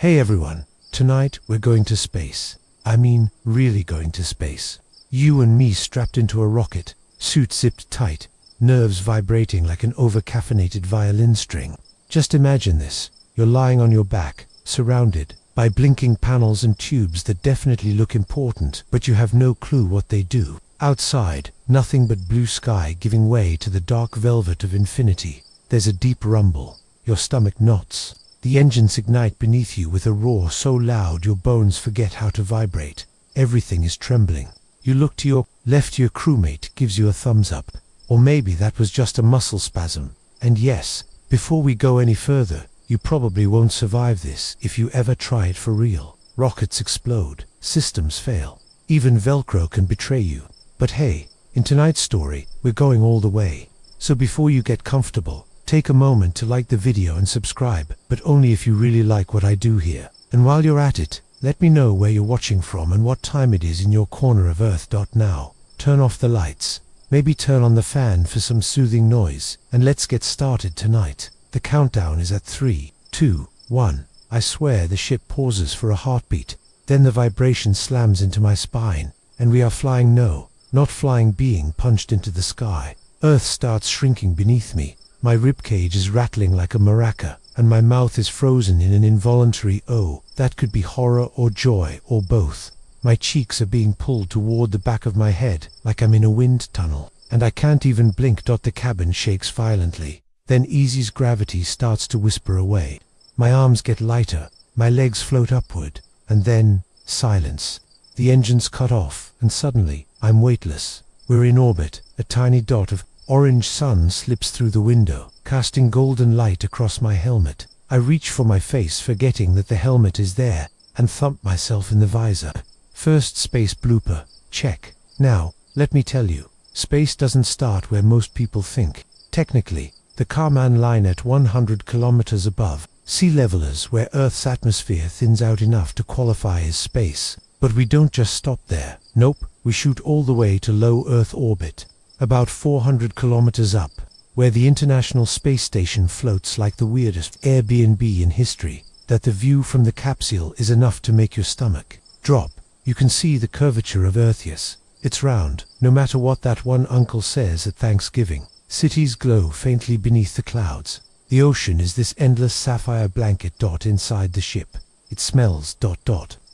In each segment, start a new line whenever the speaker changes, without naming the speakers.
Hey everyone, tonight we're going to space. I mean, really going to space. You and me strapped into a rocket, suit zipped tight, nerves vibrating like an over-caffeinated violin string. Just imagine this. You're lying on your back, surrounded by blinking panels and tubes that definitely look important, but you have no clue what they do. Outside, nothing but blue sky giving way to the dark velvet of infinity. There's a deep rumble. Your stomach knots. The engines ignite beneath you with a roar so loud your bones forget how to vibrate. Everything is trembling. You look to your left, your crewmate gives you a thumbs up. Or maybe that was just a muscle spasm. And yes, before we go any further, you probably won't survive this if you ever try it for real. Rockets explode. Systems fail. Even Velcro can betray you. But hey, in tonight's story, we're going all the way. So before you get comfortable, take a moment to like the video and subscribe, but only if you really like what I do here. And while you're at it, let me know where you're watching from and what time it is in your corner of Earth. Now, turn off the lights, maybe turn on the fan for some soothing noise, and let's get started tonight. The countdown is at 3, 2, 1. I swear the ship pauses for a heartbeat, then the vibration slams into my spine, and we are flying. No, not flying, being punched into the sky. Earth starts shrinking beneath me. My ribcage is rattling like a maraca, and my mouth is frozen in an involuntary oh, that could be horror or joy or both. My cheeks are being pulled toward the back of my head like I'm in a wind tunnel, and I can't even blink. The cabin shakes violently. Then Easy's gravity starts to whisper away. My arms get lighter, my legs float upward, and then silence. The engines cut off, and suddenly I'm weightless. We're in orbit. A tiny dot of orange sun slips through the window, casting golden light across my helmet. I reach for my face, forgetting that the helmet is there, and thump myself in the visor. First space blooper, check. Now, let me tell you, space doesn't start where most people think. Technically, the Kármán line at 100 kilometers above sea level is where Earth's atmosphere thins out enough to qualify as space. But we don't just stop there. Nope, we shoot all the way to low Earth orbit, about 400 kilometers up, where the International Space Station floats like the weirdest Airbnb in history, that the view from the capsule is enough to make your stomach drop. You can see the curvature of Earth. Yes, it's round, no matter what that one uncle says at Thanksgiving. Cities glow faintly beneath the clouds. The ocean is this endless sapphire blanket. Inside the ship, it smells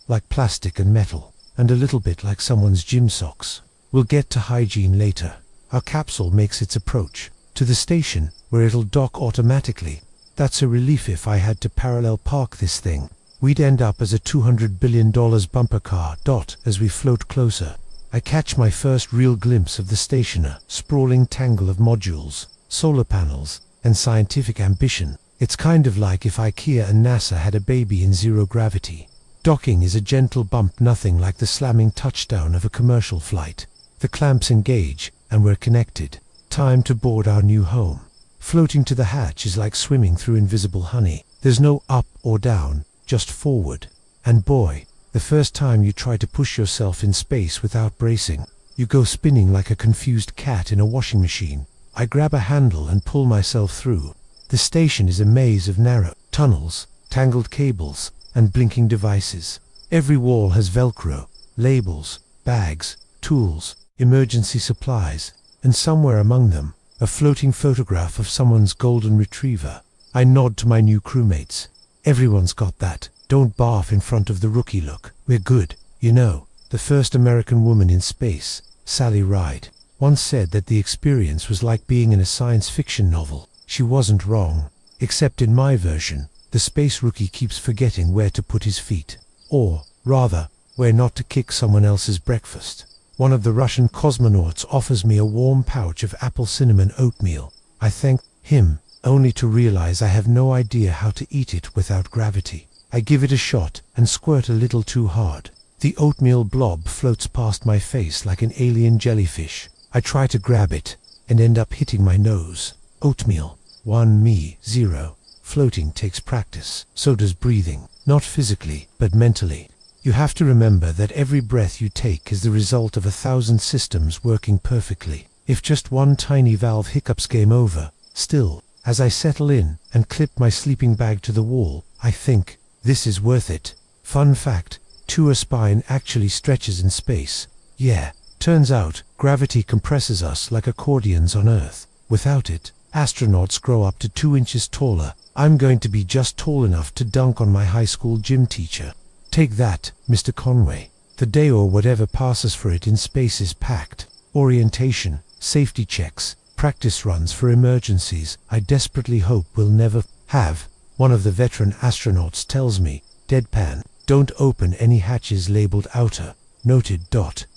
like plastic and metal, and a little bit like someone's gym socks. We'll get to hygiene later. Our capsule makes its approach to the station, where it'll dock automatically. That's a relief. If I had to parallel park this thing, we'd end up as a $200 billion bumper car. As we float closer, I catch my first real glimpse of the station, a sprawling tangle of modules, solar panels, and scientific ambition. It's kind of like if IKEA and NASA had a baby in zero gravity. Docking is a gentle bump, nothing like the slamming touchdown of a commercial flight. The clamps engage, and we're connected. Time to board our new home. Floating to the hatch is like swimming through invisible honey. There's no up or down, just forward. And boy, the first time you try to push yourself in space without bracing, you go spinning like a confused cat in a washing machine. I grab a handle and pull myself through. The station is a maze of narrow tunnels, tangled cables, and blinking devices. Every wall has Velcro, labels, bags, tools, emergency supplies, and somewhere among them, a floating photograph of someone's golden retriever. I nod to my new crewmates. Everyone's got that "don't barf in front of the rookie" look. We're good. You know, the first American woman in space, Sally Ride, once said that the experience was like being in a science fiction novel. She wasn't wrong. Except in my version, the space rookie keeps forgetting where to put his feet. Or, rather, where not to kick someone else's breakfast. One of the Russian cosmonauts offers me a warm pouch of apple cinnamon oatmeal. I thank him, only to realize I have no idea how to eat it without gravity. I give it a shot and squirt a little too hard. The oatmeal blob floats past my face like an alien jellyfish. I try to grab it and end up hitting my nose. Oatmeal, 1 me, 0. Floating takes practice. So does breathing. Not physically, but mentally. You have to remember that every breath you take is the result of 1,000 systems working perfectly. If just one tiny valve hiccups, game over. Still, as I settle in and clip my sleeping bag to the wall, I think, This is worth it. Fun fact, our spine actually stretches in space. Yeah, turns out, gravity compresses us like accordions on Earth. Without it, astronauts grow up to 2 inches taller. I'm going to be just tall enough to dunk on my high school gym teacher. Take that, Mr. Conway. The day or whatever passes for it in space is packed. Orientation, safety checks, practice runs for emergencies I desperately hope we'll never have. One of the veteran astronauts tells me, deadpan, don't open any hatches labeled outer. Noted.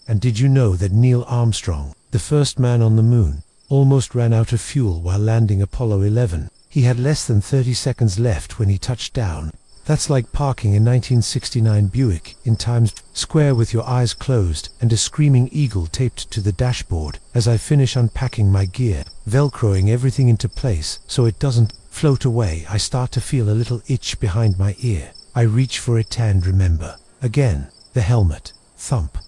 And did you know that Neil Armstrong, the first man on the moon, almost ran out of fuel while landing Apollo 11? He had less than 30 seconds left when he touched down. That's like parking a 1969 Buick in Times Square with your eyes closed and a screaming eagle taped to the dashboard. As I finish unpacking my gear, velcroing everything into place so it doesn't float away, I start to feel a little itch behind my ear. I reach for it and remember. Again, the helmet. Thump.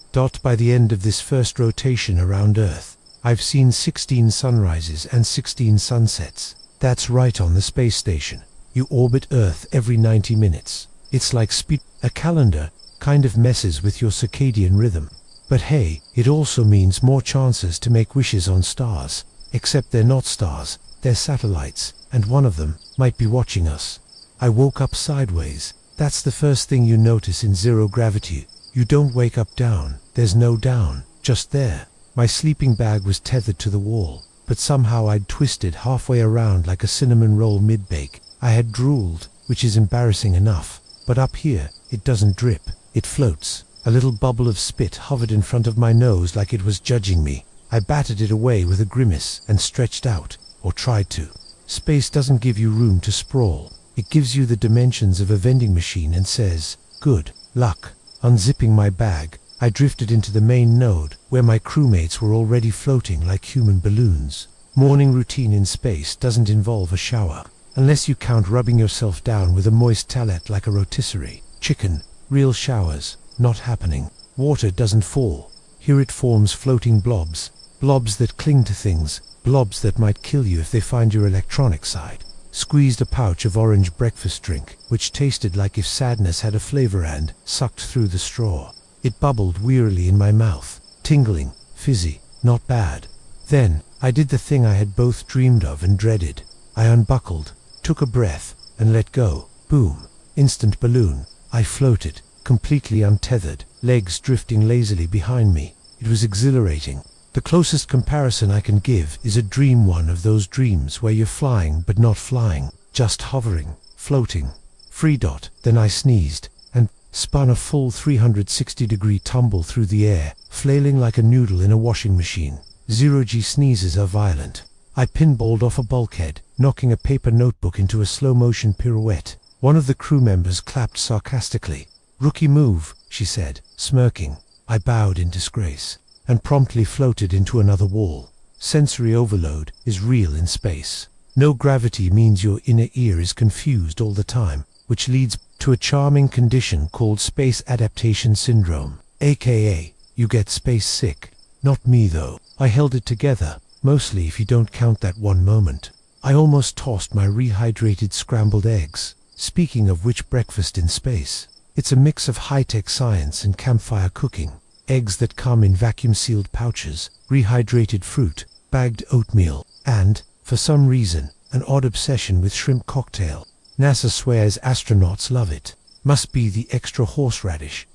By the end of this first rotation around Earth, I've seen 16 sunrises and 16 sunsets. That's right, on the space station. You orbit Earth every 90 minutes. It's like speed. A calendar kind of messes with your circadian rhythm. But hey, it also means more chances to make wishes on stars. Except they're not stars, they're satellites, and one of them might be watching us. I woke up sideways. That's the first thing you notice in zero gravity. You don't wake up down. There's no down, just there. My sleeping bag was tethered to the wall, but somehow I'd twisted halfway around like a cinnamon roll mid-bake. I had drooled, which is embarrassing enough, but up here, it doesn't drip, it floats. A little bubble of spit hovered in front of my nose like it was judging me. I batted it away with a grimace and stretched out, or tried to. Space doesn't give you room to sprawl. It gives you the dimensions of a vending machine and says, good luck. Unzipping my bag, I drifted into the main node, where my crewmates were already floating like human balloons. Morning routine in space doesn't involve a shower. Unless you count rubbing yourself down with a moist towelette like a rotisserie. Chicken, real showers, not happening. Water doesn't fall. Here it forms floating blobs. Blobs that cling to things. Blobs that might kill you if they find your electronic side. Squeezed a pouch of orange breakfast drink, which tasted like if sadness had a flavor, and sucked through the straw. It bubbled wearily in my mouth. Tingling, fizzy, not bad. Then, I did the thing I had both dreamed of and dreaded. I unbuckled, took a breath, and let go. Boom. Instant balloon. I floated, completely untethered, legs drifting lazily behind me. It was exhilarating. The closest comparison I can give is a dream, one of those dreams where you're flying but not flying, just hovering, floating. Free. Then I sneezed, and spun a full 360-degree tumble through the air, flailing like a noodle in a washing machine. Zero-G sneezes are violent. I pinballed off a bulkhead, knocking a paper notebook into a slow-motion pirouette. One of the crew members clapped sarcastically. Rookie move, she said, smirking. I bowed in disgrace, and promptly floated into another wall. Sensory overload is real in space. No gravity means your inner ear is confused all the time, which leads to a charming condition called space adaptation syndrome, aka, you get space sick. Not me though. I held it together, mostly if you don't count that one moment. I almost tossed my rehydrated scrambled eggs. Speaking of which, breakfast in space. It's a mix of high-tech science and campfire cooking. Eggs that come in vacuum-sealed pouches, rehydrated fruit, bagged oatmeal, and, for some reason, an odd obsession with shrimp cocktail. NASA swears astronauts love it. Must be the extra horseradish.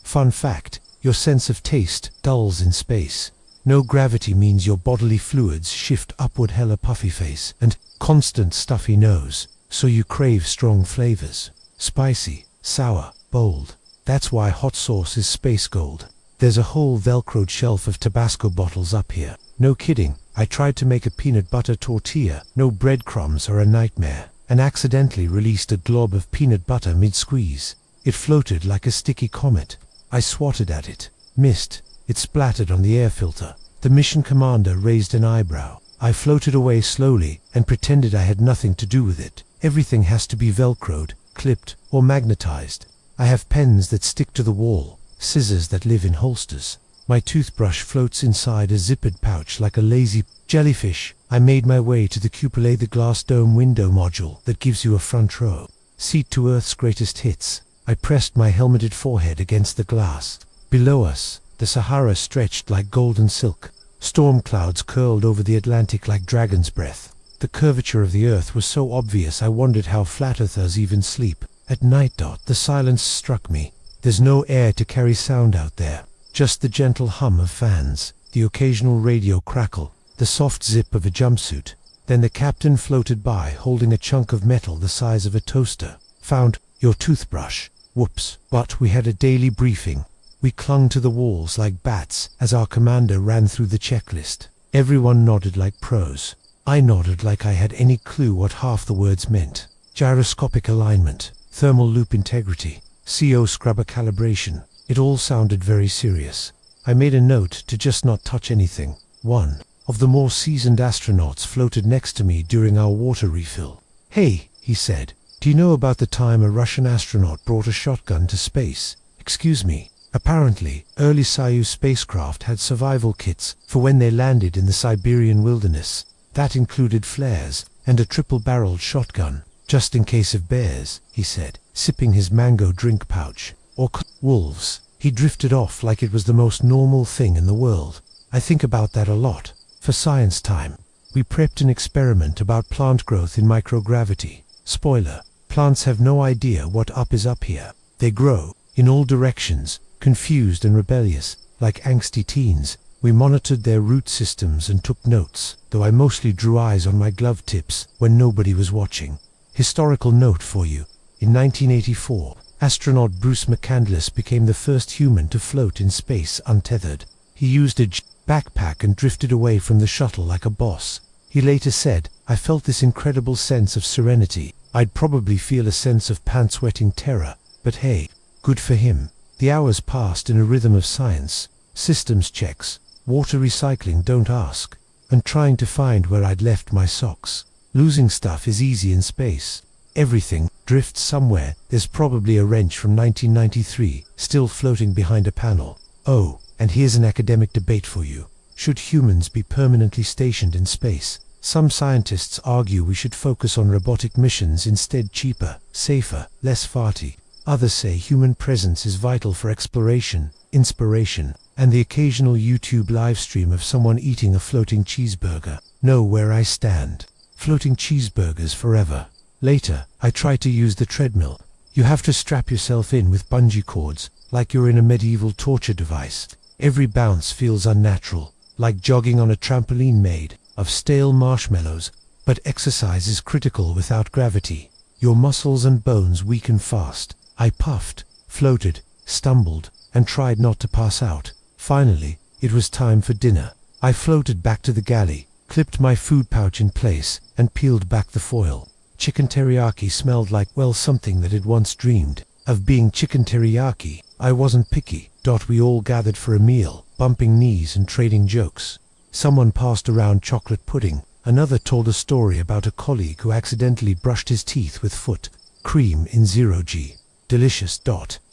Fun fact, your sense of taste dulls in space. No gravity means your bodily fluids shift upward, hella puffy face, and constant stuffy nose, so you crave strong flavors. Spicy, sour, bold. That's why hot sauce is space gold. There's a whole velcroed shelf of Tabasco bottles up here. No kidding, I tried to make a peanut butter tortilla. No breadcrumbs are a nightmare, and accidentally released a glob of peanut butter mid-squeeze. It floated like a sticky comet. I swatted at it. Missed. It splattered on the air filter. The mission commander raised an eyebrow. I floated away slowly and pretended I had nothing to do with it. Everything has to be velcroed, clipped, or magnetized. I have pens that stick to the wall, scissors that live in holsters. My toothbrush floats inside a zippered pouch like a lazy jellyfish. I made my way to the cupola, the glass dome window module that gives you a front row. Seat to Earth's greatest hits. I pressed my helmeted forehead against the glass. Below us, the Sahara stretched like golden silk. Storm clouds curled over the Atlantic like dragon's breath. The curvature of the Earth was so obvious I wondered how flat earthers even sleep. At night. The silence struck me. There's no air to carry sound out there. Just the gentle hum of fans, the occasional radio crackle, the soft zip of a jumpsuit. Then the captain floated by, holding a chunk of metal the size of a toaster. Found your toothbrush. Whoops. But we had a daily briefing. We clung to the walls like bats as our commander ran through the checklist. Everyone nodded like pros. I nodded like I had any clue what half the words meant. Gyroscopic alignment, thermal loop integrity, CO scrubber calibration. It all sounded very serious. I made a note to just not touch anything. One of the more seasoned astronauts floated next to me during our water refill. "Hey," he said, "do you know about the time a Russian astronaut brought a shotgun to space?" "Excuse me." Apparently, early Soyuz spacecraft had survival kits for when they landed in the Siberian wilderness. That included flares and a triple-barreled shotgun, just in case of bears, he said, sipping his mango drink pouch. Or wolves. He drifted off like it was the most normal thing in the world. I think about that a lot. For science time, we prepped an experiment about plant growth in microgravity. Spoiler, plants have no idea what up is up here. They grow in all directions, confused and rebellious, like angsty teens. We monitored their root systems and took notes, though I mostly drew eyes on my glove tips when nobody was watching. Historical note for you. In 1984, astronaut Bruce McCandless became the first human to float in space untethered. He used a backpack and drifted away from the shuttle like a boss. He later said, "I felt this incredible sense of serenity. I'd probably feel a sense of pants-wetting terror, but hey, good for him." The hours passed in a rhythm of science, systems checks, water recycling, don't ask, and trying to find where I'd left my socks. Losing stuff is easy in space. Everything drifts somewhere. There's probably a wrench from 1993 still floating behind a panel. Oh, and here's an academic debate for you. Should humans be permanently stationed in space? Some scientists argue we should focus on robotic missions instead. Cheaper, safer, less farty. Others say human presence is vital for exploration, inspiration, and the occasional YouTube livestream of someone eating a floating cheeseburger. Know where I stand. Floating cheeseburgers forever. Later, I tried to use the treadmill. You have to strap yourself in with bungee cords, like you're in a medieval torture device. Every bounce feels unnatural, like jogging on a trampoline made of stale marshmallows. But exercise is critical without gravity. Your muscles and bones weaken fast. I puffed, floated, stumbled, and tried not to pass out. Finally, it was time for dinner. I floated back to the galley, clipped my food pouch in place, and peeled back the foil. Chicken teriyaki smelled like, well, something that had once dreamed of being chicken teriyaki. I wasn't picky. We all gathered for a meal, bumping knees and trading jokes. Someone passed around chocolate pudding. Another told a story about a colleague who accidentally brushed his teeth with foot cream in 0G. Delicious.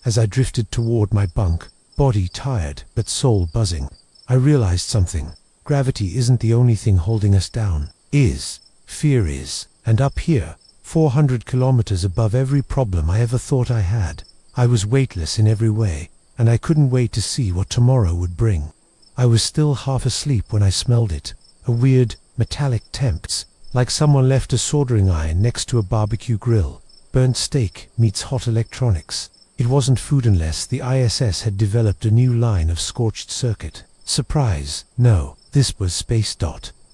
As I drifted toward my bunk, body tired but soul buzzing, I realized something. Gravity isn't the only thing holding us down. Fear is. And up here, 400 kilometers above every problem I ever thought I had, I was weightless in every way, and I couldn't wait to see what tomorrow would bring. I was still half asleep when I smelled it. A weird, metallic temps, like someone left a soldering iron next to a barbecue grill. Burnt steak meets hot electronics. It wasn't food unless the ISS had developed a new line of scorched circuit. Surprise, no, this was space.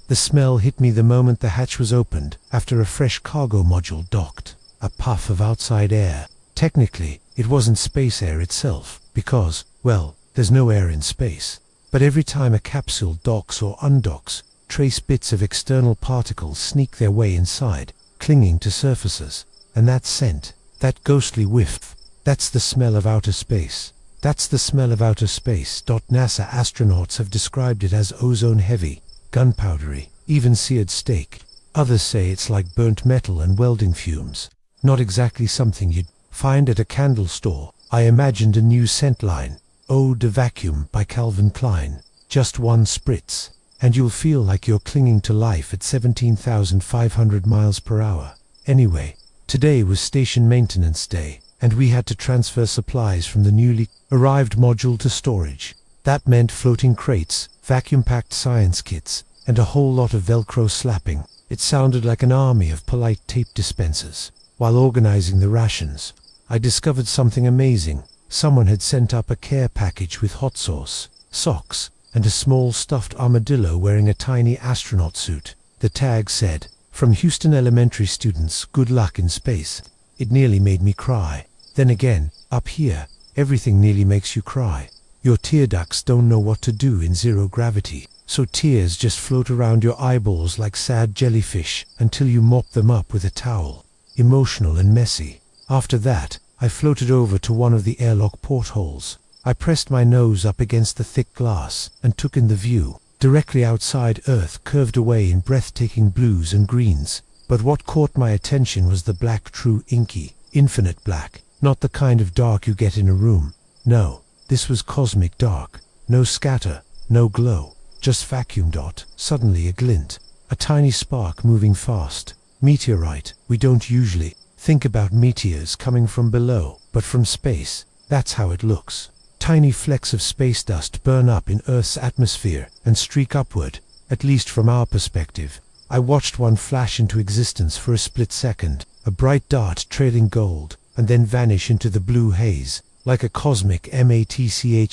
The smell hit me the moment the hatch was opened, after a fresh cargo module docked. A puff of outside air. Technically, it wasn't space air itself, because, well, there's no air in space. But every time a capsule docks or undocks, trace bits of external particles sneak their way inside, clinging to surfaces. And that scent, that ghostly whiff, that's the smell of outer space. That's the smell of outer space. NASA astronauts have described it as ozone-heavy, gunpowdery, even seared steak. Others say it's like burnt metal and welding fumes. Not exactly something you'd find at a candle store. I imagined a new scent line, Eau de Vacuum by Calvin Klein. Just one spritz, and you'll feel like you're clinging to life at 17,500 miles per hour. Anyway, Today was station maintenance day, and we had to transfer supplies from the newly arrived module to storage. That meant floating crates, vacuum-packed science kits, and a whole lot of Velcro slapping. It sounded like an army of polite tape dispensers. While organizing the rations, I discovered something amazing. Someone had sent up a care package with hot sauce, socks, and a small stuffed armadillo wearing a tiny astronaut suit. The tag said, "From Houston Elementary students, good luck in space." It nearly made me cry. Then again, up here, everything nearly makes you cry. Your tear ducts don't know what to do in zero gravity, so tears just float around your eyeballs like sad jellyfish until you mop them up with a towel. Emotional and messy. After that, I floated over to one of the airlock portholes. I pressed my nose up against the thick glass and took in the view. Directly outside, Earth curved away in breathtaking blues and greens. But what caught my attention was the black, true inky, infinite black. Not the kind of dark you get in a room. No, this was cosmic dark. No scatter, no glow. Just vacuum dot, suddenly a glint. A tiny spark moving fast. Meteorite. We don't usually think about meteors coming from below, but from space. That's how it looks. Tiny flecks of space dust burn up in Earth's atmosphere and streak upward, at least from our perspective. I watched one flash into existence for a split second, a bright dart trailing gold, and then vanish into the blue haze, like a cosmic matchstick.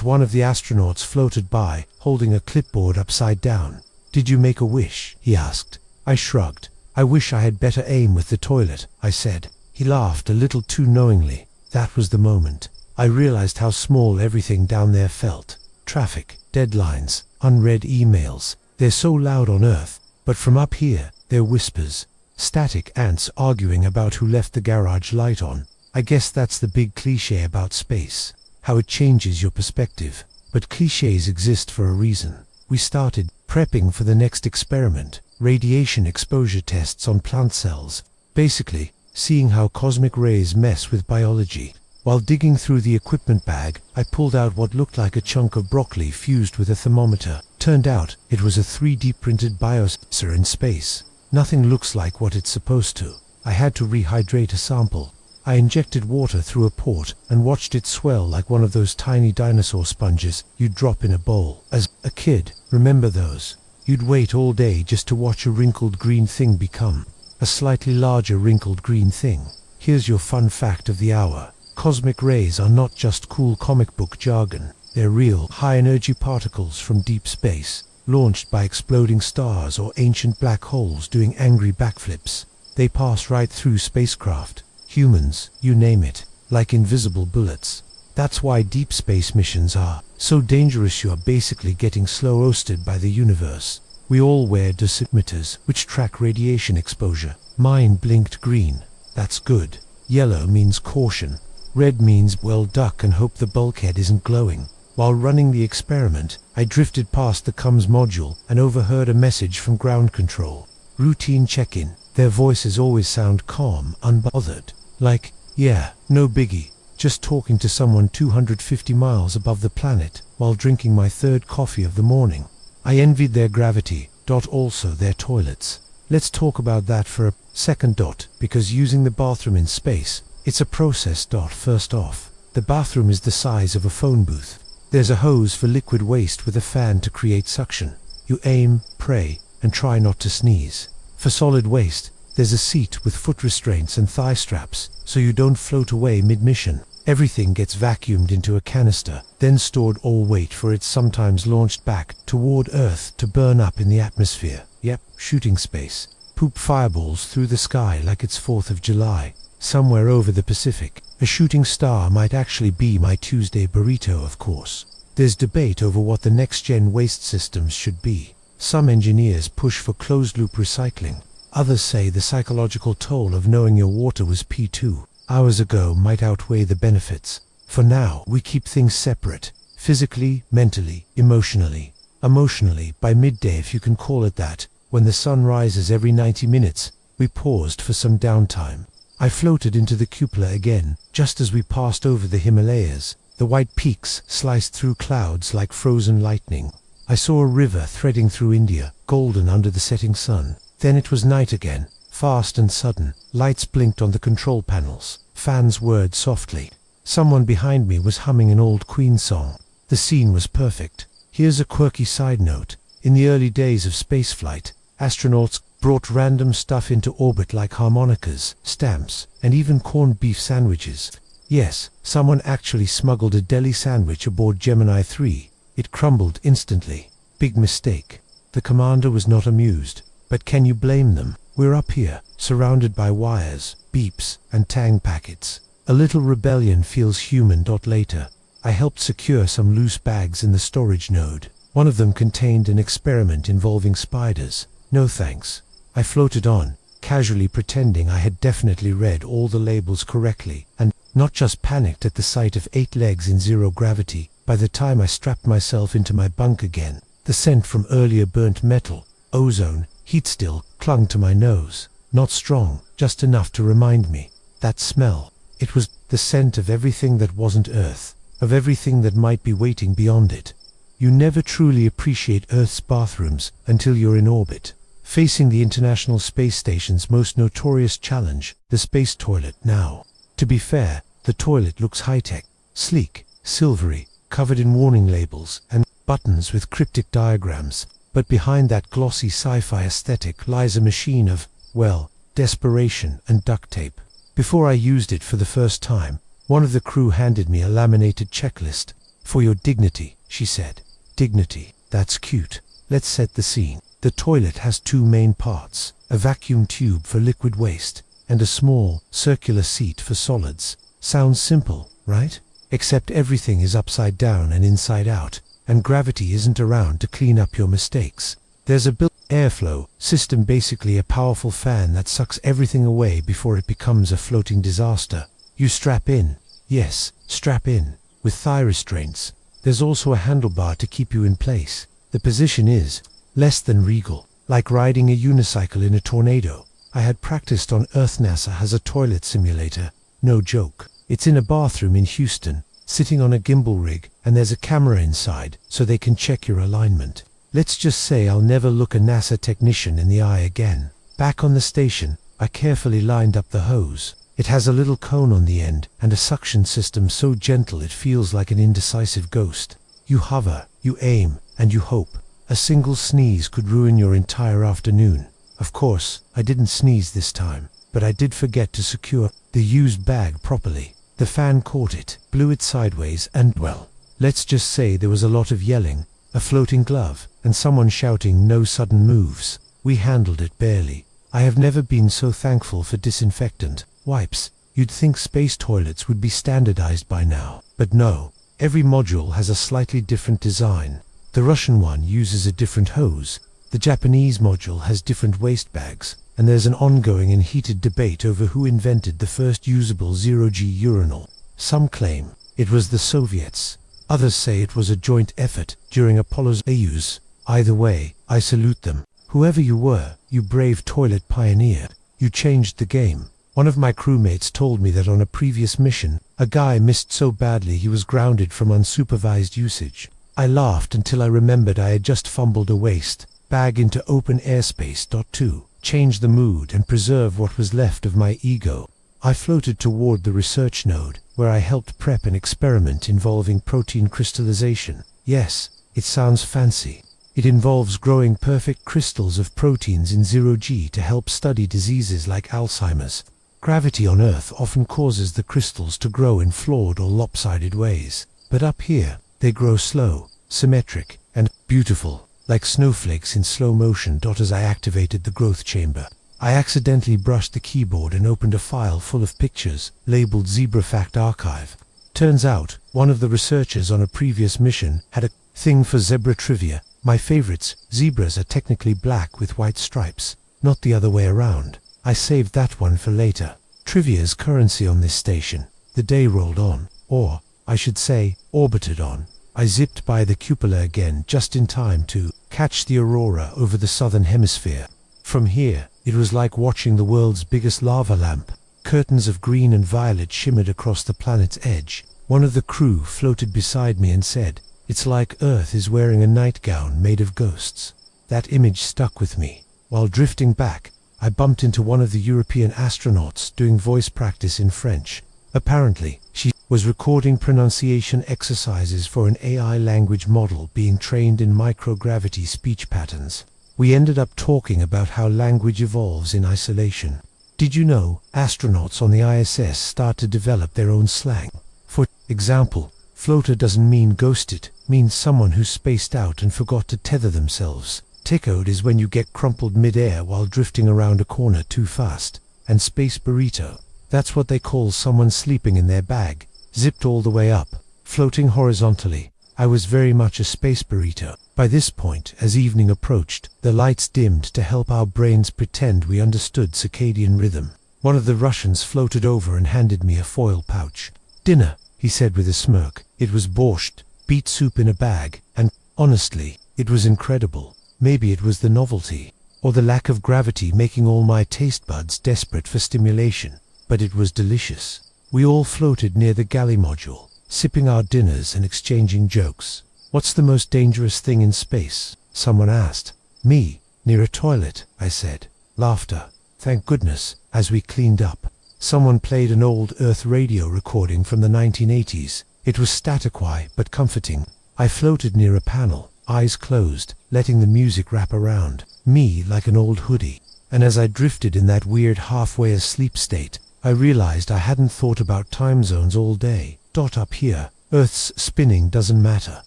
One of the astronauts floated by, holding a clipboard upside down. "Did you make a wish?" he asked. I shrugged. "I wish I had better aim with the toilet," I said. He laughed a little too knowingly. That was the moment I realized how small everything down there felt. Traffic, deadlines, unread emails. They're so loud on Earth, but from up here, they're whispers. Static ants arguing about who left the garage light on. I guess that's the big cliché about space, how it changes your perspective. But clichés exist for a reason. We started prepping for the next experiment, radiation exposure tests on plant cells. Basically, seeing how cosmic rays mess with biology. While digging through the equipment bag, I pulled out what looked like a chunk of broccoli fused with a thermometer. Turned out, it was a 3D printed biosensor in space. Nothing looks like what it's supposed to. I had to rehydrate a sample. I injected water through a port and watched it swell like one of those tiny dinosaur sponges you'd drop in a bowl. As a kid, remember those? You'd wait all day just to watch a wrinkled green thing become a slightly larger wrinkled green thing. Here's your fun fact of the hour. Cosmic rays are not just cool comic book jargon. They're real, high-energy particles from deep space, launched by exploding stars or ancient black holes doing angry backflips. They pass right through spacecraft, humans, you name it, like invisible bullets. That's why deep space missions are so dangerous. You're basically getting slow roasted by the universe. We all wear dosimeters, which track radiation exposure. Mine blinked green. That's good. Yellow means caution. Red means, well, duck and hope the bulkhead isn't glowing. While running the experiment, I drifted past the comms module and overheard a message from ground control. Routine check-in. Their voices always sound calm, unbothered. Like, yeah, no biggie. Just talking to someone 250 miles above the planet while drinking my third coffee of the morning. I envied their gravity, also their toilets. Let's talk about that for a second, because using the bathroom in space, it's a process. First off, the bathroom is the size of a phone booth. There's a hose for liquid waste with a fan to create suction. You aim, pray, and try not to sneeze. For solid waste, there's a seat with foot restraints and thigh straps, so you don't float away mid-mission. Everything gets vacuumed into a canister, then stored or wait for it, sometimes launched back toward Earth to burn up in the atmosphere. Yep, shooting space. Poop fireballs through the sky like it's 4th of July. Somewhere over the Pacific, a shooting star might actually be my Tuesday burrito, of course. There's debate over what the next-gen waste systems should be. Some engineers push for closed-loop recycling. Others say the psychological toll of knowing your water was P2 hours ago might outweigh the benefits. For now, we keep things separate. Physically, mentally, emotionally. Emotionally, by midday, if you can call it that, when the sun rises every 90 minutes, we paused for some downtime. I floated into the cupola again, just as we passed over the Himalayas. The white peaks sliced through clouds like frozen lightning. I saw a river threading through India, golden under the setting sun. Then it was night again, fast and sudden. Lights blinked on the control panels. Fans whirred softly. Someone behind me was humming an old Queen song. The scene was perfect. Here's a quirky side note. In the early days of spaceflight, astronauts brought random stuff into orbit like harmonicas, stamps, and even corned beef sandwiches. Yes, someone actually smuggled a deli sandwich aboard Gemini 3. It crumbled instantly. Big mistake. The commander was not amused. But can you blame them? We're up here, surrounded by wires, beeps, and tang packets. A little rebellion feels human. Later, I helped secure some loose bags in the storage node. One of them contained an experiment involving spiders. No thanks. I floated on, casually pretending I had definitely read all the labels correctly, and not just panicked at the sight of 8 legs in zero gravity. By the time I strapped myself into my bunk again, the scent from earlier burnt metal, ozone, heat still clung to my nose. Not strong, just enough to remind me. That smell. It was the scent of everything that wasn't Earth, of everything that might be waiting beyond it. You never truly appreciate Earth's bathrooms until you're in orbit, facing the International Space Station's most notorious challenge, the space toilet. Now, to be fair, the toilet looks high-tech, sleek, silvery, covered in warning labels and buttons with cryptic diagrams, but behind that glossy sci-fi aesthetic lies a machine of, well, desperation and duct tape. Before I used it for the first time, one of the crew handed me a laminated checklist. "For your dignity," she said. Dignity, that's cute. Let's set the scene. The toilet has 2 main parts, a vacuum tube for liquid waste, and a small, circular seat for solids. Sounds simple, right? Except everything is upside down and inside out, and gravity isn't around to clean up your mistakes. There's a built airflow system, basically a powerful fan that sucks everything away before it becomes a floating disaster. You strap in, yes, strap in, with thigh restraints. There's also a handlebar to keep you in place. The position is less than regal, like riding a unicycle in a tornado. I had practiced on Earth. NASA has a toilet simulator. No joke. It's in a bathroom in Houston, sitting on a gimbal rig, and there's a camera inside, so they can check your alignment. Let's just say I'll never look a NASA technician in the eye again. Back on the station, I carefully lined up the hose. It has a little cone on the end, and a suction system so gentle it feels like an indecisive ghost. You hover, you aim, and you hope. A single sneeze could ruin your entire afternoon. Of course, I didn't sneeze this time, but I did forget to secure the used bag properly. The fan caught it, blew it sideways, and, well, let's just say there was a lot of yelling, a floating glove, and someone shouting no sudden moves. We handled it barely. I have never been so thankful for disinfectant wipes. You'd think space toilets would be standardized by now, but no. Every module has a slightly different design. The Russian one uses a different hose. The Japanese module has different waste bags, and there's an ongoing and heated debate over who invented the first usable zero-G urinal. Some claim it was the Soviets. Others say it was a joint effort during Apollo's Soyuz. Either way, I salute them. Whoever you were, you brave toilet pioneer. You changed the game. One of my crewmates told me that on a previous mission, a guy missed so badly he was grounded from unsupervised usage. I laughed until I remembered I had just fumbled a waste bag into open airspace. To change the mood and preserve what was left of my ego, I floated toward the research node, where I helped prep an experiment involving protein crystallization. Yes, it sounds fancy. It involves growing perfect crystals of proteins in zero-G to help study diseases like Alzheimer's. Gravity on Earth often causes the crystals to grow in flawed or lopsided ways, but up here, they grow slow, symmetric, and beautiful, like snowflakes in slow motion. As I activated the growth chamber, I accidentally brushed the keyboard and opened a file full of pictures, labeled Zebra Fact Archive. Turns out, one of the researchers on a previous mission had a thing for zebra trivia. My favorites, zebras are technically black with white stripes, not the other way around. I saved that one for later. Trivia's currency on this station. The day rolled on, or, I should say, orbited on. I zipped by the cupola again just in time to catch the aurora over the southern hemisphere. From here, it was like watching the world's biggest lava lamp. Curtains of green and violet shimmered across the planet's edge. One of the crew floated beside me and said, "It's like Earth is wearing a nightgown made of ghosts." That image stuck with me. While drifting back, I bumped into one of the European astronauts doing voice practice in French. Apparently, she was recording pronunciation exercises for an AI language model being trained in microgravity speech patterns. We ended up talking about how language evolves in isolation. Did you know astronauts on the ISS start to develop their own slang? For example, floater doesn't mean ghosted, means someone who's spaced out and forgot to tether themselves. Tickled is when you get crumpled mid-air while drifting around a corner too fast. And space burrito, that's what they call someone sleeping in their bag, zipped all the way up, floating horizontally. I was very much a space burrito. By this point, as evening approached, the lights dimmed to help our brains pretend we understood circadian rhythm. One of the Russians floated over and handed me a foil pouch. "Dinner," he said with a smirk. It was borscht, beet soup in a bag, and, honestly, it was incredible. Maybe it was the novelty, or the lack of gravity making all my taste buds desperate for stimulation, but it was delicious. We all floated near the galley module, sipping our dinners and exchanging jokes. "What's the most dangerous thing in space?" someone asked. "Me, near a toilet," I said. Laughter. Thank goodness, as we cleaned up. Someone played an old Earth radio recording from the 1980s. It was static-y, but comforting. I floated near a panel, eyes closed, letting the music wrap around me like an old hoodie. And as I drifted in that weird halfway asleep state, I realized I hadn't thought about time zones all day. Up here, Earth's spinning doesn't matter.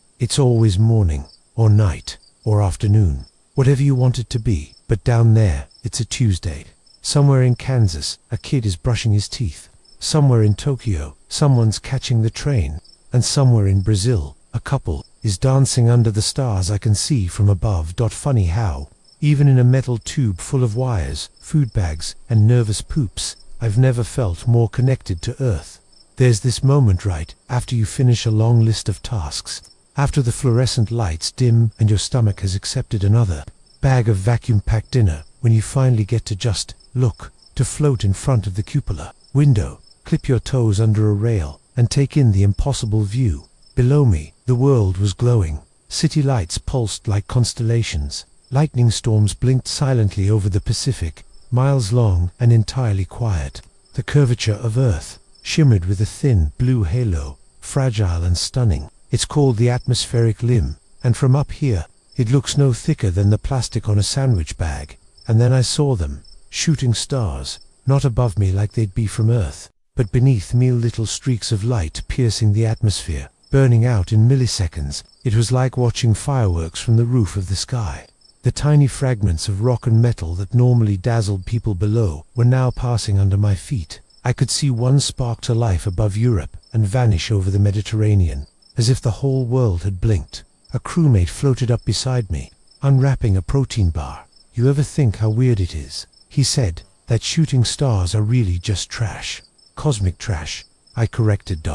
It's always morning, or night, or afternoon, whatever you want it to be. But down there, it's a Tuesday. Somewhere in Kansas, a kid is brushing his teeth. Somewhere in Tokyo, someone's catching the train. And somewhere in Brazil, a couple is dancing under the stars I can see from above. Funny how, even in a metal tube full of wires, food bags, and nervous poops, I've never felt more connected to Earth. There's this moment right after you finish a long list of tasks, after the fluorescent lights dim and your stomach has accepted another bag of vacuum-packed dinner, when you finally get to just look, to float in front of the cupola window, clip your toes under a rail, and take in the impossible view. Below me, the world was glowing. City lights pulsed like constellations. Lightning storms blinked silently over the Pacific, miles long and entirely quiet. The curvature of Earth shimmered with a thin blue halo, fragile and stunning. It's called the atmospheric limb, and from up here, it looks no thicker than the plastic on a sandwich bag. And then I saw them, shooting stars, not above me like they'd be from Earth, but beneath me, little streaks of light piercing the atmosphere, burning out in milliseconds. It was like watching fireworks from the roof of the sky. The tiny fragments of rock and metal that normally dazzled people below were now passing under my feet. I could see one spark to life above Europe and vanish over the Mediterranean, as if the whole world had blinked. A crewmate floated up beside me, unwrapping a protein bar. "You ever think how weird it is," he said, "that shooting stars are really just trash? Cosmic trash," I corrected.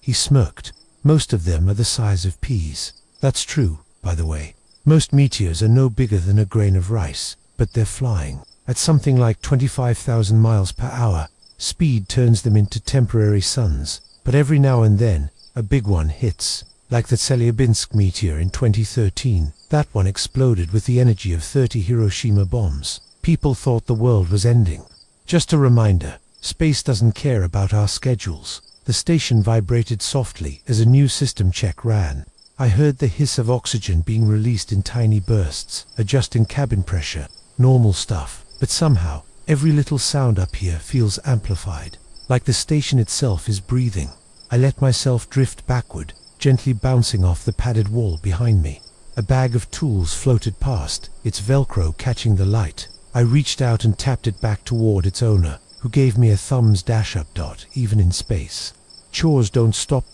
He smirked. "Most of them are the size of peas." That's true, by the way. Most meteors are no bigger than a grain of rice, but they're flying at something like 25,000 miles per hour. Speed turns them into temporary suns, but every now and then, a big one hits, like the Chelyabinsk meteor in 2013. That one exploded with the energy of 30 Hiroshima bombs. People thought the world was ending. Just a reminder, space doesn't care about our schedules. The station vibrated softly as a new system check ran. I heard the hiss of oxygen being released in tiny bursts, adjusting cabin pressure. Normal stuff, but somehow, every little sound up here feels amplified, like the station itself is breathing. I let myself drift backward, gently bouncing off the padded wall behind me. A bag of tools floated past, its Velcro catching the light. I reached out and tapped it back toward its owner, who gave me a thumbs dash up. Even in space, chores don't stop.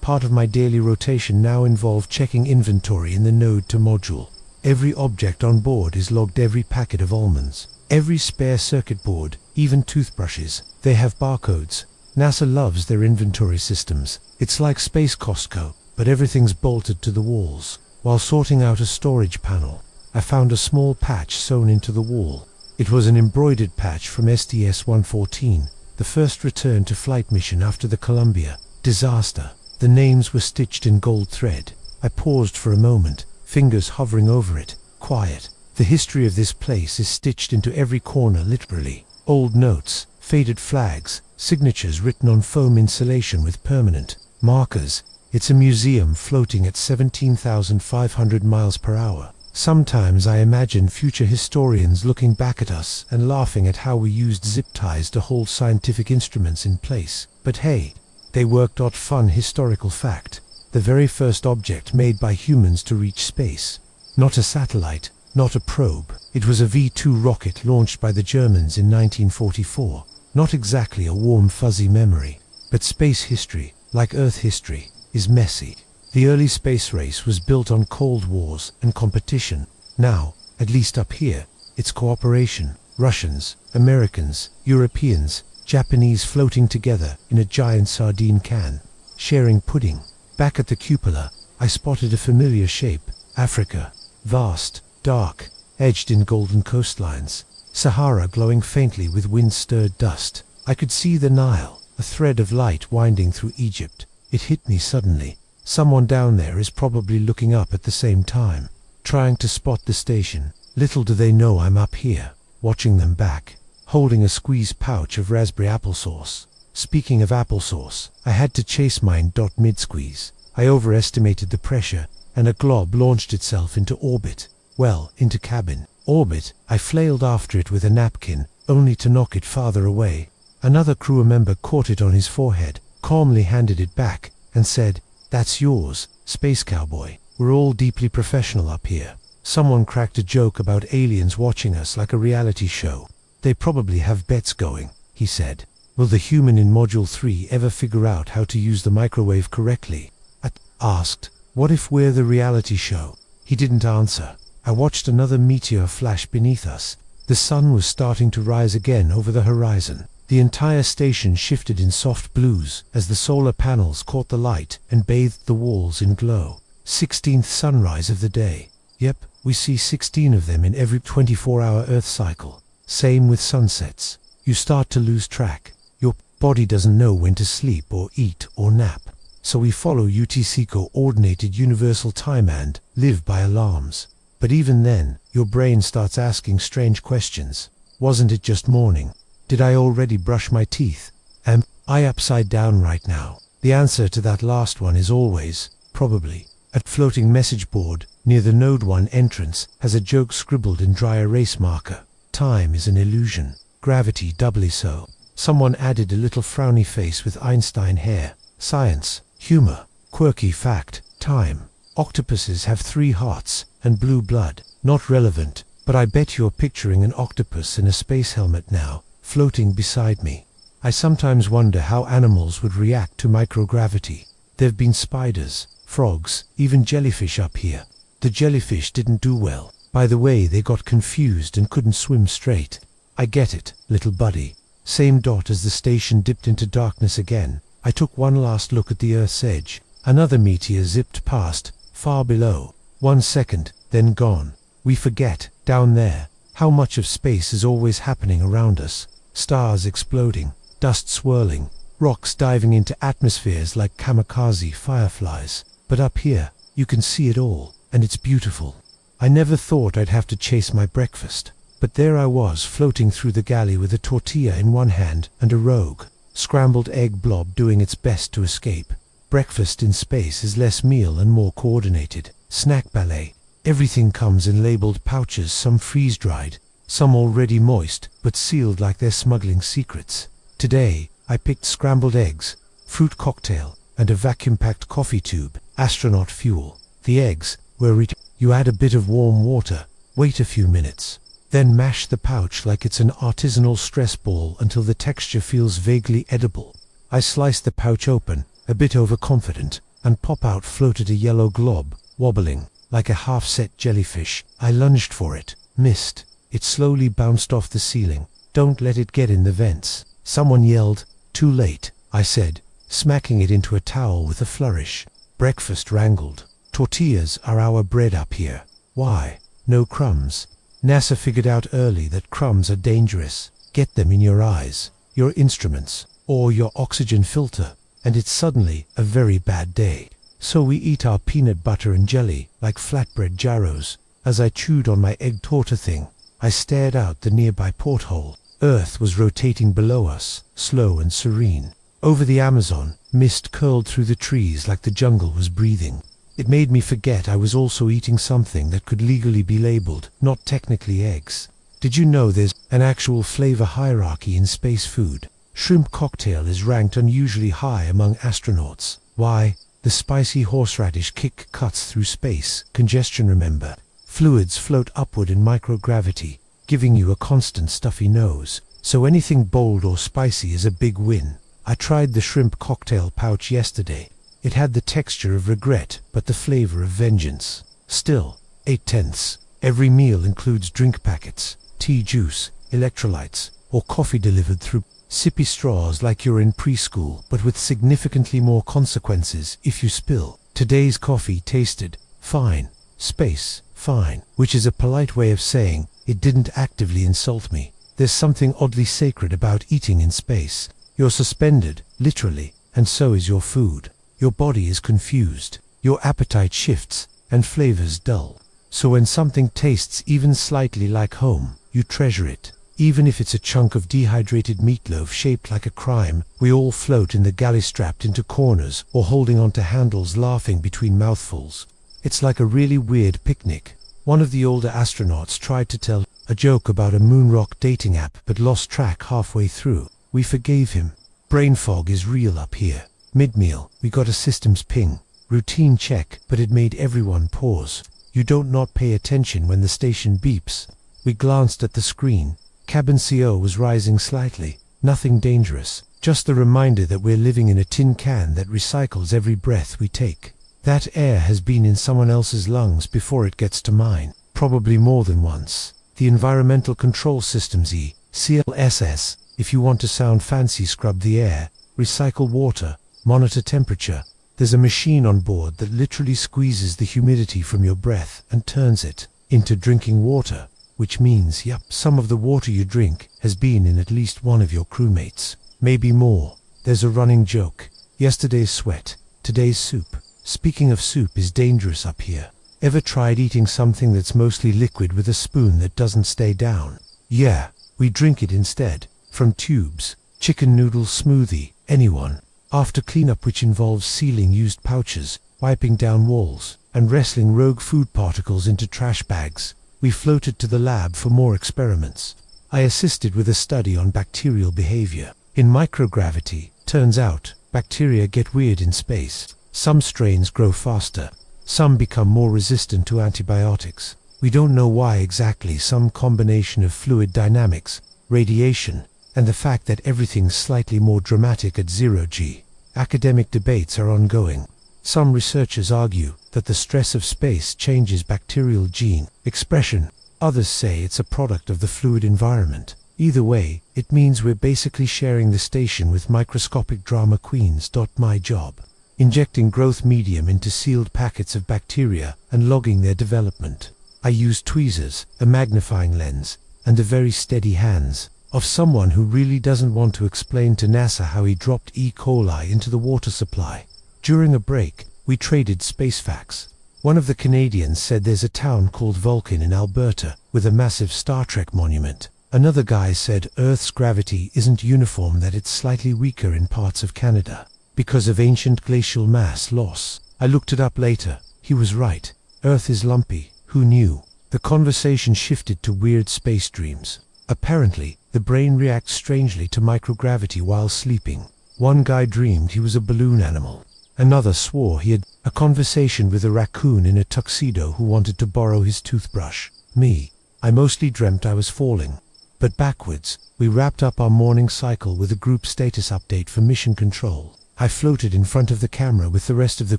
Part of my daily rotation now involved checking inventory in the node to module. Every object on board is logged, every packet of almonds, every spare circuit board, even toothbrushes. They have barcodes. NASA loves their inventory systems. It's like space Costco, but everything's bolted to the walls. While sorting out a storage panel, I found a small patch sewn into the wall. It was an embroidered patch from STS-114, the first return to flight mission after the Columbia disaster. The names were stitched in gold thread. I paused for a moment, fingers hovering over it. Quiet. The history of this place is stitched into every corner literally. Old notes, faded flags, signatures written on foam insulation with permanent markers. It's a museum floating at 17,500 miles per hour. Sometimes I imagine future historians looking back at us and laughing at how we used zip ties to hold scientific instruments in place. But hey, they worked out. Fun historical fact: the very first object made by humans to reach space. Not a satellite, not a probe. It was a V-2 rocket launched by the Germans in 1944. Not exactly a warm fuzzy memory. But space history, like Earth history, is messy. The early space race was built on cold wars and competition. Now, at least up here, it's cooperation. Russians, Americans, Europeans, Japanese floating together in a giant sardine can, sharing pudding. Back at the cupola, I spotted a familiar shape. Africa. Vast, dark, edged in golden coastlines. Sahara glowing faintly with wind-stirred dust. I could see the Nile, a thread of light winding through Egypt. It hit me suddenly. Someone down there is probably looking up at the same time, trying to spot the station. Little do they know I'm up here, watching them back, holding a squeezed pouch of raspberry applesauce. Speaking of applesauce, I had to chase mine. Mid-squeeze, I overestimated the pressure, and a glob launched itself into orbit. Well, into cabin. Orbit. I flailed after it with a napkin, only to knock it farther away. Another crew member caught it on his forehead, calmly handed it back, and said, "That's yours, space cowboy. We're all deeply professional up here." Someone cracked a joke about aliens watching us like a reality show. "They probably have bets going," he said. "Will the human in Module 3 ever figure out how to use the microwave correctly?" I asked, "What if we're the reality show?" He didn't answer. I watched another meteor flash beneath us. The sun was starting to rise again over the horizon. The entire station shifted in soft blues as the solar panels caught the light and bathed the walls in glow. 16th sunrise of the day. Yep, we see 16 of them in every 24-hour Earth cycle. Same with sunsets. You start to lose track. Your body doesn't know when to sleep or eat or nap. So we follow UTC-coordinated universal time and live by alarms. But even then, your brain starts asking strange questions. Wasn't it just morning? Did I already brush my teeth? Am I upside down right now? The answer to that last one is always, probably. A floating message board near the Node 1 entrance has a joke scribbled in dry erase marker. Time is an illusion. Gravity doubly so. Someone added a little frowny face with Einstein hair. Science. Humor. Quirky fact. Time. Octopuses have 3 hearts and blue blood. Not relevant, but I bet you're picturing an octopus in a space helmet now, floating beside me. I sometimes wonder how animals would react to microgravity. There've been spiders, frogs, even jellyfish up here. The jellyfish didn't do well. By the way, they got confused and couldn't swim straight. I get it, little buddy. Same dot as the station dipped into darkness again. I took one last look at the Earth's edge. Another meteor zipped past, far below. 1 second, then gone. We forget, down there, how much of space is always happening around us. Stars exploding, dust swirling, rocks diving into atmospheres like kamikaze fireflies. But up here, you can see it all, and it's beautiful. I never thought I'd have to chase my breakfast, but there I was floating through the galley with a tortilla in one hand and a rogue, scrambled egg blob doing its best to escape. Breakfast in space is less meal and more coordinated. Snack ballet. Everything comes in labeled pouches, some freeze-dried, some already moist, but sealed like they're smuggling secrets. Today, I picked scrambled eggs, fruit cocktail, and a vacuum-packed coffee tube, astronaut fuel. The eggs were you add a bit of warm water, wait a few minutes, then mash the pouch like it's an artisanal stress ball until the texture feels vaguely edible. I sliced the pouch open, a bit overconfident, and pop out floated a yellow glob, wobbling, like a half-set jellyfish. I lunged for it, missed. It slowly bounced off the ceiling. Don't let it get in the vents. Someone yelled, "Too late," I said, smacking it into a towel with a flourish. Breakfast wrangled. Tortillas are our bread up here. Why? No crumbs. NASA figured out early that crumbs are dangerous. Get them in your eyes, your instruments, or your oxygen filter, and it's suddenly a very bad day. So we eat our peanut butter and jelly like flatbread gyros, As I chewed on my egg torta thing, I stared out the nearby porthole. Earth was rotating below us, slow and serene. Over the Amazon, mist curled through the trees like the jungle was breathing. It made me forget I was also eating something that could legally be labeled, not technically eggs. Did you know there's an actual flavor hierarchy in space food? Shrimp cocktail is ranked unusually high among astronauts. Why? The spicy horseradish kick cuts through space congestion, remember? Fluids float upward in microgravity, giving you a constant stuffy nose. So anything bold or spicy is a big win. I tried the shrimp cocktail pouch yesterday. It had the texture of regret, but the flavor of vengeance. Still, 8/10. Every meal includes drink packets, tea juice, electrolytes, or coffee delivered through sippy straws like you're in preschool, but with significantly more consequences if you spill. Today's coffee tasted fine. Space, fine. Which is a polite way of saying it didn't actively insult me. There's something oddly sacred about eating in space. You're suspended, literally, and so is your food. Your body is confused, your appetite shifts, and flavors dull. So when something tastes even slightly like home, you treasure it. Even if it's a chunk of dehydrated meatloaf shaped like a crime, we all float in the galley strapped into corners or holding onto handles laughing between mouthfuls. It's like a really weird picnic. One of the older astronauts tried to tell a joke about a moon rock dating app but lost track halfway through. We forgave him. Brain fog is real up here. Mid-meal, we got a systems ping. Routine check, but it made everyone pause. You don't not pay attention when the station beeps. We glanced at the screen. Cabin CO was rising slightly. Nothing dangerous. Just the reminder that we're living in a tin can that recycles every breath we take. That air has been in someone else's lungs before it gets to mine. Probably more than once. The Environmental Control Systems CLSS. If you want to sound fancy, scrub the air, recycle water, monitor temperature. There's a machine on board that literally squeezes the humidity from your breath and turns it into drinking water, which means, yep, some of the water you drink has been in at least one of your crewmates. Maybe more. There's a running joke. Yesterday's sweat, today's soup. Speaking of soup is dangerous up here. Ever tried eating something that's mostly liquid with a spoon that doesn't stay down? Yeah, we drink it instead. From tubes. Chicken noodle smoothie. Anyone. After cleanup, which involves sealing used pouches, wiping down walls, and wrestling rogue food particles into trash bags, we floated to the lab for more experiments. I assisted with a study on bacterial behavior. In microgravity, turns out, bacteria get weird in space. Some strains grow faster. Some become more resistant to antibiotics. We don't know why exactly. Some combination of fluid dynamics, radiation, and the fact that everything's slightly more dramatic at 0G. Academic debates are ongoing. Some researchers argue that the stress of space changes bacterial gene expression. Others say it's a product of the fluid environment. Either way, it means we're basically sharing the station with microscopic drama queens. My job. Injecting growth medium into sealed packets of bacteria and logging their development. I used tweezers, a magnifying lens, and a very steady hands of someone who really doesn't want to explain to NASA how he dropped E. coli into the water supply. During a break, we traded space facts. One of the Canadians said there's a town called Vulcan in Alberta with a massive Star Trek monument. Another guy said Earth's gravity isn't uniform, that it's slightly weaker in parts of Canada because of ancient glacial mass loss. I looked it up later. He was right. Earth is lumpy. Who knew? The conversation shifted to weird space dreams. Apparently, the brain reacts strangely to microgravity while sleeping. One guy dreamed he was a balloon animal. Another swore he had a conversation with a raccoon in a tuxedo who wanted to borrow his toothbrush. Me, I mostly dreamt I was falling. But backwards, we wrapped up our morning cycle with a group status update for mission control. I floated in front of the camera with the rest of the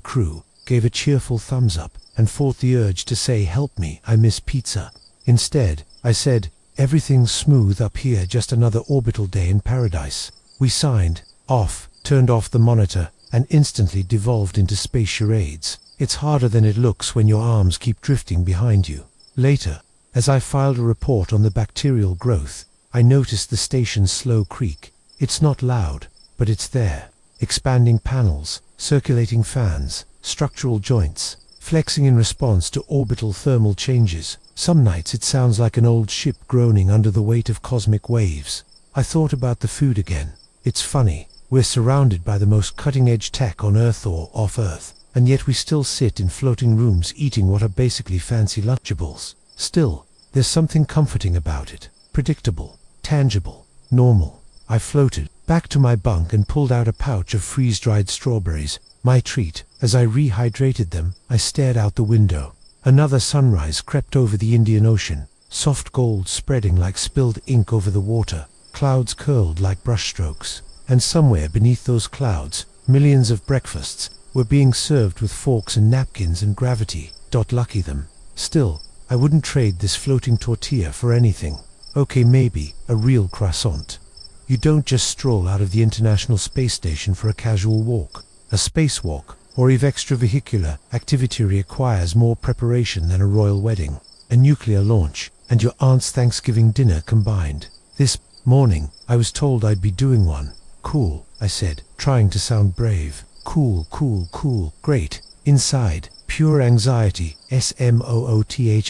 crew, gave a cheerful thumbs up, and fought the urge to say, "Help me, I miss pizza." Instead, I said, "Everything's smooth up here, just another orbital day in paradise." We signed off, turned off the monitor, and instantly devolved into space charades. It's harder than it looks when your arms keep drifting behind you. Later, as I filed a report on the bacterial growth, I noticed the station's slow creak. It's not loud, but it's there. Expanding panels, circulating fans, structural joints. flexing in response to orbital thermal changes. Some nights it sounds like an old ship groaning under the weight of cosmic waves. I thought about the food again. It's funny, we're surrounded by the most cutting-edge tech on Earth or off Earth, and yet we still sit in floating rooms eating what are basically fancy Lunchables. Still, there's something comforting about it. Predictable, tangible, normal. I floated back to my bunk and pulled out a pouch of freeze-dried strawberries, my treat. As I rehydrated them, I stared out the window. Another sunrise crept over the Indian Ocean, soft gold spreading like spilled ink over the water, clouds curled like brushstrokes. And somewhere beneath those clouds, millions of breakfasts were being served with forks and napkins and gravity. Lucky them. Still, I wouldn't trade this floating tortilla for anything. Okay, maybe a real croissant. You don't just stroll out of the International Space Station for a casual walk. A spacewalk, or even extravehicular activity requires more preparation than a royal wedding, a nuclear launch, and your aunt's Thanksgiving dinner combined. This morning, I was told I'd be doing one. Cool, I said, trying to sound brave. Cool, cool, cool. Great. Inside, pure anxiety. SMOOTHIE.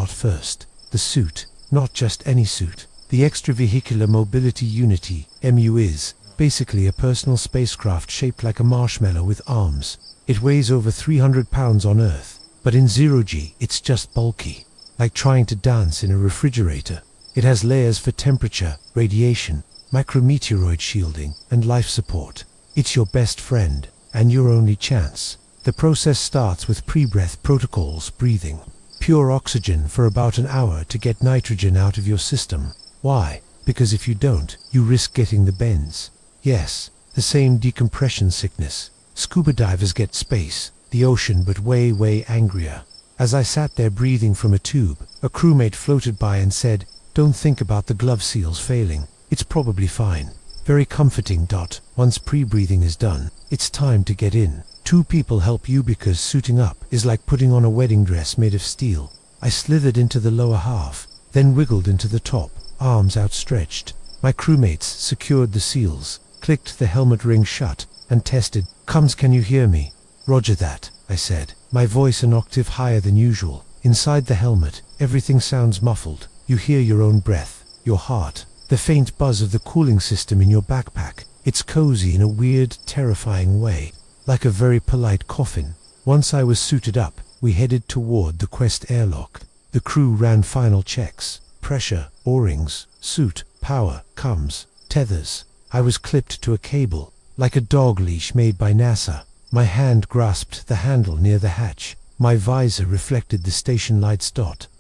First, the suit. Not just any suit. The Extravehicular Mobility Unity, MU, is basically a personal spacecraft shaped like a marshmallow with arms. It weighs over 300 pounds on Earth, but in 0G it's just bulky. Like trying to dance in a refrigerator. It has layers for temperature, radiation, micrometeoroid shielding, and life support. It's your best friend, and your only chance. The process starts with pre-breath protocols, breathing pure oxygen for about an hour to get nitrogen out of your system. Why? Because if you don't, you risk getting the bends. Yes, the same decompression sickness. Scuba divers get space, the ocean, but way, way angrier. As I sat there breathing from a tube, a crewmate floated by and said, "Don't think about the glove seals failing. It's probably fine." Very comforting. Once pre-breathing is done, it's time to get in. Two people help you because suiting up is like putting on a wedding dress made of steel. I slithered into the lower half, then wiggled into the top, arms outstretched. My crewmates secured the seals, clicked the helmet ring shut, and tested. "Comes, can you hear me?" "Roger that," I said, my voice an octave higher than usual. Inside the helmet, everything sounds muffled. You hear your own breath, your heart, the faint buzz of the cooling system in your backpack. It's cozy in a weird, terrifying way, like a very polite coffin. Once I was suited up, we headed toward the Quest airlock. The crew ran final checks. Pressure, O-rings, suit, power, comms, tethers. I was clipped to a cable, like a dog leash made by NASA. My hand grasped the handle near the hatch. My visor reflected the station lights.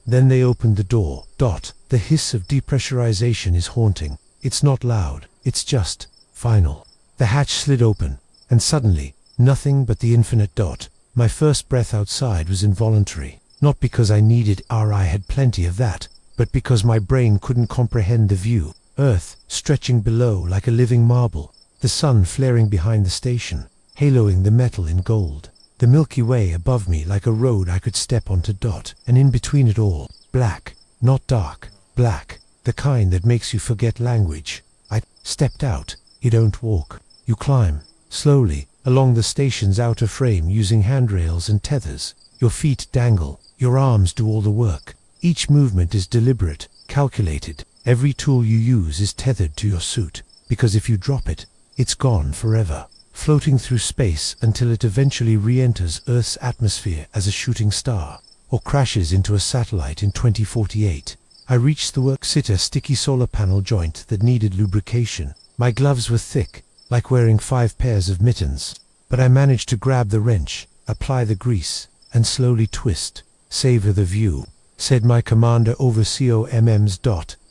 Then they opened the door. The hiss of depressurization is haunting. It's not loud, it's just final. The hatch slid open, and suddenly, nothing but the infinite. My first breath outside was involuntary. Not because I needed air, I had plenty of that, but because my brain couldn't comprehend the view. Earth, stretching below like a living marble. The sun flaring behind the station, haloing the metal in gold. The Milky Way above me like a road I could step onto. And in between it all, black, not dark, black, the kind that makes you forget language. I stepped out. You don't walk, you climb, slowly, along the station's outer frame using handrails and tethers. Your feet dangle, your arms do all the work. Each movement is deliberate, calculated. Every tool you use is tethered to your suit, because if you drop it, it's gone forever, floating through space until it eventually re-enters Earth's atmosphere as a shooting star, or crashes into a satellite in 2048. I reached the work-sitter sticky solar panel joint that needed lubrication. My gloves were thick, like wearing 5 pairs of mittens, but I managed to grab the wrench, apply the grease, and slowly twist. "Savor the view," said my commander over COMM's.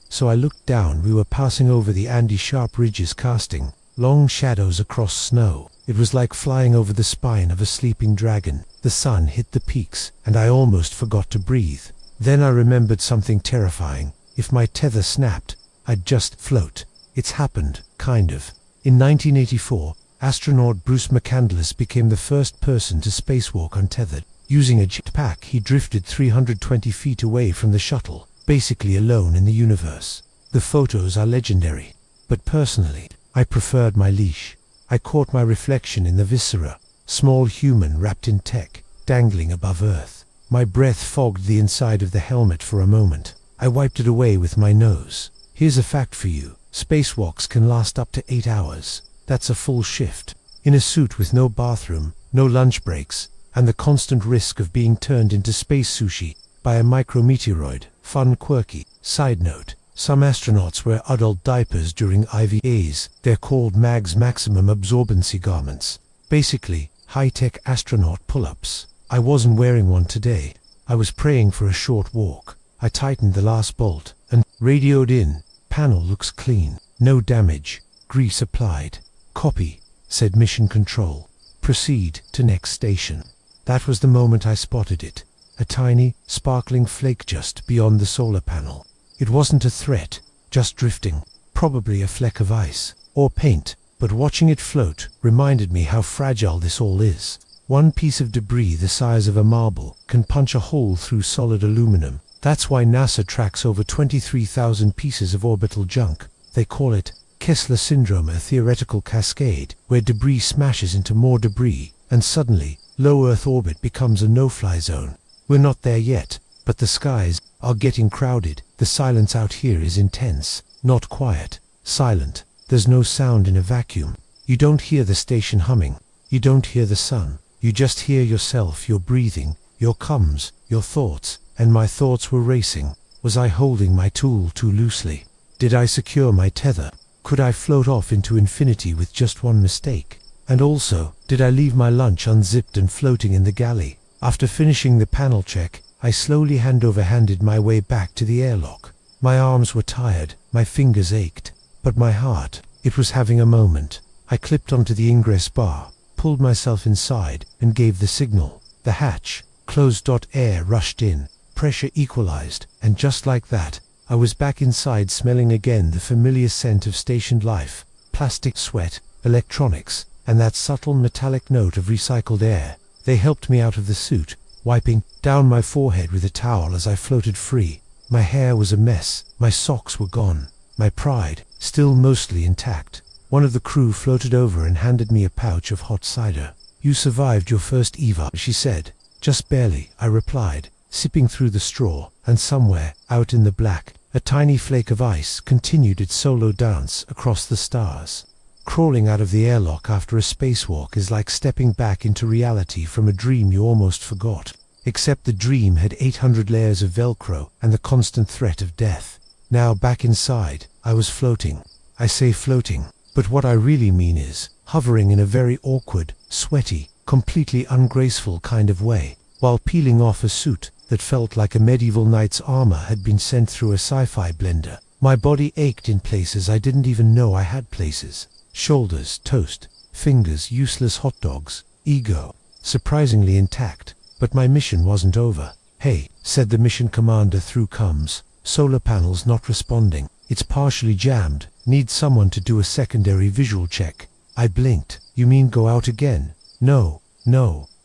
So I looked down. We were passing over the Andy Sharp ridges, casting long shadows across snow. It was like flying over the spine of a sleeping dragon. The sun hit the peaks, and I almost forgot to breathe. Then I remembered something terrifying. If my tether snapped, I'd just float. It's happened, kind of. In 1984, astronaut Bruce McCandless became the first person to spacewalk untethered. Using a jetpack, he drifted 320 feet away from the shuttle, basically alone in the universe. The photos are legendary, but personally, I preferred my leash. I caught my reflection in the viscera, small human wrapped in tech. dangling above Earth. My breath fogged the inside of the helmet for a moment. I wiped it away with my nose. Here's a fact for you. Spacewalks can last up to 8 hours. That's a full shift. In a suit with no bathroom, no lunch breaks, and the constant risk of being turned into space sushi by a micrometeoroid. Fun, quirky. Side note. Some astronauts wear adult diapers during IVAs. They're called MAG's maximum absorbency garments. Basically, high-tech astronaut pull-ups. I wasn't wearing one today. I was praying for a short walk. I tightened the last bolt and radioed in. Panel looks clean. No damage. Grease applied. Copy, said Mission Control. Proceed to next station. That was the moment I spotted it. A tiny, sparkling flake just beyond the solar panel. It wasn't a threat, just drifting. Probably a fleck of ice or paint, but watching it float reminded me how fragile this all is. One piece of debris the size of a marble can punch a hole through solid aluminum. That's why NASA tracks over 23,000 pieces of orbital junk. They call it Kessler syndrome, a theoretical cascade where debris smashes into more debris, and suddenly, low Earth orbit becomes a no-fly zone. We're not there yet, but the skies are getting crowded. The silence out here is intense, not quiet, silent. There's no sound in a vacuum. You don't hear the station humming. You don't hear the sun. You just hear yourself, your breathing, your comes, your thoughts. And my thoughts were racing. Was I holding my tool too loosely? Did I secure my tether? Could I float off into infinity with just one mistake? And also, did I leave my lunch unzipped and floating in the galley? After finishing the panel check, I slowly hand-over-handed my way back to the airlock. My arms were tired, my fingers ached, but my heart, it was having a moment. I clipped onto the ingress bar, pulled myself inside, and gave the signal. The hatch closed. Air rushed in, pressure equalized, and just like that, I was back inside, smelling again the familiar scent of stationed life, plastic, sweat, electronics, and that subtle metallic note of recycled air. They helped me out of the suit, wiping down my forehead with a towel as I floated free. My hair was a mess, my socks were gone, my pride still mostly intact. One of the crew floated over and handed me a pouch of hot cider. "You survived your first EVA," she said. "Just barely," I replied, sipping through the straw, and somewhere, out in the black, a tiny flake of ice continued its solo dance across the stars. Crawling out of the airlock after a spacewalk is like stepping back into reality from a dream you almost forgot. Except the dream had 800 layers of Velcro and the constant threat of death. Now back inside, I was floating. I say floating, but what I really mean is hovering in a very awkward, sweaty, completely ungraceful kind of way, while peeling off a suit that felt like a medieval knight's armor had been sent through a sci-fi blender. My body ached in places I didn't even know I had places. Shoulders, toast, fingers, useless hot dogs, ego, surprisingly intact. But my mission wasn't over. "Hey," said the mission commander through comms, "solar panel's not responding. It's partially jammed. Need someone to do a secondary visual check." I blinked. "You mean go out again?" No,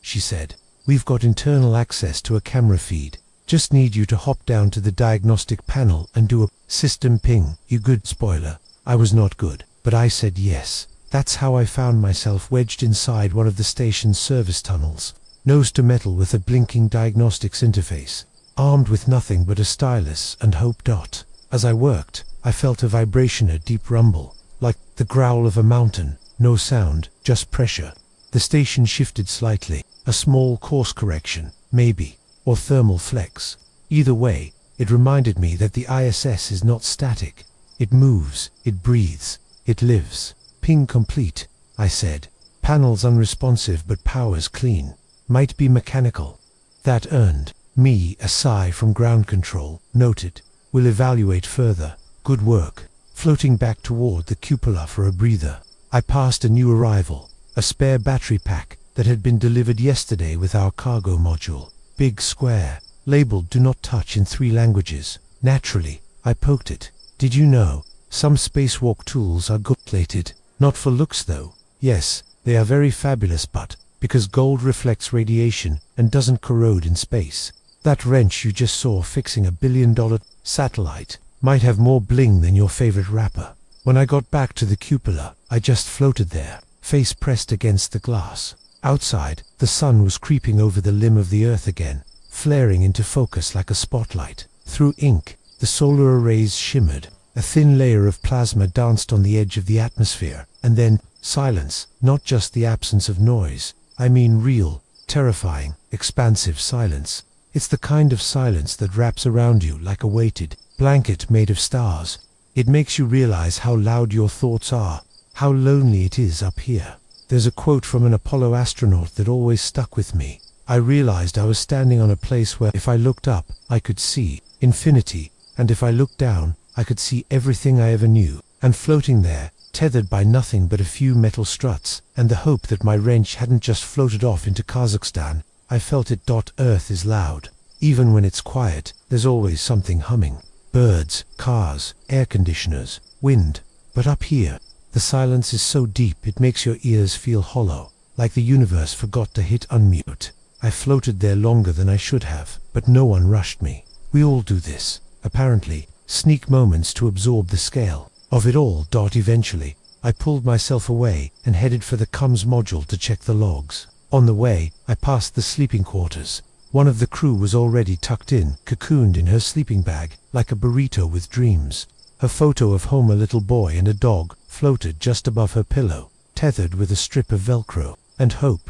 she said. "We've got internal access to a camera feed. Just need you to hop down to the diagnostic panel and do a system ping. You good?" Spoiler, I was not good, but I said yes. That's how I found myself wedged inside one of the station's service tunnels, nose to metal with a blinking diagnostics interface, armed with nothing but a stylus and hope. As I worked, I felt a vibration, a deep rumble, like the growl of a mountain. No sound, just pressure. The station shifted slightly, a small course correction, maybe, or thermal flex. Either way, it reminded me that the ISS is not static. It moves, it breathes, it lives. "Ping complete," I said. "Panels unresponsive but powers clean. Might be mechanical." That earned me a sigh from ground control. "Noted. We'll evaluate further. Good work." Floating back toward the cupola for a breather, I passed a new arrival, a spare battery pack that had been delivered yesterday with our cargo module. Big square, labeled "Do Not Touch" in 3 languages. Naturally, I poked it. "Did you know some spacewalk tools are gold-plated? Not for looks though. Yes, they are very fabulous, but because gold reflects radiation and doesn't corrode in space. That wrench you just saw fixing a $1 billion satellite might have more bling than your favorite rapper." When I got back to the cupola, I just floated there, face pressed against the glass. Outside, the sun was creeping over the limb of the earth again, flaring into focus like a spotlight. Through ink, the solar arrays shimmered. A thin layer of plasma danced on the edge of the atmosphere. And then, silence, not just the absence of noise. I mean real, terrifying, expansive silence. It's the kind of silence that wraps around you like a weighted blanket made of stars. It makes you realize how loud your thoughts are, how lonely it is up here. There's a quote from an Apollo astronaut that always stuck with me. I realized I was standing on a place where if I looked up, I could see infinity, and if I looked down, I could see everything I ever knew. And floating there, tethered by nothing but a few metal struts, and the hope that my wrench hadn't just floated off into Kazakhstan, I felt it. Earth is loud. Even when it's quiet, there's always something humming. Birds, cars, air conditioners, wind. But up here, the silence is so deep it makes your ears feel hollow, like the universe forgot to hit unmute. I floated there longer than I should have, but no one rushed me. We all do this, apparently, sneak moments to absorb the scale of it all. Eventually, I pulled myself away and headed for the comms module to check the logs. On the way, I passed the sleeping quarters. One of the crew was already tucked in, cocooned in her sleeping bag, like a burrito with dreams. Her photo of home, a little boy and a dog, floated just above her pillow, tethered with a strip of Velcro. And hope.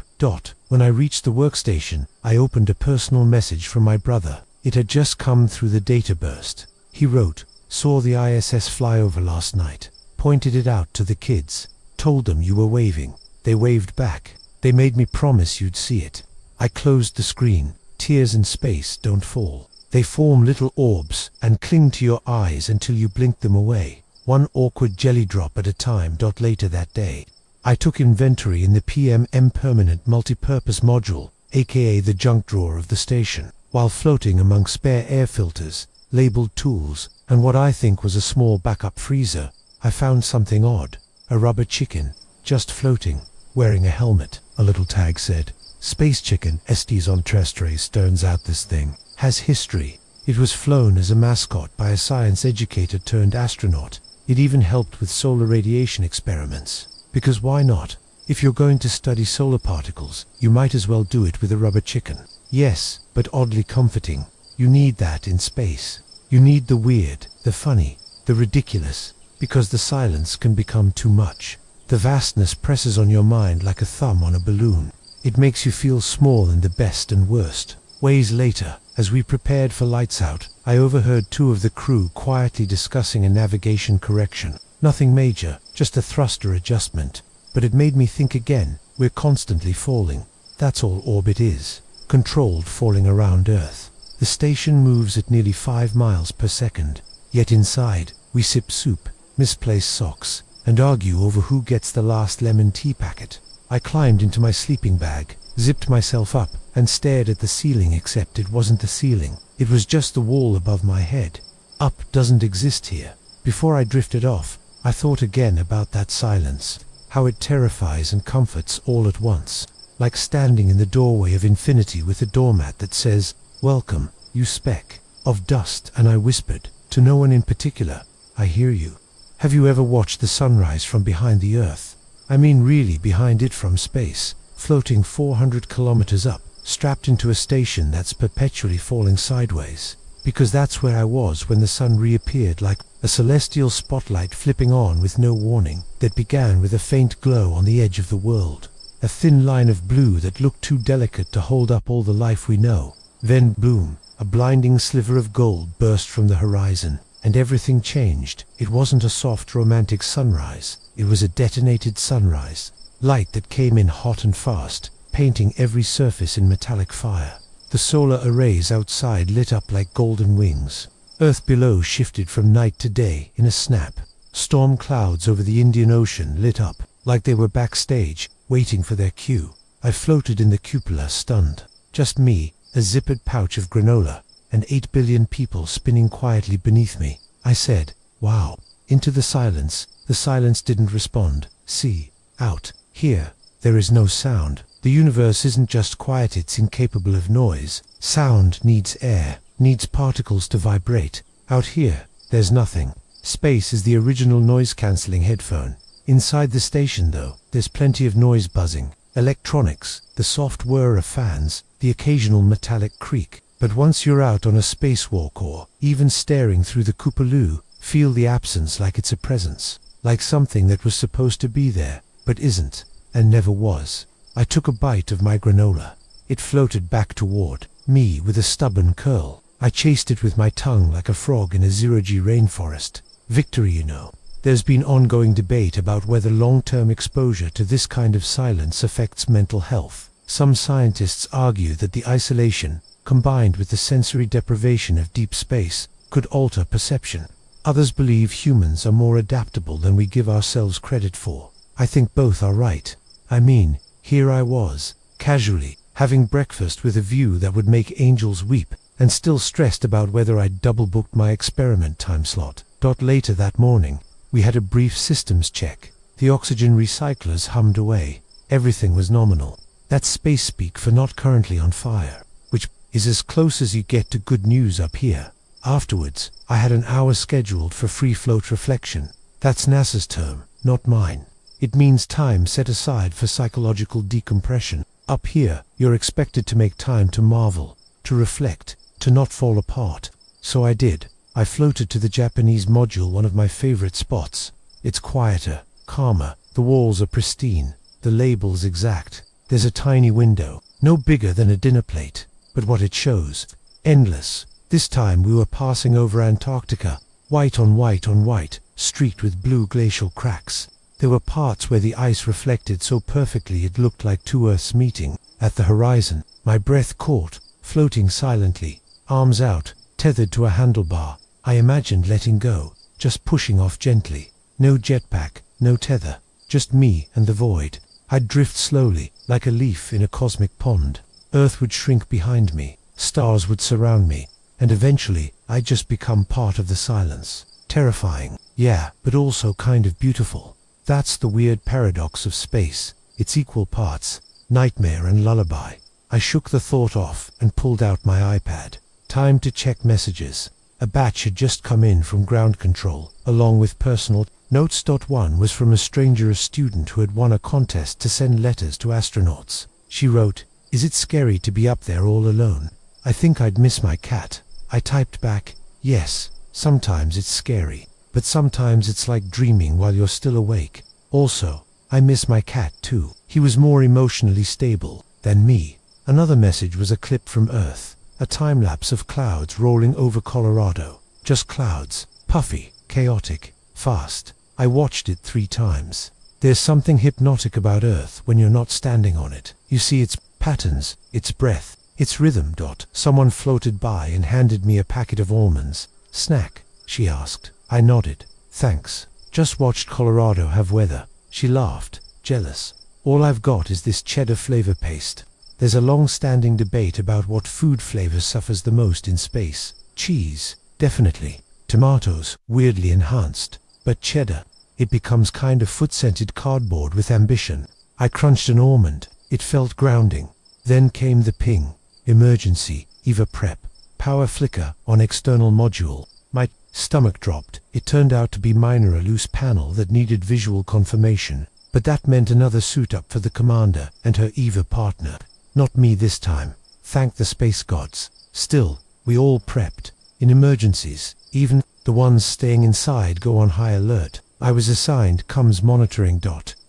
When I reached the workstation, I opened a personal message from my brother. It had just come through the data burst. He wrote, "Saw the ISS fly over last night. Pointed it out to the kids. Told them you were waving. They waved back. They made me promise you'd see it." I closed the screen. Tears in space don't fall. They form little orbs and cling to your eyes until you blink them away. One awkward jelly drop at a time. Later that day, I took inventory in the PMM Permanent Multipurpose Module, aka the junk drawer of the station, while floating among spare air filters, labeled tools, and what I think was a small backup freezer. I found something odd. A rubber chicken, just floating, wearing a helmet. A little tag said, "Space Chicken, Estes on Terrestres." Turns out this thing has history. It was flown as a mascot by a science educator turned astronaut. It even helped with solar radiation experiments. Because why not? If you're going to study solar particles, you might as well do it with a rubber chicken. Yes, but oddly comforting. You need that in space. You need the weird, the funny, the ridiculous, because the silence can become too much. The vastness presses on your mind like a thumb on a balloon. It makes you feel small in the best and worst ways. Later, as we prepared for lights out, I overheard two of the crew quietly discussing a navigation correction. Nothing major, just a thruster adjustment. But it made me think again. We're constantly falling. That's all orbit is. Controlled falling around Earth. The station moves at nearly 5 miles per second. Yet inside, we sip soup, misplace socks, and argue over who gets the last lemon tea packet. I climbed into my sleeping bag, zipped myself up, and stared at the ceiling, except it wasn't the ceiling. It was just the wall above my head. Up doesn't exist here. Before I drifted off, I thought again about that silence, how it terrifies and comforts all at once, like standing in the doorway of infinity with a doormat that says, "Welcome, you speck of dust." And I whispered, to no one in particular, "I hear you." Have you ever watched the sunrise from behind the Earth? I mean really behind it, from space, floating 400 kilometers up, strapped into a station that's perpetually falling sideways? Because that's where I was when the sun reappeared, like a celestial spotlight flipping on with no warning, that began with a faint glow on the edge of the world. A thin line of blue that looked too delicate to hold up all the life we know. Then boom, a blinding sliver of gold burst from the horizon, and everything changed. It wasn't a soft romantic sunrise, it was a detonated sunrise. Light that came in hot and fast, painting every surface in metallic fire. The solar arrays outside lit up like golden wings. Earth below shifted from night to day in a snap. Storm clouds over the Indian Ocean lit up, like they were backstage, waiting for their cue. I floated in the cupola, stunned. Just me, a zippered pouch of granola, and 8 billion people spinning quietly beneath me. I said, "Wow." Into the silence. The silence didn't respond. See, out here, there is no sound. The universe isn't just quiet, it's incapable of noise. Sound needs air, needs particles to vibrate. Out here, there's nothing. Space is the original noise-cancelling headphone. Inside the station, though, there's plenty of noise buzzing. electronics, the soft whir of fans, the occasional metallic creak. But once you're out on a spacewalk or even staring through the cupola, feel the absence like it's a presence, like something that was supposed to be there, but isn't, and never was. I took a bite of my granola. It floated back toward me with a stubborn curl. I chased it with my tongue like a frog in a zero-G rainforest. Victory, you know. There's been ongoing debate about whether long-term exposure to this kind of silence affects mental health. Some scientists argue that the isolation, combined with the sensory deprivation of deep space, could alter perception. Others believe humans are more adaptable than we give ourselves credit for. I think both are right. I mean, here I was, casually, having breakfast with a view that would make angels weep, and still stressed about whether I'd double-booked my experiment time slot. Later that morning, we had a brief systems check. The oxygen recyclers hummed away. Everything was nominal. That's space speak for not currently on fire, which is as close as you get to good news up here. Afterwards, I had an hour scheduled for free float reflection. That's NASA's term, not mine. It means time set aside for psychological decompression. Up here, you're expected to make time to marvel, to reflect, to not fall apart. So I did. I floated to the Japanese module, one of my favorite spots. It's quieter, calmer, the walls are pristine, the labels exact. There's a tiny window, no bigger than a dinner plate, but what it shows, endless. This time we were passing over Antarctica, white on white on white, streaked with blue glacial cracks. There were parts where the ice reflected so perfectly it looked like two Earths meeting. At the horizon, my breath caught, floating silently, arms out, tethered to a handlebar. I imagined letting go, just pushing off gently. No jetpack, no tether, just me and the void. I'd drift slowly, like a leaf in a cosmic pond. Earth would shrink behind me, stars would surround me, and eventually I'd just become part of the silence. Terrifying, yeah, but also kind of beautiful. That's the weird paradox of space. It's equal parts nightmare and lullaby. I shook the thought off and pulled out my iPad. Time to check messages. A batch had just come in from ground control, along with personal notes. One was from a stranger, a student who had won a contest to send letters to astronauts. She wrote, "Is it scary to be up there all alone? I think I'd miss my cat." I typed back, "Yes, sometimes it's scary, but sometimes it's like dreaming while you're still awake. Also, I miss my cat too. He was more emotionally stable than me." Another message was a clip from Earth, a time-lapse of clouds rolling over Colorado. Just clouds, puffy, chaotic, fast. I watched it 3 times. There's something hypnotic about Earth when you're not standing on it. You see its patterns, its breath, its rhythm. Someone floated by and handed me a packet of almonds. "Snack?" she asked. I nodded. "Thanks. Just watched Colorado have weather." She laughed, jealous. "All I've got is this cheddar flavor paste." There's a long-standing debate about what food flavor suffers the most in space. Cheese, definitely. Tomatoes, weirdly enhanced. But cheddar, it becomes kind of foot-scented cardboard with ambition. I crunched an almond. It felt grounding. Then came the ping. Emergency, EVA prep. Power flicker on external module. My stomach dropped. It turned out to be minor, a loose panel that needed visual confirmation. But that meant another suit up for the commander and her EVA partner. Not me this time. Thank the space gods. Still, we all prepped. In emergencies, even the ones staying inside go on high alert. I was assigned comms monitoring.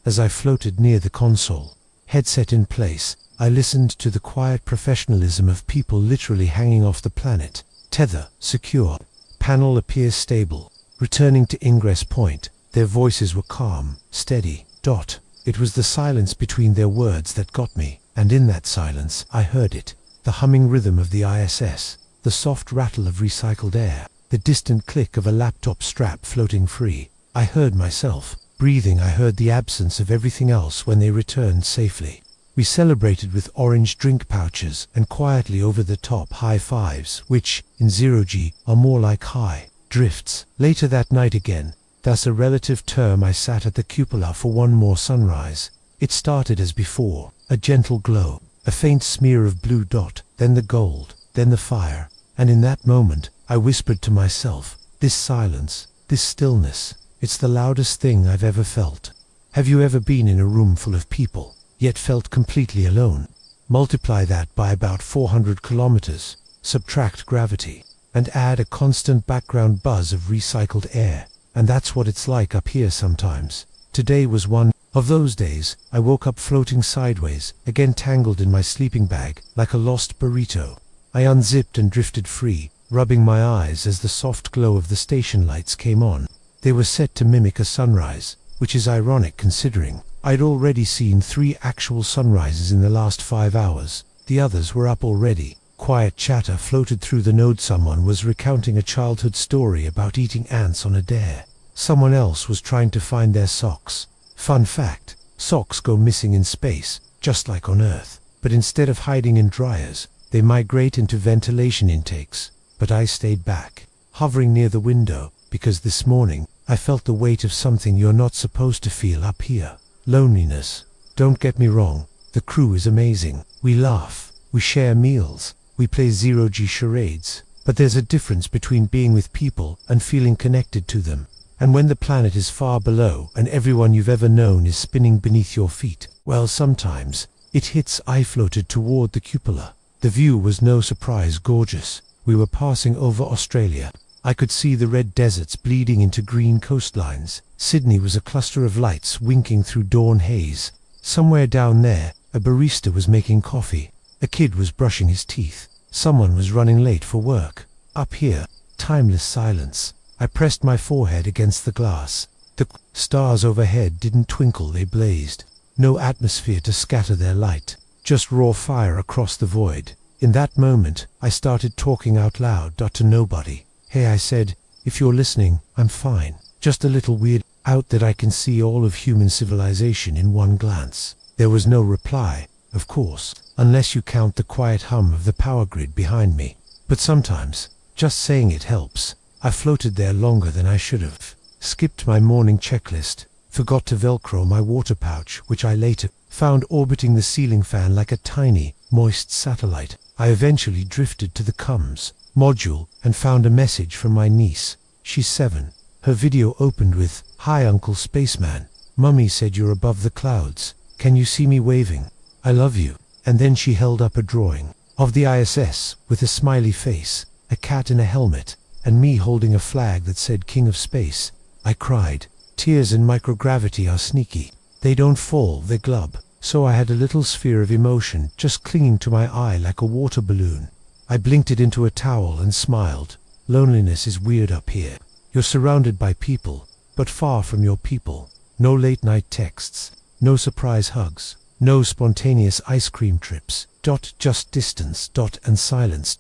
As I floated near the console, headset in place, I listened to the quiet professionalism of people literally hanging off the planet. Tether, secure. Panel appears stable. Returning to ingress point. Their voices were calm, steady. It was the silence between their words that got me, and in that silence I heard it. The humming rhythm of the ISS, the soft rattle of recycled air, the distant click of a laptop strap floating free. I heard myself, breathing. I heard the absence of everything else when they returned safely. We celebrated with orange drink pouches and quietly over-the-top high fives, which, in zero-G, are more like high drifts. Later that night again, thus a relative term, I sat at the cupola for one more sunrise. It started as before, a gentle glow, a faint smear of blue. Then the gold, then the fire, and in that moment, I whispered to myself, this silence, this stillness, it's the loudest thing I've ever felt. Have you ever been in a room full of people, yet felt completely alone. Multiply that by about 400 kilometers, subtract gravity, and add a constant background buzz of recycled air, and that's what it's like up here sometimes. Today was one of those days. I woke up floating sideways, again tangled in my sleeping bag, like a lost burrito. I unzipped and drifted free, rubbing my eyes as the soft glow of the station lights came on. They were set to mimic a sunrise, which is ironic considering I'd already seen 3 actual sunrises in the last 5 hours. The others were up already. Quiet chatter floated through the node. Someone was recounting a childhood story about eating ants on a dare. Someone else was trying to find their socks. Fun fact, socks go missing in space, just like on Earth. But instead of hiding in dryers, they migrate into ventilation intakes. But I stayed back, hovering near the window, because this morning, I felt the weight of something you're not supposed to feel up here. Loneliness. Don't get me wrong, the crew is amazing. We laugh, we share meals, we play zero-G charades. But there's a difference between being with people and feeling connected to them. And when the planet is far below and everyone you've ever known is spinning beneath your feet, well, sometimes it hits. I floated toward the cupola. The view was no surprise gorgeous. We were passing over Australia. I could see the red deserts bleeding into green coastlines. Sydney was a cluster of lights winking through dawn haze. Somewhere down there, a barista was making coffee. A kid was brushing his teeth. Someone was running late for work. Up here, timeless silence. I pressed my forehead against the glass. The stars overhead didn't twinkle, they blazed. No atmosphere to scatter their light. Just raw fire across the void. In that moment, I started talking out loud to nobody. Hey, I said, if you're listening, I'm fine. Just a little weird out that I can see all of human civilization in one glance. There was no reply, of course, unless you count the quiet hum of the power grid behind me. But sometimes, just saying it helps. I floated there longer than I should have. Skipped my morning checklist. Forgot to velcro my water pouch, which I later found orbiting the ceiling fan like a tiny, moist satellite. I eventually drifted to the comms module and found a message from my niece. She's 7. Her video opened with, "Hi Uncle Spaceman. Mummy said you're above the clouds. Can you see me waving? I love you." And then she held up a drawing of the ISS with a smiley face, a cat in a helmet, and me holding a flag that said King of Space. I cried. Tears in microgravity are sneaky. They don't fall, they glub. So I had a little sphere of emotion just clinging to my eye like a water balloon. I blinked it into a towel and smiled. Loneliness is weird up here. You're surrounded by people, but far from your people. No late night texts, no surprise hugs, no spontaneous ice cream trips. Just distance. And silence.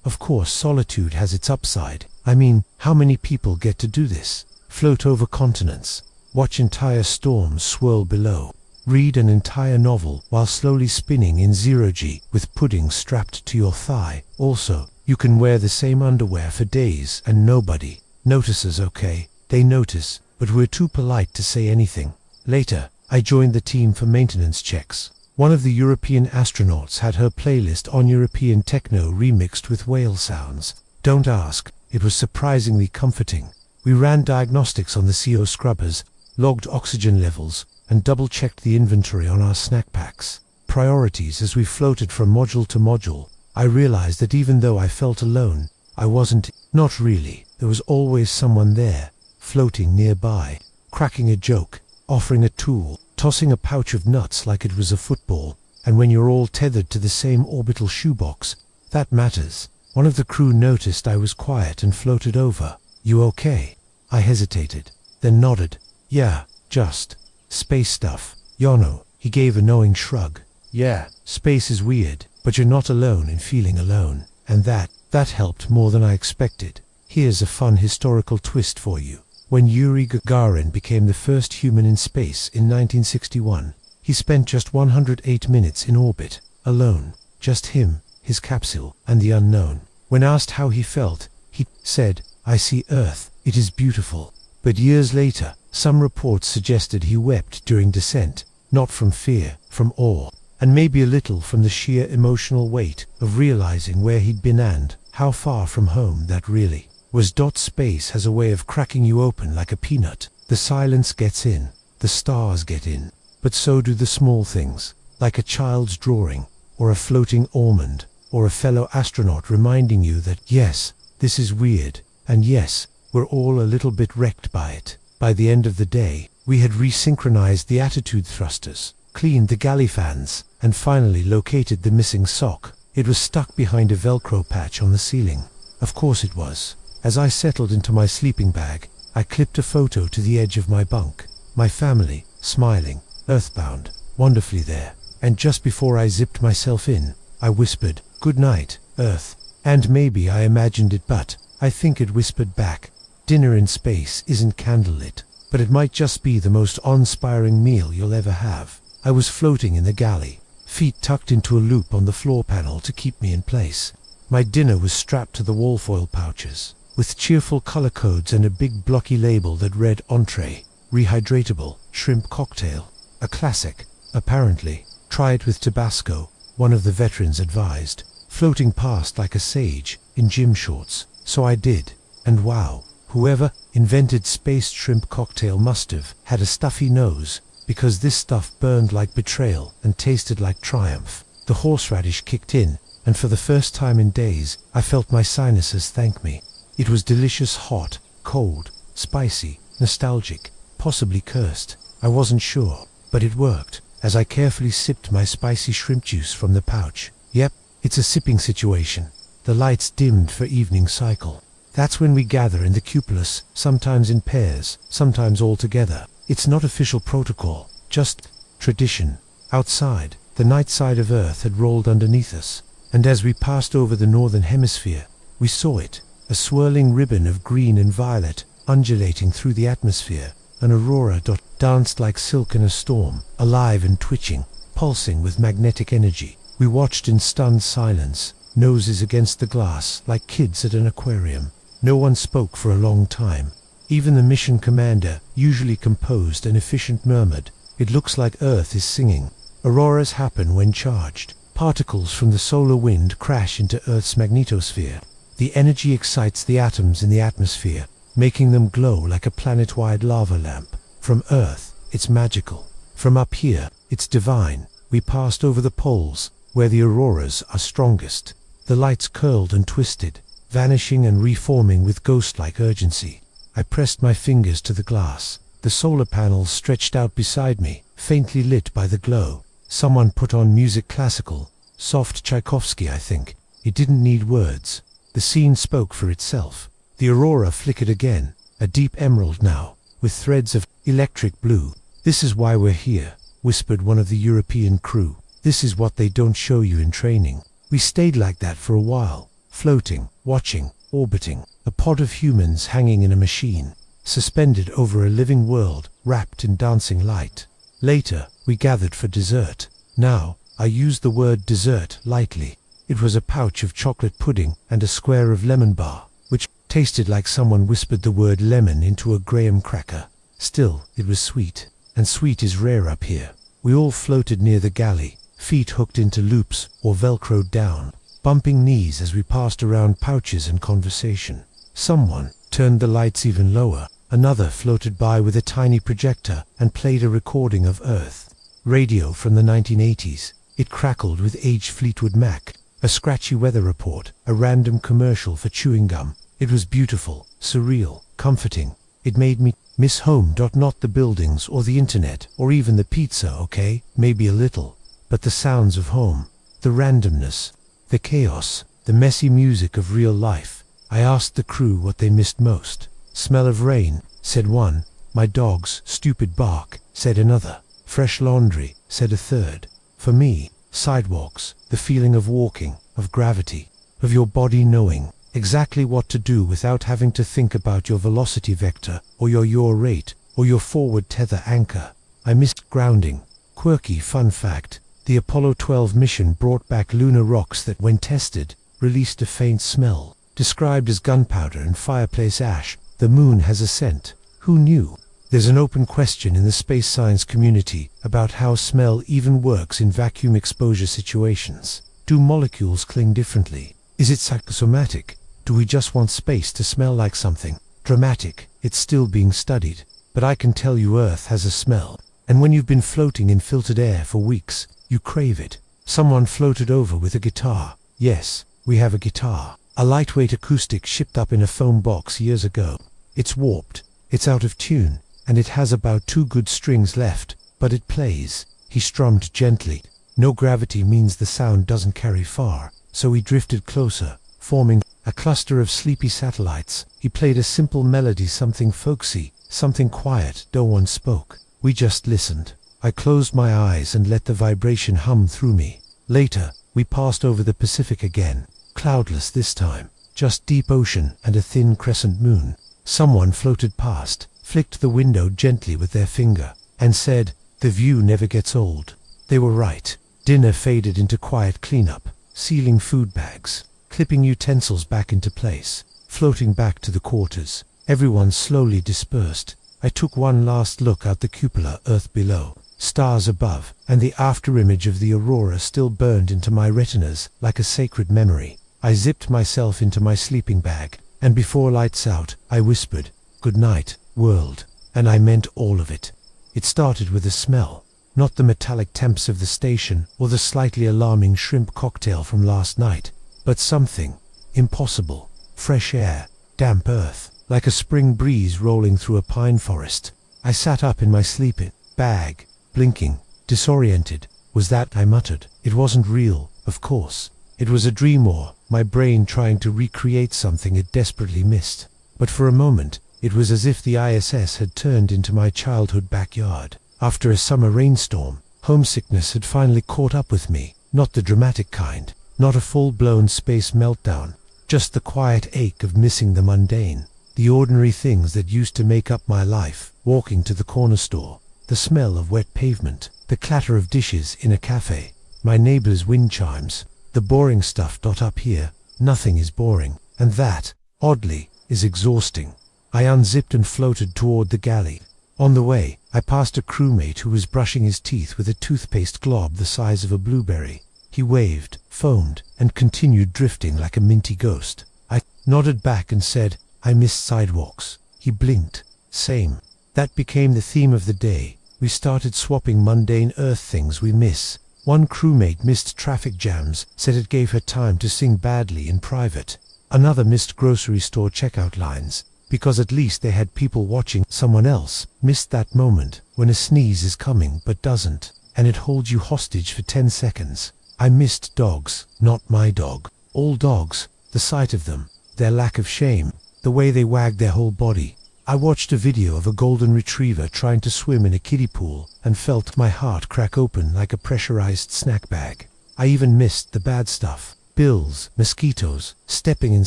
Of course, solitude has its upside. I mean, how many people get to do this? Float over continents, watch entire storms swirl below, read an entire novel while slowly spinning in zero-G with pudding strapped to your thigh. Also, you can wear the same underwear for days and nobody notices. Okay, they notice, but we're too polite to say anything. Later, I joined the team for maintenance checks. One of the European astronauts had her playlist on European techno remixed with whale sounds. Don't ask, it was surprisingly comforting. We ran diagnostics on the CO scrubbers, logged oxygen levels, and double-checked the inventory on our snack packs. Priorities. As we floated from module to module, I realized that even though I felt alone, I wasn't. Not really. There was always someone there, floating nearby, cracking a joke, offering a tool, tossing a pouch of nuts like it was a football. And when you're all tethered to the same orbital shoebox, that matters. One of the crew noticed I was quiet and floated over. "You okay?" I hesitated, then nodded. "Yeah, just space stuff. Yono." He gave a knowing shrug. "Yeah, space is weird, but you're not alone in feeling alone." And that helped more than I expected. Here's a fun historical twist for you. When Yuri Gagarin became the first human in space in 1961, he spent just 108 minutes in orbit, alone. Just him, his capsule, and the unknown. When asked how he felt, he said, "I see Earth, it is beautiful." But years later, some reports suggested he wept during descent, not from fear, from awe, and maybe a little from the sheer emotional weight of realizing where he'd been and how far from home that really was. Space has a way of cracking you open like a peanut. The silence gets in, the stars get in, but so do the small things, like a child's drawing, or a floating almond, or a fellow astronaut reminding you that yes, this is weird, and yes, we're all a little bit wrecked by it. By the end of the day, we had resynchronized the attitude thrusters, cleaned the galley fans, and finally located the missing sock. It was stuck behind a Velcro patch on the ceiling. Of course it was. As I settled into my sleeping bag, I clipped a photo to the edge of my bunk. My family, smiling, earthbound, wonderfully there. And just before I zipped myself in, I whispered, "Good night, Earth." And maybe I imagined it, but I think it whispered back, "Dinner in space isn't candlelit, but it might just be the most awe-inspiring meal you'll ever have." I was floating in the galley, feet tucked into a loop on the floor panel to keep me in place. My dinner was strapped to the wall foil pouches, with cheerful color codes and a big blocky label that read "Entree, Rehydratable, Shrimp Cocktail." A classic, apparently. "Try it with Tabasco," one of the veterans advised, floating past like a sage, in gym shorts. So I did, and wow, whoever invented spaced shrimp cocktail must have had a stuffy nose, because this stuff burned like betrayal and tasted like triumph. The horseradish kicked in, and for the first time in days, I felt my sinuses thank me. It was delicious, hot, cold, spicy, nostalgic, possibly cursed. I wasn't sure, but it worked, as I carefully sipped my spicy shrimp juice from the pouch. Yep, it's a sipping situation. The lights dimmed for evening cycle. That's when we gather in the cupolas, sometimes in pairs, sometimes all together. It's not official protocol, just tradition. Outside, the night side of Earth had rolled underneath us, and as we passed over the northern hemisphere, we saw it, a swirling ribbon of green and violet, undulating through the atmosphere. An aurora danced like silk in a storm, alive and twitching, pulsing with magnetic energy. We watched in stunned silence, noses against the glass, like kids at an aquarium. No one spoke for a long time. Even the mission commander, usually composed and efficient, murmured, "It looks like Earth is singing." Auroras happen when charged. Particles from the solar wind crash into Earth's magnetosphere. The energy excites the atoms in the atmosphere, making them glow like a planet-wide lava lamp. From Earth, it's magical. From up here, it's divine. We passed over the poles, where the auroras are strongest. The lights curled and twisted, vanishing and reforming with ghost-like urgency. I pressed my fingers to the glass. The solar panels stretched out beside me, faintly lit by the glow. Someone put on music, classical, soft Tchaikovsky, I think. It didn't need words. The scene spoke for itself. The aurora flickered again, a deep emerald now, with threads of electric blue. "This is why we're here," whispered one of the European crew. "This is what they don't show you in training." We stayed like that for a while, floating, watching, orbiting, a pod of humans hanging in a machine, suspended over a living world, wrapped in dancing light. Later, we gathered for dessert. Now, I used the word dessert lightly. It was a pouch of chocolate pudding and a square of lemon bar, which tasted like someone whispered the word lemon into a graham cracker. Still, it was sweet, and sweet is rare up here. We all floated near the galley, feet hooked into loops or velcroed down, bumping knees as we passed around pouches and conversation. Someone turned the lights even lower. Another floated by with a tiny projector and played a recording of Earth. Radio from the 1980s. It crackled with aged Fleetwood Mac, a scratchy weather report, a random commercial for chewing gum. It was beautiful, surreal, comforting. It made me miss home. Not the buildings or the internet or even the pizza, okay, maybe a little, but the sounds of home, the randomness, the chaos, the messy music of real life. I asked the crew what they missed most. "Smell of rain," said one. "My dog's stupid bark," said another. "Fresh laundry," said a third. For me, sidewalks, the feeling of walking, of gravity, of your body knowing exactly what to do without having to think about your velocity vector, or your yaw rate, or your forward tether anchor. I missed grounding. Quirky fun fact, the Apollo 12 mission brought back lunar rocks that, when tested, released a faint smell. Described as gunpowder and fireplace ash, the moon has a scent. Who knew? There's an open question in the space science community about how smell even works in vacuum exposure situations. Do molecules cling differently? Is it psychosomatic? Do we just want space to smell like something dramatic? It's still being studied, but I can tell you Earth has a smell. And when you've been floating in filtered air for weeks, you crave it. Someone floated over with a guitar. Yes, we have a guitar. A lightweight acoustic shipped up in a foam box years ago. It's warped, it's out of tune, and it has about 2 good strings left, but it plays. He strummed gently. No gravity means the sound doesn't carry far, so we drifted closer, forming a cluster of sleepy satellites. He played a simple melody, something folksy, something quiet. No one spoke. We just listened. I closed my eyes and let the vibration hum through me. Later, we passed over the Pacific again. Cloudless this time, just deep ocean and a thin crescent moon. Someone floated past, flicked the window gently with their finger, and said, "The view never gets old." They were right. Dinner faded into quiet cleanup, sealing food bags, clipping utensils back into place, floating back to the quarters. Everyone slowly dispersed. I took one last look out the cupola, Earth below, stars above, and the afterimage of the aurora still burned into my retinas like a sacred memory. I zipped myself into my sleeping bag, and before lights out, I whispered, "Good night, world." And I meant all of it. It started with a smell, not the metallic temps of the station or the slightly alarming shrimp cocktail from last night, but something impossible. Fresh air, damp earth, like a spring breeze rolling through a pine forest. I sat up in my sleeping bag, blinking, disoriented. Was that? I muttered. It wasn't real, of course. It was a dream, or my brain trying to recreate something it desperately missed. But for a moment, it was as if the ISS had turned into my childhood backyard. After a summer rainstorm, homesickness had finally caught up with me. Not the dramatic kind, not a full-blown space meltdown, just the quiet ache of missing the mundane, the ordinary things that used to make up my life. Walking to the corner store, the smell of wet pavement, the clatter of dishes in a cafe, my neighbor's wind chimes, the boring stuff. Up here, nothing is boring, and that, oddly, is exhausting. I unzipped and floated toward the galley. On the way, I passed a crewmate who was brushing his teeth with a toothpaste glob the size of a blueberry. He waved, foamed, and continued drifting like a minty ghost. I nodded back and said, "I missed sidewalks." He blinked. Same. That became the theme of the day. We started swapping mundane earth things we miss. One crewmate missed traffic jams, said it gave her time to sing badly in private. Another missed grocery store checkout lines, because at least they had people watching. Someone else missed that moment when a sneeze is coming but doesn't, and it holds you hostage for 10 seconds. I missed dogs, not my dog. All dogs, the sight of them, their lack of shame, the way they wagged their whole body. I watched a video of a golden retriever trying to swim in a kiddie pool and felt my heart crack open like a pressurized snack bag. I even missed the bad stuff. Bills, mosquitoes, stepping in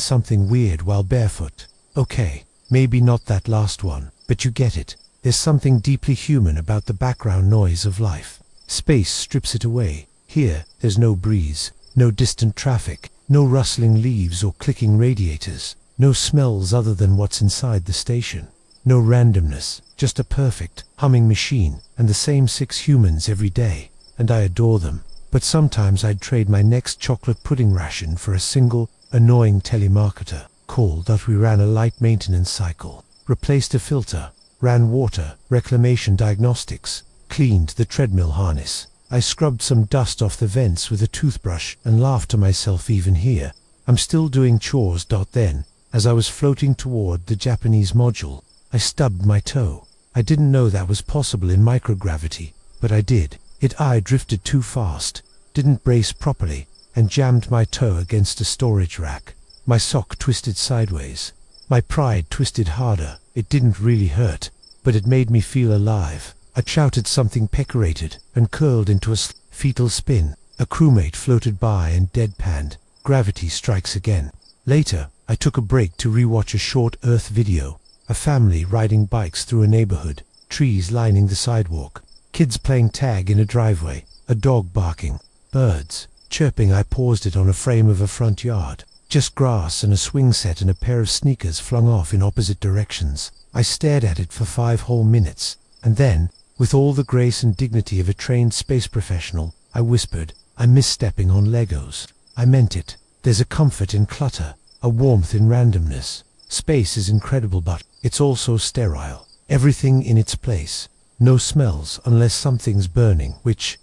something weird while barefoot. Okay, maybe not that last one, but you get it. There's something deeply human about the background noise of life. Space strips it away. Here, there's no breeze, no distant traffic, no rustling leaves or clicking radiators. No smells other than what's inside the station. No randomness, just a perfect, humming machine, and the same 6 humans every day. And I adore them. But sometimes I'd trade my next chocolate pudding ration for a single, annoying telemarketer. Called that we ran a light maintenance cycle, replaced a filter, ran water, reclamation diagnostics, cleaned the treadmill harness. I scrubbed some dust off the vents with a toothbrush and laughed to myself. Even here, I'm still doing chores. Then, as I was floating toward the Japanese module, I stubbed my toe. I didn't know that was possible in microgravity, but I did. I drifted too fast, didn't brace properly, and jammed my toe against a storage rack. My sock twisted sideways. My pride twisted harder. It didn't really hurt, but it made me feel alive. I shouted something pecorated and curled into a fetal spin. A crewmate floated by and deadpanned. Gravity strikes again. Later, I took a break to rewatch a short Earth video. A family riding bikes through a neighborhood, trees lining the sidewalk, kids playing tag in a driveway, a dog barking, birds chirping. I paused it on a frame of a front yard. Just grass and a swing set and a pair of sneakers flung off in opposite directions. I stared at it for 5 whole minutes, and then, with all the grace and dignity of a trained space professional, I whispered, "I miss stepping on Legos." I meant it. There's a comfort in clutter, a warmth in randomness. Space is incredible, but it's also sterile. Everything in its place. No smells unless something's burning, which,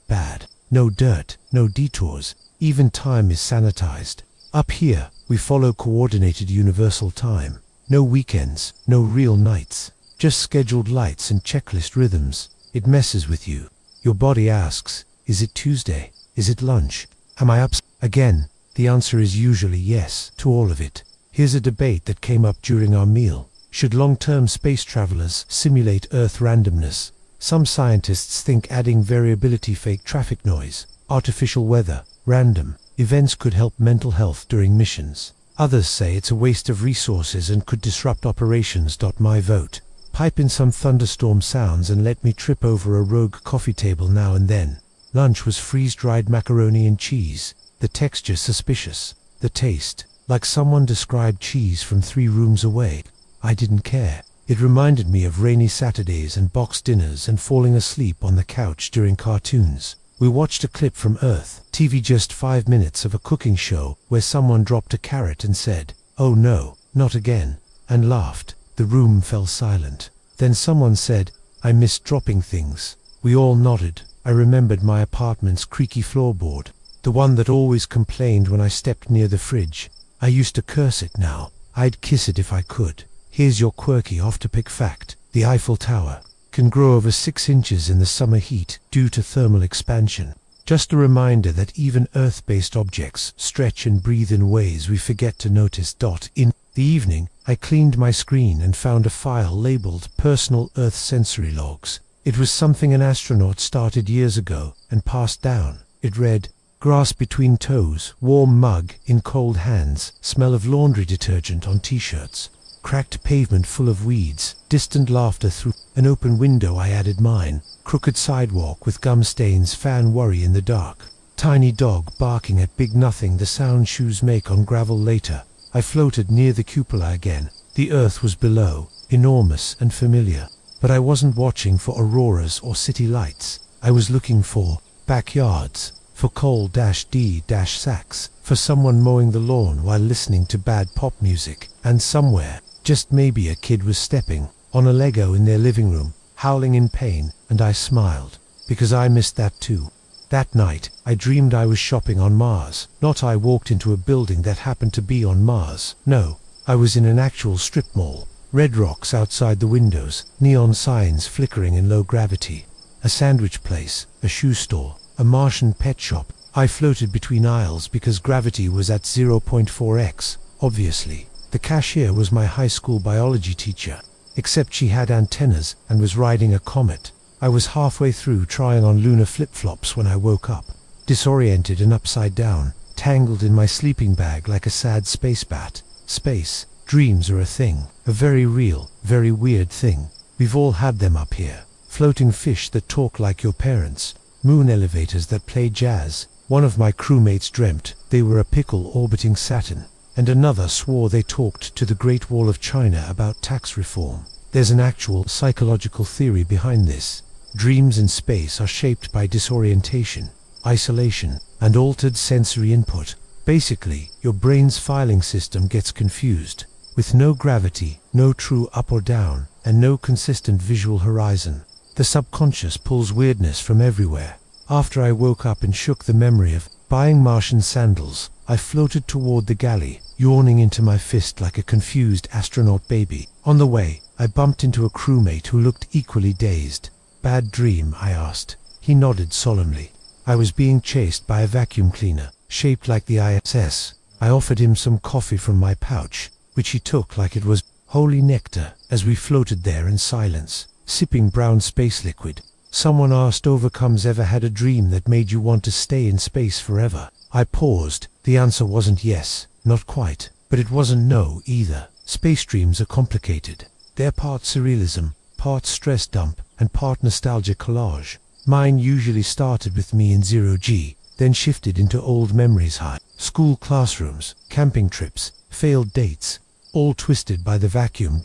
bad. No dirt, no detours, even time is sanitized. Up here, we follow coordinated universal time. No weekends, no real nights, just scheduled lights and checklist rhythms. It messes with you. Your body asks, is it Tuesday? Is it lunch? Am I up again? The answer is usually yes to all of it. Here's a debate that came up during our meal. Should long-term space travelers simulate Earth randomness? Some scientists think adding variability, fake traffic noise, artificial weather, random events could help mental health during missions. Others say it's a waste of resources and could disrupt operations. My vote. Pipe in some thunderstorm sounds and let me trip over a rogue coffee table now and then. Lunch was freeze-dried macaroni and cheese. The texture suspicious. The taste, like someone described cheese from 3 rooms away. I didn't care. It reminded me of rainy Saturdays and box dinners and falling asleep on the couch during cartoons. We watched a clip from Earth TV, just 5 minutes of a cooking show where someone dropped a carrot and said, "Oh no, not again," and laughed. The room fell silent. Then someone said, "I miss dropping things." We all nodded. I remembered my apartment's creaky floorboard, the one that always complained when I stepped near the fridge. I used to curse it now. I'd kiss it if I could. Here's your quirky off-topic fact. The Eiffel Tower can grow over 6 inches in the summer heat due to thermal expansion. Just a reminder that even Earth-based objects stretch and breathe in ways we forget to notice. In the evening, I cleaned my screen and found a file labeled Personal Earth Sensory Logs. It was something an astronaut started years ago and passed down. It read, grass between toes, warm mug in cold hands, smell of laundry detergent on t-shirts, cracked pavement full of weeds, distant laughter through an open window. I added mine, crooked sidewalk with gum stains, fan worry in the dark, tiny dog barking at big nothing, the sound shoes make on gravel later. I floated near the cupola again. The Earth was below, enormous and familiar, but I wasn't watching for auroras or city lights. I was looking for backyards, for coal-d-sax, for someone mowing the lawn while listening to bad pop music, and somewhere, just maybe, a kid was stepping on a Lego in their living room, howling in pain, and I smiled, because I missed that too. That night, I dreamed I was shopping on Mars. Not I walked into a building that happened to be on Mars. No, I was in an actual strip mall. Red rocks outside the windows, neon signs flickering in low gravity. A sandwich place, a shoe store, a Martian pet shop. I floated between aisles because gravity was at 0.4x, obviously. The cashier was my high school biology teacher, except she had antennas and was riding a comet. I was halfway through trying on lunar flip-flops when I woke up, disoriented and upside down, tangled in my sleeping bag like a sad space bat. Space, dreams are a thing, a very real, very weird thing. We've all had them up here. Floating fish that talk like your parents, moon elevators that play jazz. One of my crewmates dreamt they were a pickle orbiting Saturn, and another swore they talked to the Great Wall of China about tax reform. There's an actual psychological theory behind this. Dreams in space are shaped by disorientation, isolation, and altered sensory input. Basically, your brain's filing system gets confused. With no gravity, no true up or down, and no consistent visual horizon, the subconscious pulls weirdness from everywhere. After I woke up and shook the memory of buying Martian sandals, I floated toward the galley, yawning into my fist like a confused astronaut baby. On the way, I bumped into a crewmate who looked equally dazed. "Bad dream?" I asked. He nodded solemnly. I was being chased by a vacuum cleaner, shaped like the ISS. I offered him some coffee from my pouch, which he took like it was holy nectar, as we floated there in silence, sipping brown space liquid. Someone asked, "Overcomes ever had a dream that made you want to stay in space forever?" I paused. The answer wasn't yes, not quite, but it wasn't no either. Space dreams are complicated. They're part surrealism, part stress dump, and part nostalgia collage. Mine usually started with me in 0G, then shifted into old memories, high school classrooms, camping trips, failed dates, all twisted by the vacuum.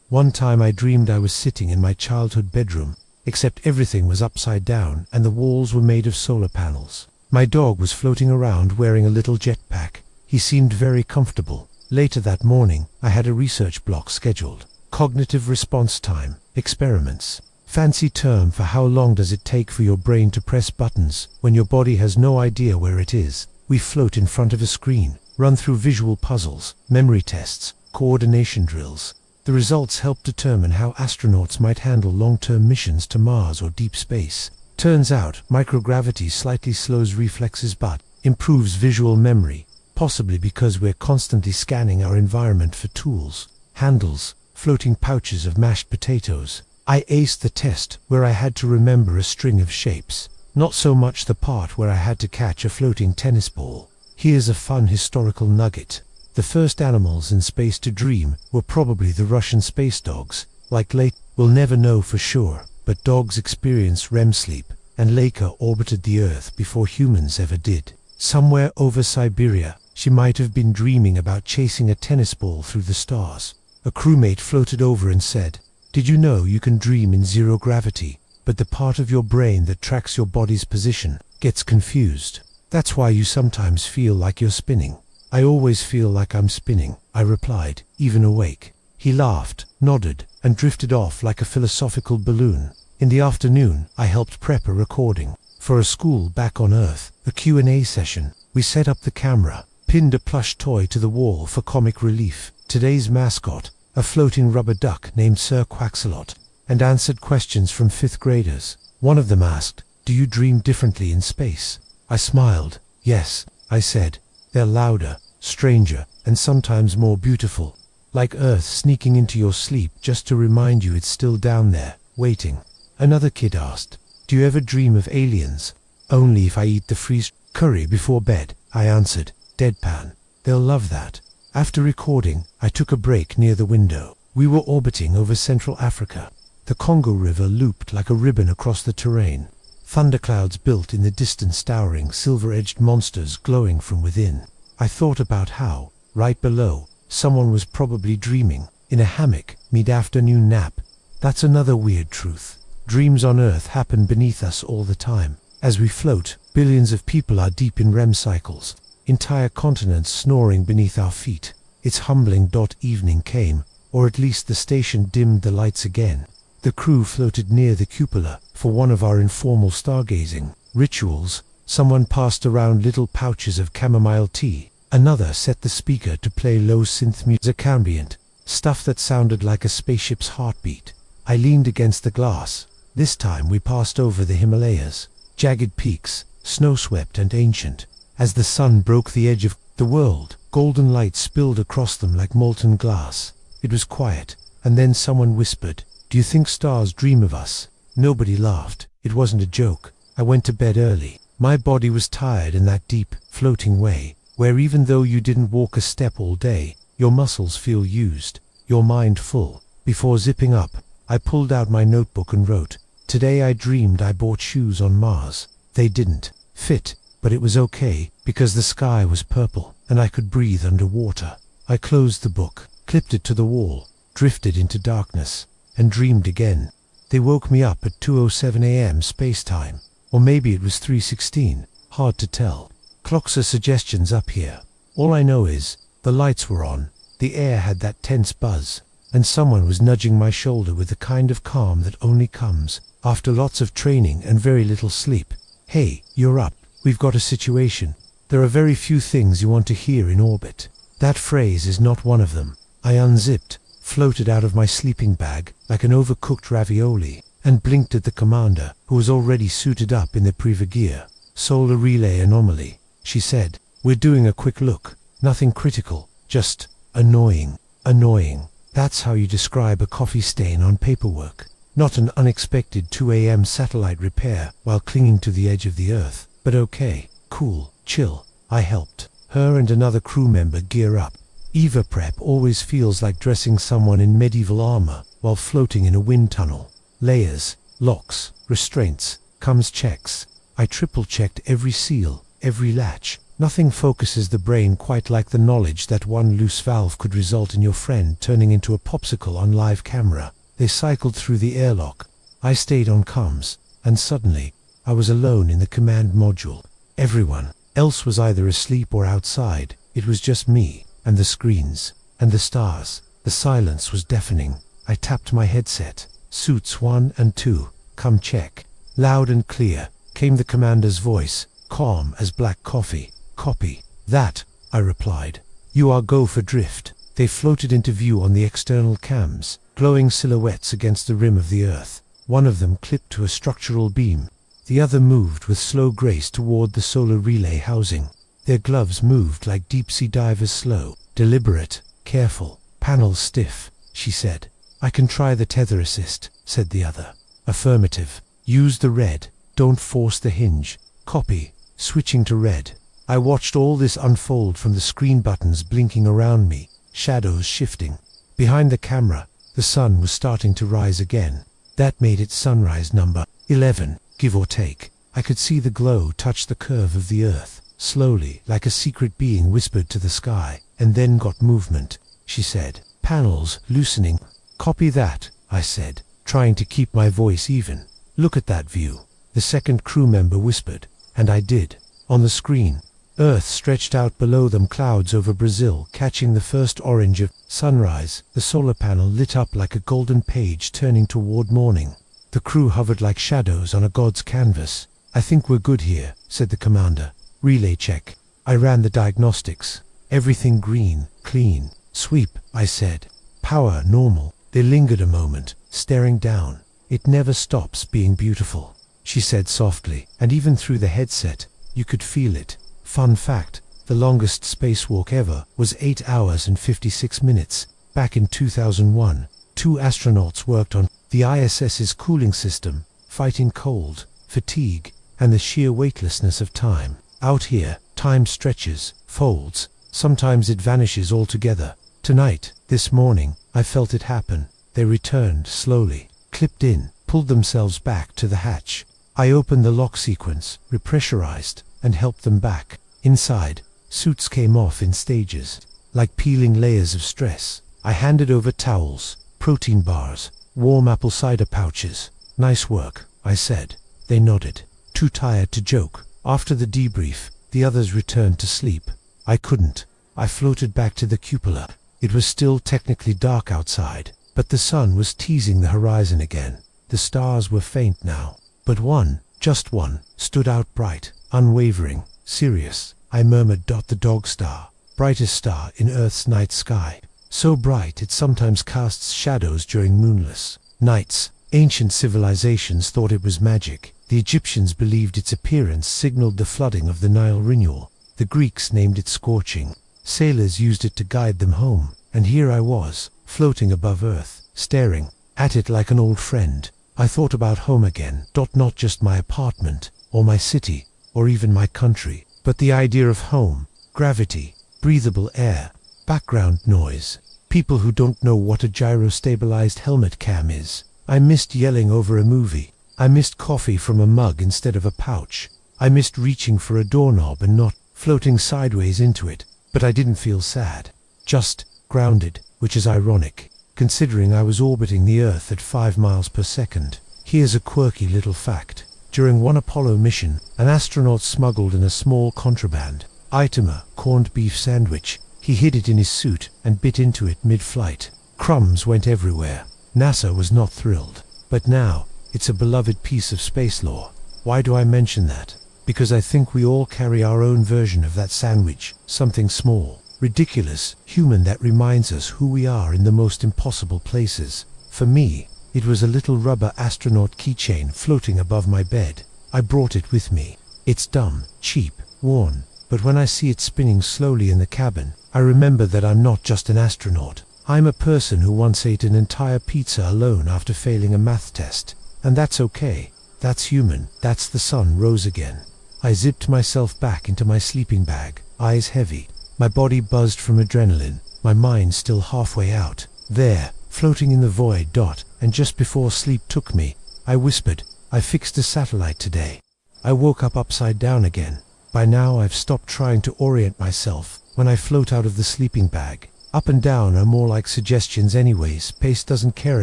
One time I dreamed I was sitting in my childhood bedroom, except everything was upside down and the walls were made of solar panels. My dog was floating around wearing a little jetpack. He seemed very comfortable. Later that morning, I had a research block scheduled. Cognitive response time, experiments, fancy term for how long does it take for your brain to press buttons when your body has no idea where it is. We float in front of a screen, run through visual puzzles, memory tests, coordination drills. The results help determine how astronauts might handle long-term missions to Mars or deep space. Turns out, microgravity slightly slows reflexes but improves visual memory, possibly because we're constantly scanning our environment for tools, handles, floating pouches of mashed potatoes. I aced the test where I had to remember a string of shapes, not so much the part where I had to catch a floating tennis ball. Here's a fun historical nugget. The first animals in space to dream were probably the Russian space dogs. Like Laika, we'll never know for sure, but dogs experience REM sleep, and Laika orbited the Earth before humans ever did. Somewhere over Siberia, she might have been dreaming about chasing a tennis ball through the stars. A crewmate floated over and said, "Did you know you can dream in zero gravity, but the part of your brain that tracks your body's position gets confused? That's why you sometimes feel like you're spinning." "I always feel like I'm spinning," I replied, even awake. He laughed, nodded, and drifted off like a philosophical balloon. In the afternoon, I helped prep a recording for a school back on Earth, a Q&A session. We set up the camera, pinned a plush toy to the wall for comic relief, today's mascot, a floating rubber duck named Sir Quaxalot, and answered questions from 5th graders. One of them asked, "Do you dream differently in space?" I smiled. "Yes," I said. "They're louder, stranger, and sometimes more beautiful. Like Earth sneaking into your sleep just to remind you it's still down there, waiting." Another kid asked, "Do you ever dream of aliens?" "Only if I eat the freeze curry before bed," I answered, deadpan. "They'll love that." After recording, I took a break near the window. We were orbiting over Central Africa. The Congo River looped like a ribbon across the terrain. Thunderclouds built in the distance, towering silver-edged monsters glowing from within. I thought about how, right below, someone was probably dreaming, in a hammock, mid-afternoon nap. That's another weird truth. Dreams on Earth happen beneath us all the time. As we float, billions of people are deep in REM cycles, entire continents snoring beneath our feet. It's humbling. Evening came, or at least the station dimmed the lights again. The crew floated near the cupola for one of our informal stargazing rituals. Someone passed around little pouches of chamomile tea. Another set the speaker to play low synth music, ambient stuff that sounded like a spaceship's heartbeat. I leaned against the glass. This time we passed over the Himalayas, jagged peaks, snow-swept and ancient. As the sun broke the edge of the world, golden light spilled across them like molten glass. It was quiet, and then someone whispered, "Do you think stars dream of us?" Nobody laughed. It wasn't a joke. I went to bed early. My body was tired in that deep, floating way, where even though you didn't walk a step all day, your muscles feel used, your mind full. Before zipping up, I pulled out my notebook and wrote, "Today I dreamed I bought shoes on Mars. They didn't fit, but it was okay, because the sky was purple, and I could breathe underwater." I closed the book, clipped it to the wall, drifted into darkness, and dreamed again. They woke me up at 2:07 a.m. space time. Or maybe it was 3:16, hard to tell. Clocks are suggestions up here. All I know is, the lights were on, the air had that tense buzz, and someone was nudging my shoulder with the kind of calm that only comes after lots of training and very little sleep. "Hey, you're up. We've got a situation." There are very few things you want to hear in orbit. That phrase is not one of them. I unzipped, floated out of my sleeping bag like an overcooked ravioli, and blinked at the commander, who was already suited up in the Priva gear. "Solar relay anomaly," she said. "We're doing a quick look. Nothing critical, just annoying." Annoying. That's how you describe a coffee stain on paperwork. Not an unexpected 2 a.m. satellite repair while clinging to the edge of the Earth. But okay, cool, chill. I helped her and another crew member gear up. EVA prep always feels like dressing someone in medieval armor while floating in a wind tunnel. Layers, locks, restraints, comes checks. I triple-checked every seal, every latch. Nothing focuses the brain quite like the knowledge that one loose valve could result in your friend turning into a popsicle on live camera. They cycled through the airlock. I stayed on comms, and suddenly, I was alone in the command module. Everyone else was either asleep or outside. It was just me, and the screens, and the stars. The silence was deafening. I tapped my headset. Suits 1 and 2, come check. Loud and clear came the commander's voice, calm as black coffee. Copy that, I replied. You are go for drift. They floated into view on the external cams, glowing silhouettes against the rim of the earth. One of them clipped to a structural beam. The other moved with slow grace toward the solar relay housing. Their gloves moved like deep-sea divers, slow, deliberate, careful. Panels stiff, she said. I can try the tether assist, said the other. Affirmative. Use the red. Don't force the hinge. Copy. Switching to red. I watched all this unfold from the screen buttons blinking around me, shadows shifting. Behind the camera, the sun was starting to rise again. That made it sunrise number 11, give or take. I could see the glow touch the curve of the earth, slowly, like a secret being whispered to the sky, and then got movement, she said. Panels loosening. Copy that, I said, trying to keep my voice even. Look at that view, the second crew member whispered, and I did. On the screen, Earth stretched out below them, clouds over Brazil catching the first orange of sunrise. The solar panel lit up like a golden page turning toward morning. The crew hovered like shadows on a god's canvas. I think we're good here, said the commander. Relay check. I ran the diagnostics. Everything green, clean. Sweep, I said. Power normal. They lingered a moment, staring down. It never stops being beautiful, she said softly, and even through the headset, you could feel it. Fun fact, the longest spacewalk ever was 8 hours and 56 minutes. Back in 2001, 2 astronauts worked on the ISS's cooling system, fighting cold, fatigue, and the sheer weightlessness of time. Out here, time stretches, folds, sometimes it vanishes altogether. Tonight, this morning, I felt it happen. They returned slowly, clipped in, pulled themselves back to the hatch. I opened the lock sequence, repressurized, and helped them back. Inside, suits came off in stages, like peeling layers of stress. I handed over towels, protein bars, warm apple cider pouches. Nice work, I said. They nodded, too tired to joke. After the debrief, the others returned to sleep. I couldn't. I floated back to the cupola. It was still technically dark outside, but the sun was teasing the horizon again. The stars were faint now, but one, just one, stood out bright, unwavering, Sirius, I murmured. The dog star, brightest star in Earth's night sky. So bright it sometimes casts shadows during moonless nights. Ancient civilizations thought it was magic. The Egyptians believed its appearance signaled the flooding of the Nile renewal. The Greeks named it scorching. Sailors used it to guide them home. And here I was, floating above Earth, staring at it like an old friend. I thought about home again. Not just my apartment, or my city, or even my country, but the idea of home, gravity, breathable air, background noise, people who don't know what a gyro-stabilized helmet cam is. I missed yelling over a movie. I missed coffee from a mug instead of a pouch. I missed reaching for a doorknob and not floating sideways into it. But I didn't feel sad, just grounded, which is ironic, considering I was orbiting the Earth at 5 miles per second. Here's a quirky little fact. During one Apollo mission, an astronaut smuggled in a small contraband item, a corned beef sandwich. He hid it in his suit and bit into it mid-flight. Crumbs went everywhere. NASA was not thrilled. But now, it's a beloved piece of space lore. Why do I mention that? Because I think we all carry our own version of that sandwich. Something small, ridiculous, human that reminds us who we are in the most impossible places. For me, it was a little rubber astronaut keychain floating above my bed. I brought it with me. It's dumb, cheap, worn, but when I see it spinning slowly in the cabin, I remember that I'm not just an astronaut. I'm a person who once ate an entire pizza alone after failing a math test. And that's okay. That's human. That's the sun rose again. I zipped myself back into my sleeping bag, eyes heavy. My body buzzed from adrenaline, my mind still halfway out. There, floating in the void. And just before sleep took me, I whispered, I fixed a satellite today. I woke up upside down again. By now I've stopped trying to orient myself when I float out of the sleeping bag. Up and down are more like suggestions anyways. Space doesn't care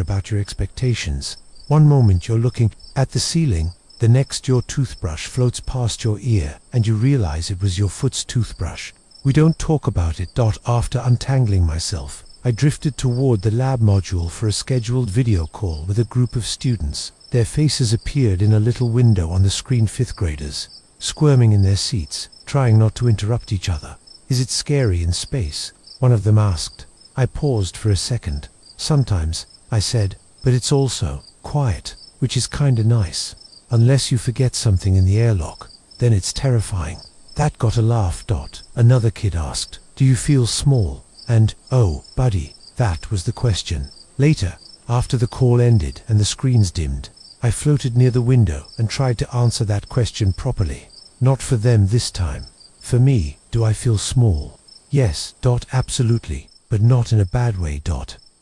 about your expectations. One moment you're looking at the ceiling, the next your toothbrush floats past your ear and you realize it was your foot's toothbrush. We don't talk about it. After untangling myself, I drifted toward the lab module for a scheduled video call with a group of students. Their faces appeared in a little window on the screen. Fifth graders, squirming in their seats, trying not to interrupt each other. "Is it scary in space?" one of them asked. I paused for a second. "Sometimes," I said, "but it's also quiet, which is kinda nice. Unless you forget something in the airlock, then it's terrifying." That got a laugh. Another kid asked, "Do you feel small?" And, "Oh, buddy," that was the question. Later, after the call ended and the screens dimmed, I floated near the window and tried to answer that question properly. Not for them this time. For me, do I feel small? Yes, absolutely, but not in a bad way.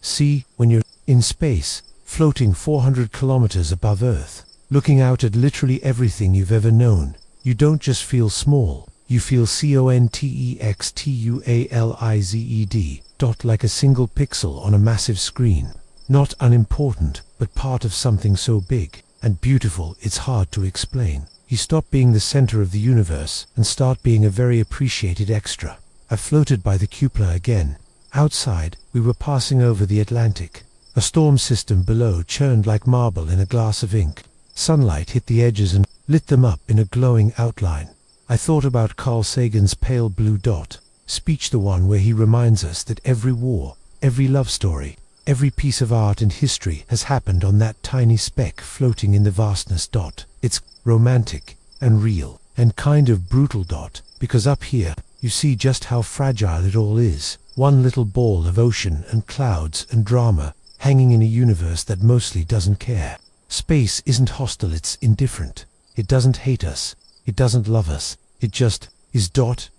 See, when you're in space, floating 400 kilometers above Earth, looking out at literally everything you've ever known, you don't just feel small, you feel contextualized, like a single pixel on a massive screen. Not unimportant, but part of something so big and beautiful it's hard to explain. You stop being the center of the universe and start being a very appreciated extra. I floated by the cupola again. Outside, we were passing over the Atlantic. A storm system below churned like marble in a glass of ink. Sunlight hit the edges and lit them up in a glowing outline. I thought about Carl Sagan's Pale Blue speech, the one where he reminds us that every war, every love story, every piece of art and history has happened on that tiny speck floating in the vastness. It's romantic and real and kind of brutal. Because up here, you see just how fragile it all is. One little ball of ocean and clouds and drama hanging in a universe that mostly doesn't care. Space isn't hostile, it's indifferent. It doesn't hate us. It doesn't love us. It just is.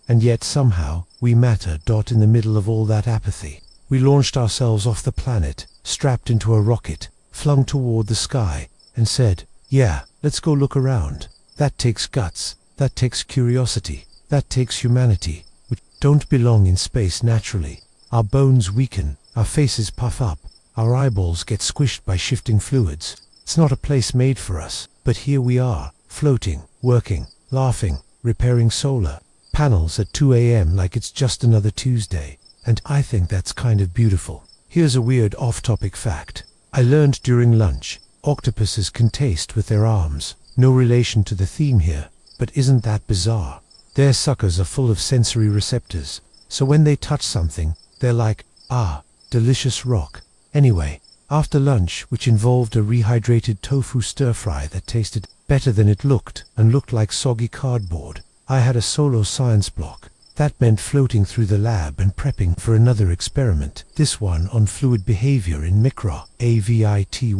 And yet somehow, we matter. In the middle of all that apathy, we launched ourselves off the planet, strapped into a rocket, flung toward the sky, and said, "Yeah, let's go look around." That takes guts. That takes curiosity. That takes humanity, which don't belong in space naturally. Our bones weaken, our faces puff up, our eyeballs get squished by shifting fluids. It's not a place made for us, but here we are, floating, working, laughing, repairing solar panels at 2 a.m. like it's just another Tuesday. And I think that's kind of beautiful. Here's a weird off-topic fact. I learned during lunch, octopuses can taste with their arms. No relation to the theme here, but isn't that bizarre? Their suckers are full of sensory receptors, so when they touch something, they're like, "Ah, delicious rock." Anyway, after lunch, which involved a rehydrated tofu stir-fry that tasted better than it looked and looked like soggy cardboard, I had a solo science block. That meant floating through the lab and prepping for another experiment, this one on fluid behavior in micro-AVITY.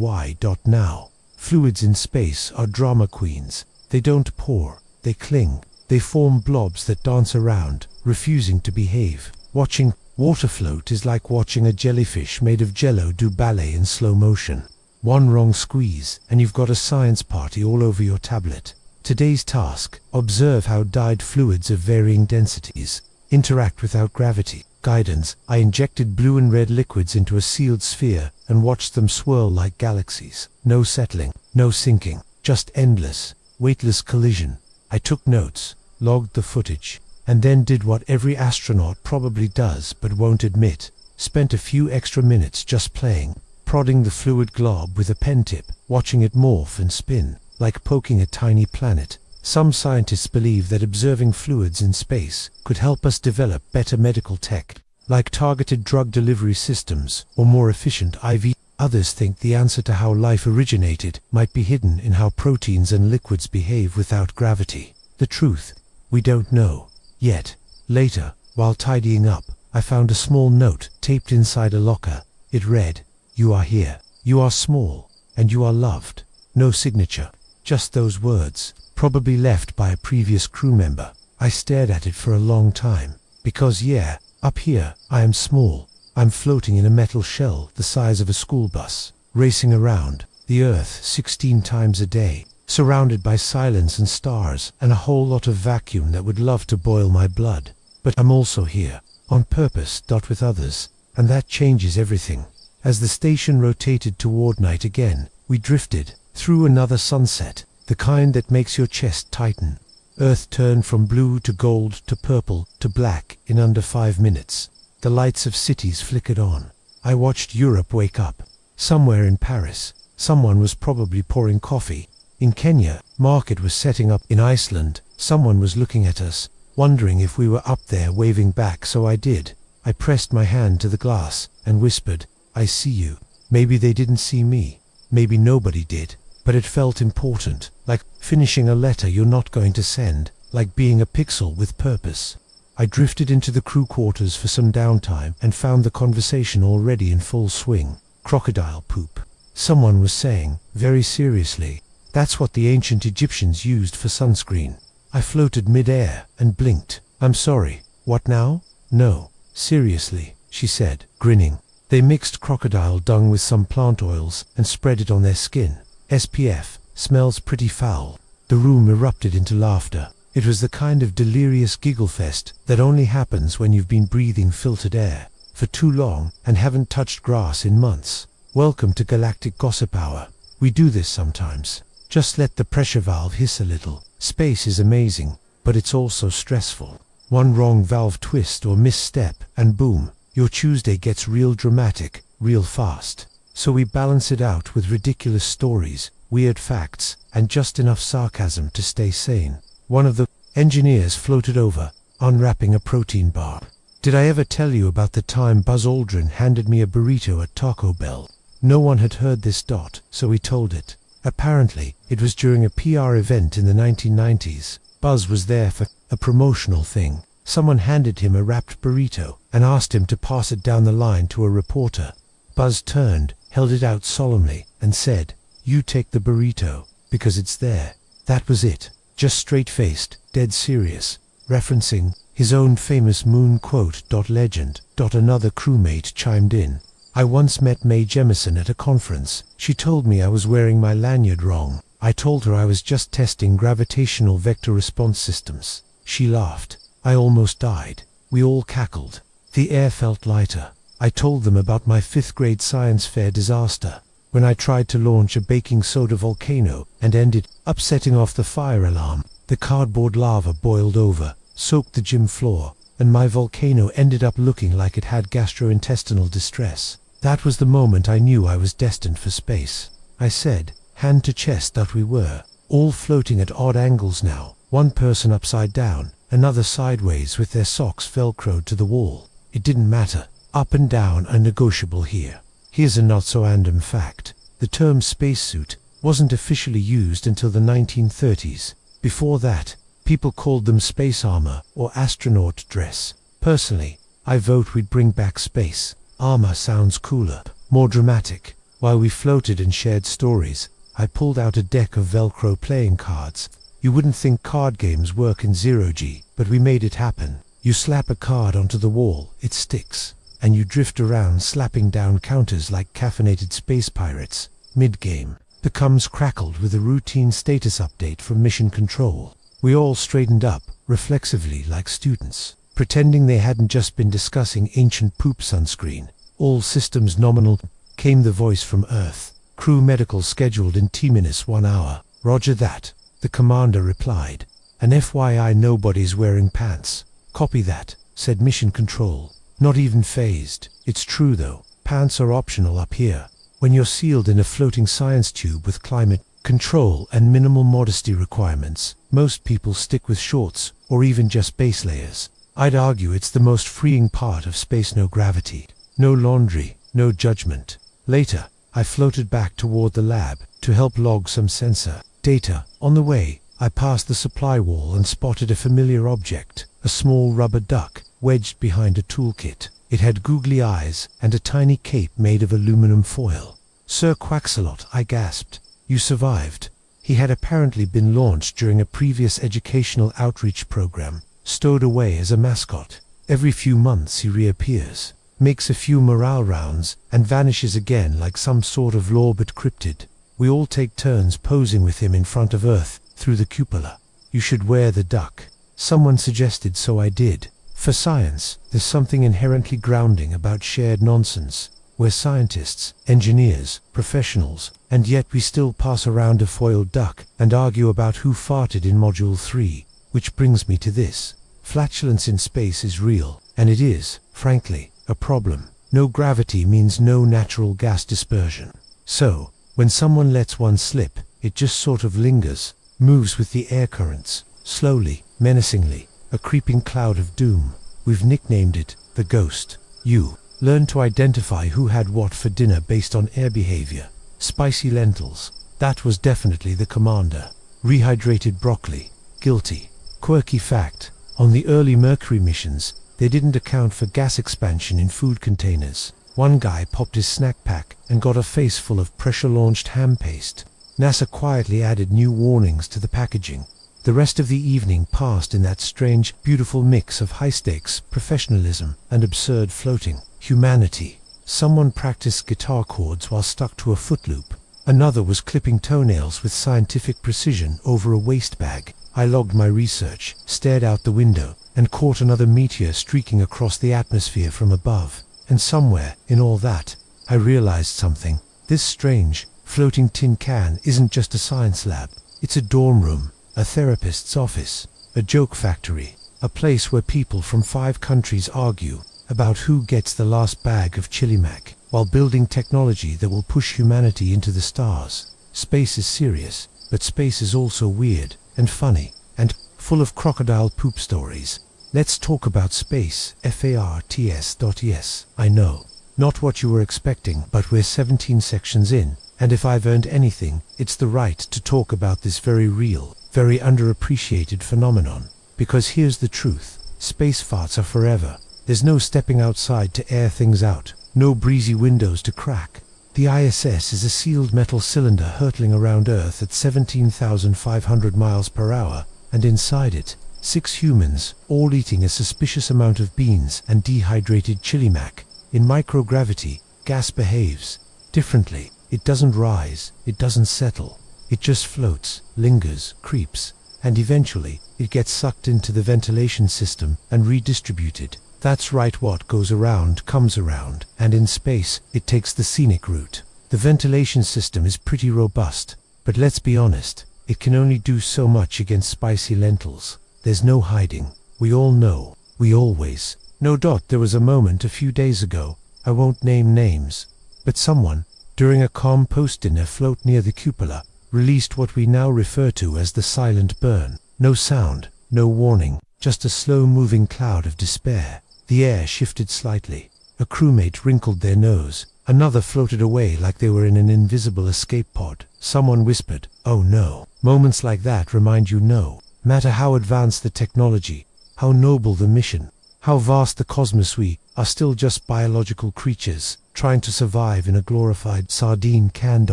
Now, fluids in space are drama queens. They don't pour, they cling. They form blobs that dance around, refusing to behave. Watching water float is like watching a jellyfish made of jello do ballet in slow motion. One wrong squeeze, and you've got a science party all over your tablet. Today's task: observe how dyed fluids of varying densities interact without gravity. Guidance: I injected blue and red liquids into a sealed sphere and watched them swirl like galaxies. No settling, no sinking, just endless, weightless collision. I took notes, logged the footage, and then did what every astronaut probably does but won't admit. Spent a few extra minutes just playing, prodding the fluid glob with a pen tip, watching it morph and spin, like poking a tiny planet. Some scientists believe that observing fluids in space could help us develop better medical tech, like targeted drug delivery systems or more efficient IV. Others think the answer to how life originated might be hidden in how proteins and liquids behave without gravity. The truth, we don't know yet. Later, while tidying up, I found a small note taped inside a locker. It read, "You are here, you are small, and you are loved." No signature, just those words, probably left by a previous crew member. I stared at it for a long time, because yeah, up here, I am small. I'm floating in a metal shell the size of a school bus, racing around the Earth 16 times a day, surrounded by silence and stars and a whole lot of vacuum that would love to boil my blood. But I'm also here, on purpose, with others, and that changes everything. As the station rotated toward night again, we drifted through another sunset, the kind that makes your chest tighten. Earth turned from blue to gold to purple to black in under 5 minutes. The lights of cities flickered on. I watched Europe wake up. Somewhere in Paris, someone was probably pouring coffee. In Kenya, market was setting up. In Iceland, someone was looking at us, wondering if we were up there waving back, so I did. I pressed my hand to the glass and whispered, "I see you." Maybe they didn't see me. Maybe nobody did. But it felt important, like finishing a letter you're not going to send, like being a pixel with purpose. I drifted into the crew quarters for some downtime and found the conversation already in full swing. Crocodile poop. Someone was saying, very seriously, "That's what the ancient Egyptians used for sunscreen." I floated mid-air and blinked. "I'm sorry, what now?" "No, seriously," she said, grinning. They mixed crocodile dung with some plant oils and spread it on their skin. SPF, smells pretty foul. The room erupted into laughter. It was the kind of delirious giggle fest that only happens when you've been breathing filtered air for too long and haven't touched grass in months. Welcome to Galactic Gossip Hour. We do this sometimes. Just let the pressure valve hiss a little. Space is amazing, but it's also stressful. One wrong valve twist or misstep, and boom, your Tuesday gets real dramatic, real fast. So we balance it out with ridiculous stories, weird facts, and just enough sarcasm to stay sane. One of the engineers floated over, unwrapping a protein bar. "Did I ever tell you about the time Buzz Aldrin handed me a burrito at Taco Bell?" No one had heard this, so we told it. Apparently, it was during a PR event in the 1990s. Buzz was there for a promotional thing. Someone handed him a wrapped burrito and asked him to pass it down the line to a reporter. Buzz turned, held it out solemnly, and said, "You take the burrito, because it's there." That was it. Just straight-faced, dead serious, referencing his own famous moon quote. Legend. Another crewmate chimed in. "I once met Mae Jemison at a conference. She told me I was wearing my lanyard wrong. I told her I was just testing gravitational vector response systems. She laughed. I almost died. We all cackled. The air felt lighter. I told them about my 5th grade science fair disaster, when I tried to launch a baking soda volcano and ended up setting off the fire alarm. The cardboard lava boiled over, soaked the gym floor, and my volcano ended up looking like it had gastrointestinal distress. That was the moment I knew I was destined for space." I said, hand to chest, that we were all floating at odd angles now, one person upside down, another sideways with their socks velcroed to the wall. It didn't matter. Up and down are negotiable here. Here's a not-so-random fact. The term spacesuit wasn't officially used until the 1930s. Before that, people called them space armor or astronaut dress. Personally, I vote we'd bring back space. Armor sounds cooler, more dramatic. While we floated and shared stories, I pulled out a deck of Velcro playing cards. You wouldn't think card games work in zero-G, but we made it happen. You slap a card onto the wall, it sticks, and you drift around slapping down counters like caffeinated space pirates. Mid-game, the comms crackled with a routine status update from Mission Control. We all straightened up, reflexively like students, pretending they hadn't just been discussing ancient poop sunscreen. "All systems nominal," came the voice from Earth. "Crew medical scheduled in T-1 hour. Roger that," the commander replied. "And FYI, nobody's wearing pants." "Copy that," said Mission Control. Not even phased. "It's true though, pants are optional up here. When you're sealed in a floating science tube with climate control and minimal modesty requirements, most people stick with shorts or even just base layers. I'd argue it's the most freeing part of space. No gravity, no laundry, no judgment." Later, I floated back toward the lab to help log some sensor data. On the way, I passed the supply wall and spotted a familiar object, a small rubber duck wedged behind a toolkit. It had googly eyes and a tiny cape made of aluminum foil. "Sir Quaxalot," I gasped. "You survived." He had apparently been launched during a previous educational outreach program, stowed away as a mascot. Every few months he reappears, makes a few morale rounds, and vanishes again like some sort of Lorbit cryptid. We all take turns posing with him in front of Earth through the cupola. "You should wear the duck," someone suggested, so I did. For science, there's something inherently grounding about shared nonsense. We're scientists, engineers, professionals, and yet we still pass around a foiled duck and argue about who farted in Module 3. Which brings me to this. Flatulence in space is real, and it is, frankly, a problem. No gravity means no natural gas dispersion. So, when someone lets one slip, it just sort of lingers, moves with the air currents, slowly, menacingly, a creeping cloud of doom. We've nicknamed it the ghost. You learn to identify who had what for dinner based on air behavior. Spicy lentils. That was definitely the commander. Rehydrated broccoli. Guilty. Quirky fact. On the early Mercury missions, they didn't account for gas expansion in food containers. One guy popped his snack pack and got a face full of pressure-launched ham paste. NASA quietly added new warnings to the packaging. The rest of the evening passed in that strange, beautiful mix of high-stakes, professionalism, and absurd floating. Humanity. Someone practiced guitar chords while stuck to a footloop. Another was clipping toenails with scientific precision over a waste bag. I logged my research, stared out the window, and caught another meteor streaking across the atmosphere from above. And somewhere, in all that, I realized something. This strange, floating tin can isn't just a science lab. It's a dorm room, a therapist's office, a joke factory, a place where people from 5 countries argue about who gets the last bag of chili mac, while building technology that will push humanity into the stars. Space is serious, but space is also weird, and funny, and full of crocodile poop stories. Let's talk about space, FARTS. I know, not what you were expecting, but we're 17 sections in, and if I've earned anything, it's the right to talk about this very real, very underappreciated phenomenon. Because here's the truth, space farts are forever. There's no stepping outside to air things out, no breezy windows to crack. The ISS is a sealed metal cylinder hurtling around Earth at 17,500 miles per hour, and inside it, 6 humans, all eating a suspicious amount of beans and dehydrated chili mac. In microgravity, gas behaves differently. It doesn't rise, it doesn't settle. It just floats, lingers, creeps, and eventually, it gets sucked into the ventilation system and redistributed. That's right, what goes around comes around, and in space, it takes the scenic route. The ventilation system is pretty robust, but let's be honest, it can only do so much against spicy lentils. There's no hiding. We all know. We always know. There was a moment a few days ago, I won't name names, but someone, during a calm post-dinner float near the cupola, released what we now refer to as the silent burn. No sound, no warning, just a slow-moving cloud of despair. The air shifted slightly. A crewmate wrinkled their nose. Another floated away like they were in an invisible escape pod. Someone whispered, "Oh no." Moments like that remind you no matter how advanced the technology, how noble the mission, how vast the cosmos, we are still just biological creatures, trying to survive in a glorified sardine can.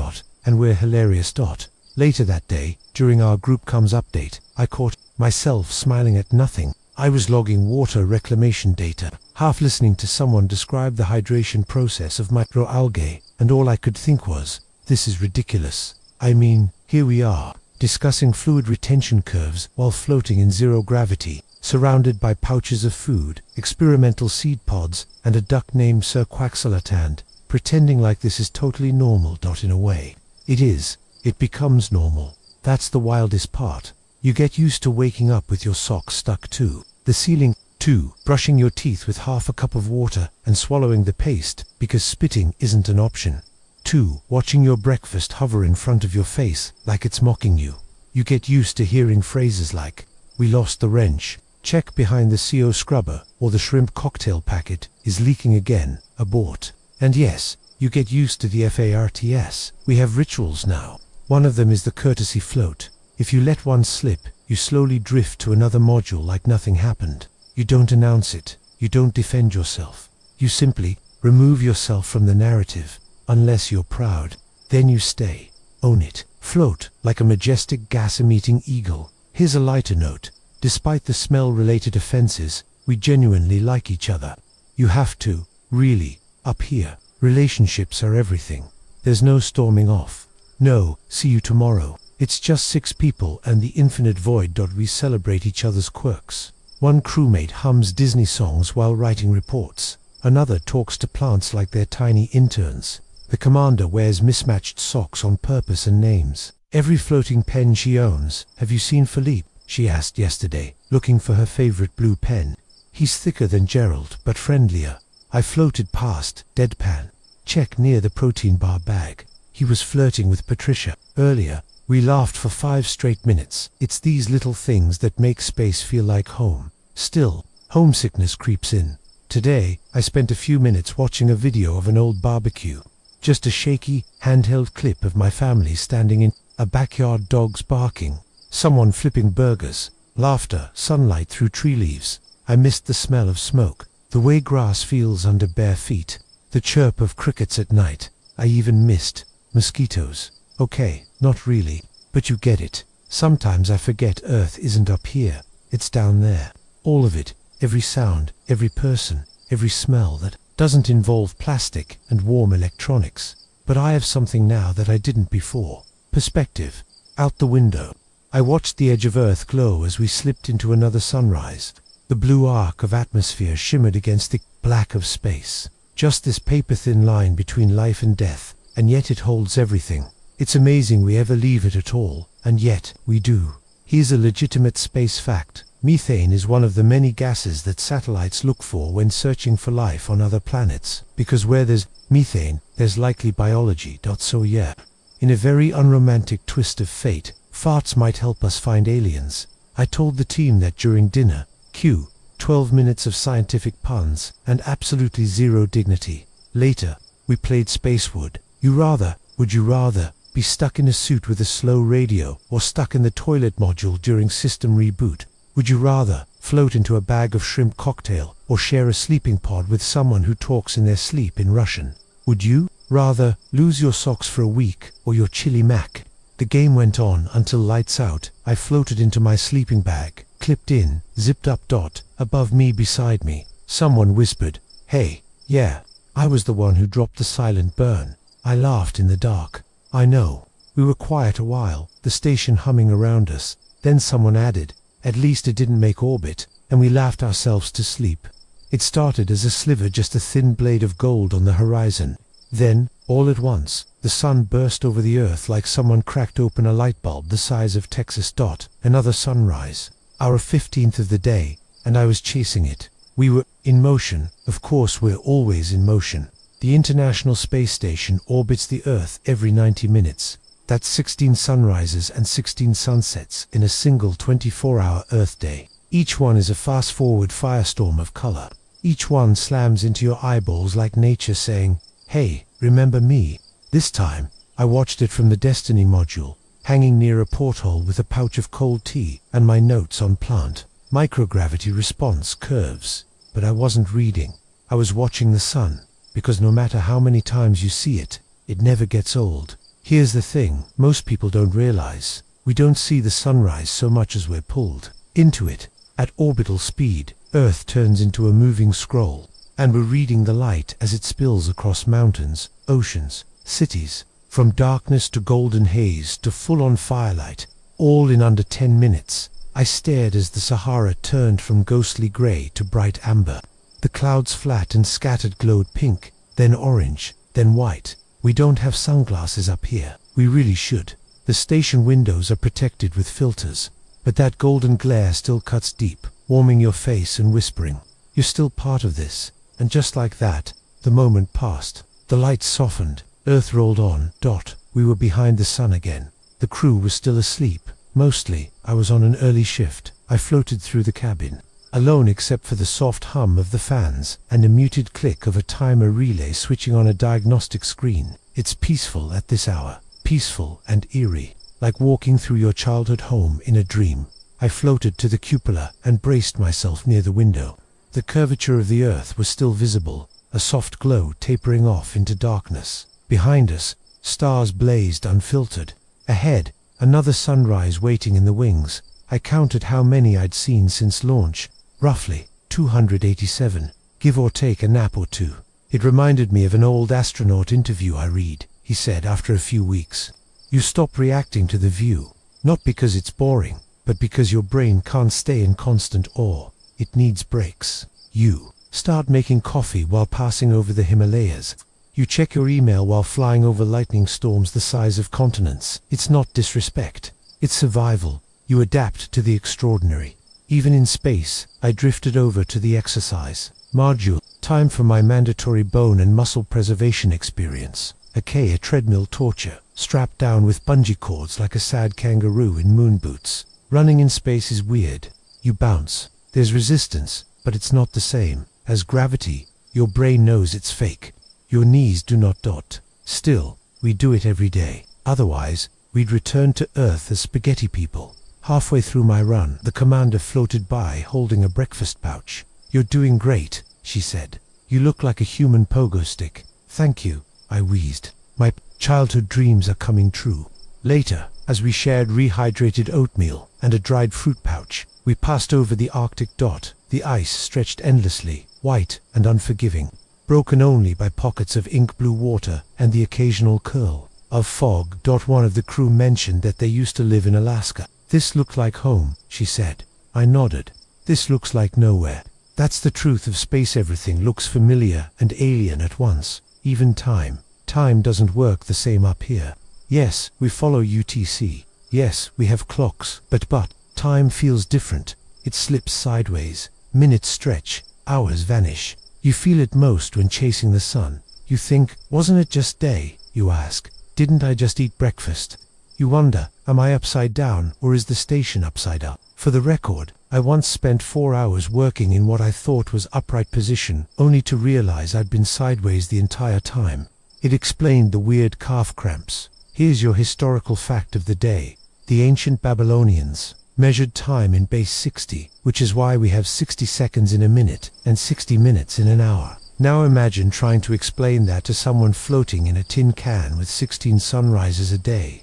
And we're hilarious. Later that day, during our group comms update, I caught myself smiling at nothing. I was logging water reclamation data, half listening to someone describe the hydration process of microalgae, and all I could think was, this is ridiculous. I mean, here we are, discussing fluid retention curves while floating in zero gravity, surrounded by pouches of food, experimental seed pods, and a duck named Sir Quacksalotand, pretending like this is totally normal. In a way, it is. It becomes normal. That's the wildest part. You get used to waking up with your socks stuck to the ceiling, 2. Brushing your teeth with half a cup of water and swallowing the paste because spitting isn't an option. 2. Watching your breakfast hover in front of your face like it's mocking you. You get used to hearing phrases like, "We lost the wrench," "Check behind the CO scrubber," or "The shrimp cocktail packet is leaking again, abort." And yes, you get used to the FARTS. We have rituals now. One of them is the courtesy float. If you let one slip, you slowly drift to another module like nothing happened. You don't announce it. You don't defend yourself. You simply remove yourself from the narrative, unless you're proud. Then you stay. Own it. Float like a majestic gas-emitting eagle. Here's a lighter note. Despite the smell-related offenses, we genuinely like each other. You have to, really, up here. Relationships are everything. There's no storming off. No, see you tomorrow. It's just 6 people and the infinite void. We celebrate each other's quirks. One crewmate hums Disney songs while writing reports. Another talks to plants like they're tiny interns. The commander wears mismatched socks on purpose and names every floating pen she owns. "Have you seen Philippe?" she asked yesterday, looking for her favorite blue pen. "He's thicker than Gerald, but friendlier." I floated past, deadpan. Check near the protein bar bag. He was flirting with Patricia. Earlier, we laughed for 5 straight minutes. It's these little things that make space feel like home. Still, homesickness creeps in. Today, I spent a few minutes watching a video of an old barbecue. Just a shaky, handheld clip of my family standing in a backyard, dogs barking, someone flipping burgers, laughter, sunlight through tree leaves. I missed the smell of smoke, the way grass feels under bare feet, the chirp of crickets at night. I even missed mosquitoes. Okay, not really, but you get it. Sometimes I forget Earth isn't up here, it's down there. All of it, every sound, every person, every smell that doesn't involve plastic and warm electronics. But I have something now that I didn't before. Perspective. Out the window, I watched the edge of Earth glow as we slipped into another sunrise. The blue arc of atmosphere shimmered against the black of space. Just this paper-thin line between life and death, and yet it holds everything. It's amazing we ever leave it at all, and yet we do. Here's a legitimate space fact. Methane is one of the many gases that satellites look for when searching for life on other planets. Because where there's methane, there's likely biology. So yeah, in a very unromantic twist of fate, farts might help us find aliens. I told the team that during dinner. 12 minutes of scientific puns, and absolutely zero dignity. Later, we played Spacewood. Would you rather be stuck in a suit with a slow radio, or stuck in the toilet module during system reboot? Would you rather float into a bag of shrimp cocktail, or share a sleeping pod with someone who talks in their sleep in Russian? Would you rather lose your socks for a week, or your chili mac? The game went on until lights out. I floated into my sleeping bag, clipped in, zipped up. Above me, beside me, someone whispered, "Hey, yeah, I was the one who dropped the silent burn." I laughed in the dark. I know. We were quiet a while, the station humming around us. Then someone added, "At least it didn't make orbit," and we laughed ourselves to sleep. It started as a sliver, just a thin blade of gold on the horizon. Then, all at once, the sun burst over the Earth like someone cracked open a light bulb the size of Texas. Another sunrise. Our 15th of the day, and I was chasing it. We were in motion. Of course, we're always in motion. The International Space Station orbits the Earth every 90 minutes. That's 16 sunrises and 16 sunsets in a single 24-hour Earth day. Each one is a fast-forward firestorm of color. Each one slams into your eyeballs like nature saying, "Hey, remember me?" This time, I watched it from the Destiny module, hanging near a porthole with a pouch of cold tea and my notes on plant microgravity response curves. But I wasn't reading. I was watching the sun, because no matter how many times you see it, it never gets old. Here's the thing most people don't realize. We don't see the sunrise so much as we're pulled into it. At orbital speed, Earth turns into a moving scroll, and we're reading the light as it spills across mountains, oceans, cities, from darkness to golden haze to full-on firelight, all in under 10 minutes. I stared as the Sahara turned from ghostly grey to bright amber. The clouds flat and scattered glowed pink, then orange, then white. We don't have sunglasses up here. We really should. The station windows are protected with filters, but that golden glare still cuts deep, warming your face and whispering, "You're still part of this." And just like that, the moment passed. The lights softened. Earth rolled on. We were behind the sun again. The crew was still asleep. Mostly, I was on an early shift. I floated through the cabin, alone except for the soft hum of the fans and a muted click of a timer relay switching on a diagnostic screen. It's peaceful at this hour. Peaceful and eerie, like walking through your childhood home in a dream. I floated to the cupola and braced myself near the window. The curvature of the Earth was still visible, a soft glow tapering off into darkness. Behind us, stars blazed unfiltered. Ahead, another sunrise waiting in the wings. I counted how many I'd seen since launch. Roughly 287, give or take a nap or two. It reminded me of an old astronaut interview I read. He said after a few weeks, "You stop reacting to the view, not because it's boring, but because your brain can't stay in constant awe. It needs breaks. You start making coffee while passing over the Himalayas. You check your email while flying over lightning storms the size of continents. It's not disrespect. It's survival. You adapt to the extraordinary." Even in space, I drifted over to the exercise module. Time for my mandatory bone and muscle preservation experience. A treadmill torture, strapped down with bungee cords like a sad kangaroo in moon boots. Running in space is weird. You bounce. There's resistance, but it's not the same as gravity. Your brain knows it's fake. Your knees do not dot. Still, we do it every day. Otherwise, we'd return to Earth as spaghetti people. Halfway through my run, the commander floated by holding a breakfast pouch. "You're doing great," she said. "You look like a human pogo stick." "Thank you," I wheezed. "My childhood dreams are coming true." Later, as we shared rehydrated oatmeal and a dried fruit pouch, we passed over the Arctic dot. The ice stretched endlessly, white and unforgiving, broken only by pockets of ink-blue water and the occasional curl of fog. One of the crew mentioned that they used to live in Alaska. "This looked like home," she said. I nodded. "This looks like nowhere." That's the truth of space. Everything looks familiar and alien at once. Even time. Time doesn't work the same up here. Yes, we follow UTC. Yes, we have clocks. But time feels different. It slips sideways. Minutes stretch. Hours vanish. You feel it most when chasing the sun. You think, wasn't it just day? You ask, didn't I just eat breakfast? You wonder, am I upside down or is the station upside up? For the record, I once spent 4 hours working in what I thought was upright position, only to realize I'd been sideways the entire time. It explained the weird calf cramps. Here's your historical fact of the day. The ancient Babylonians measured time in base 60, which is why we have 60 seconds in a minute and 60 minutes in an hour. Now imagine trying to explain that to someone floating in a tin can with 16 sunrises a day.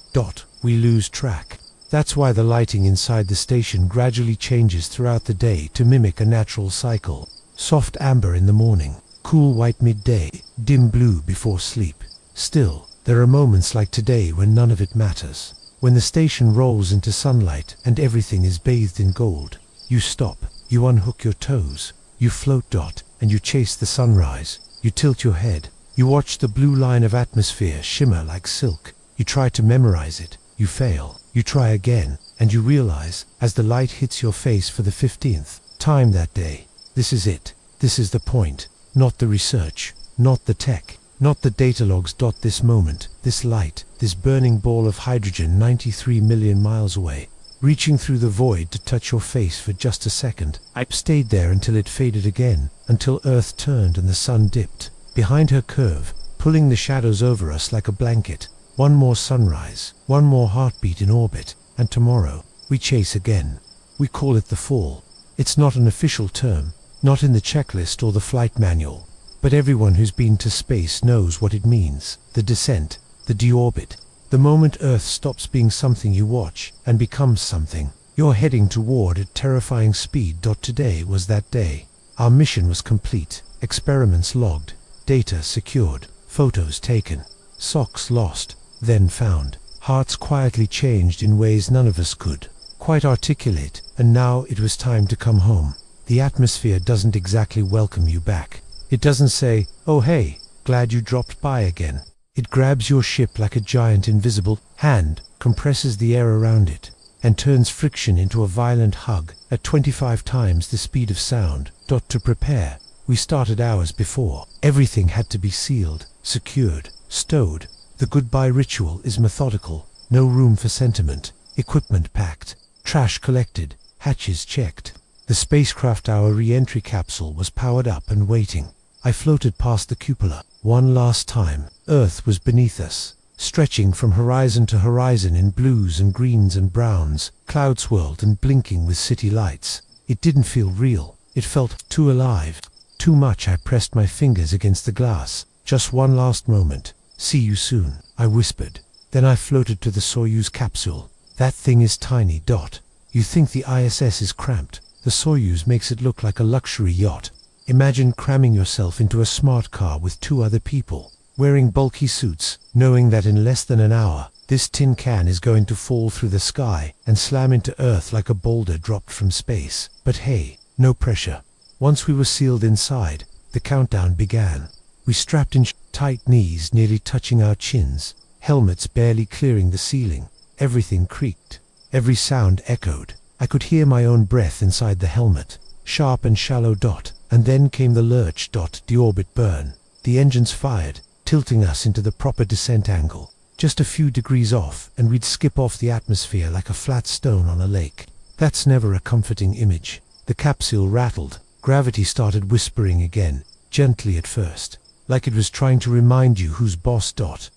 We lose track. That's why the lighting inside the station gradually changes throughout the day to mimic a natural cycle. Soft amber in the morning, cool white midday, dim blue before sleep. Still, there are moments like today when none of it matters. When the station rolls into sunlight and everything is bathed in gold. You stop, you unhook your toes, you float. And you chase the sunrise. You tilt your head. You watch the blue line of atmosphere shimmer like silk. You try to memorize it. You fail. You try again. And you realize, as the light hits your face for the 15th time that day, this is it. This is the point. Not the research. Not the tech. Not the data logs. This moment. This light. This burning ball of hydrogen 93 million miles away. Reaching through the void to touch your face for just a second. I stayed there until it faded again, until Earth turned and the sun dipped. Behind her curve, pulling the shadows over us like a blanket. One more sunrise, one more heartbeat in orbit, and tomorrow, we chase again. We call it the fall. It's not an official term, not in the checklist or the flight manual. But everyone who's been to space knows what it means. The descent, the deorbit. The moment Earth stops being something you watch and becomes something you're heading toward at terrifying speed. Today was that day. Our mission was complete. Experiments logged, data secured, photos taken, socks lost, then found. Hearts quietly changed in ways none of us could quite articulate, and now it was time to come home. The atmosphere doesn't exactly welcome you back. It doesn't say, "Oh hey, glad you dropped by again." It grabs your ship like a giant invisible hand, compresses the air around it, and turns friction into a violent hug at 25 times the speed of sound. To prepare, we started hours before. Everything had to be sealed, secured, stowed. The goodbye ritual is methodical, no room for sentiment. Equipment packed, trash collected, hatches checked. The spacecraft, our re-entry capsule, was powered up and waiting. I floated past the cupola. One last time. Earth was beneath us, stretching from horizon to horizon in blues and greens and browns, cloud swirled and blinking with city lights. It didn't feel real. It felt too alive. Too much. I pressed my fingers against the glass. Just one last moment. "See you soon," I whispered. Then I floated to the Soyuz capsule. That thing is tiny. You think the ISS is cramped. The Soyuz makes it look like a luxury yacht. Imagine cramming yourself into a smart car with 2 other people, wearing bulky suits, knowing that in less than an hour, this tin can is going to fall through the sky and slam into Earth like a boulder dropped from space. But hey, no pressure. Once we were sealed inside, the countdown began. We strapped in tight, knees nearly touching our chins, helmets barely clearing the ceiling. Everything creaked. Every sound echoed. I could hear my own breath inside the helmet. Sharp and shallow. And then came the lurch. The orbit burn. The engines fired, tilting us into the proper descent angle. Just a few degrees off, and we'd skip off the atmosphere like a flat stone on a lake. That's never a comforting image. The capsule rattled. Gravity started whispering again, gently at first, like it was trying to remind you who's boss.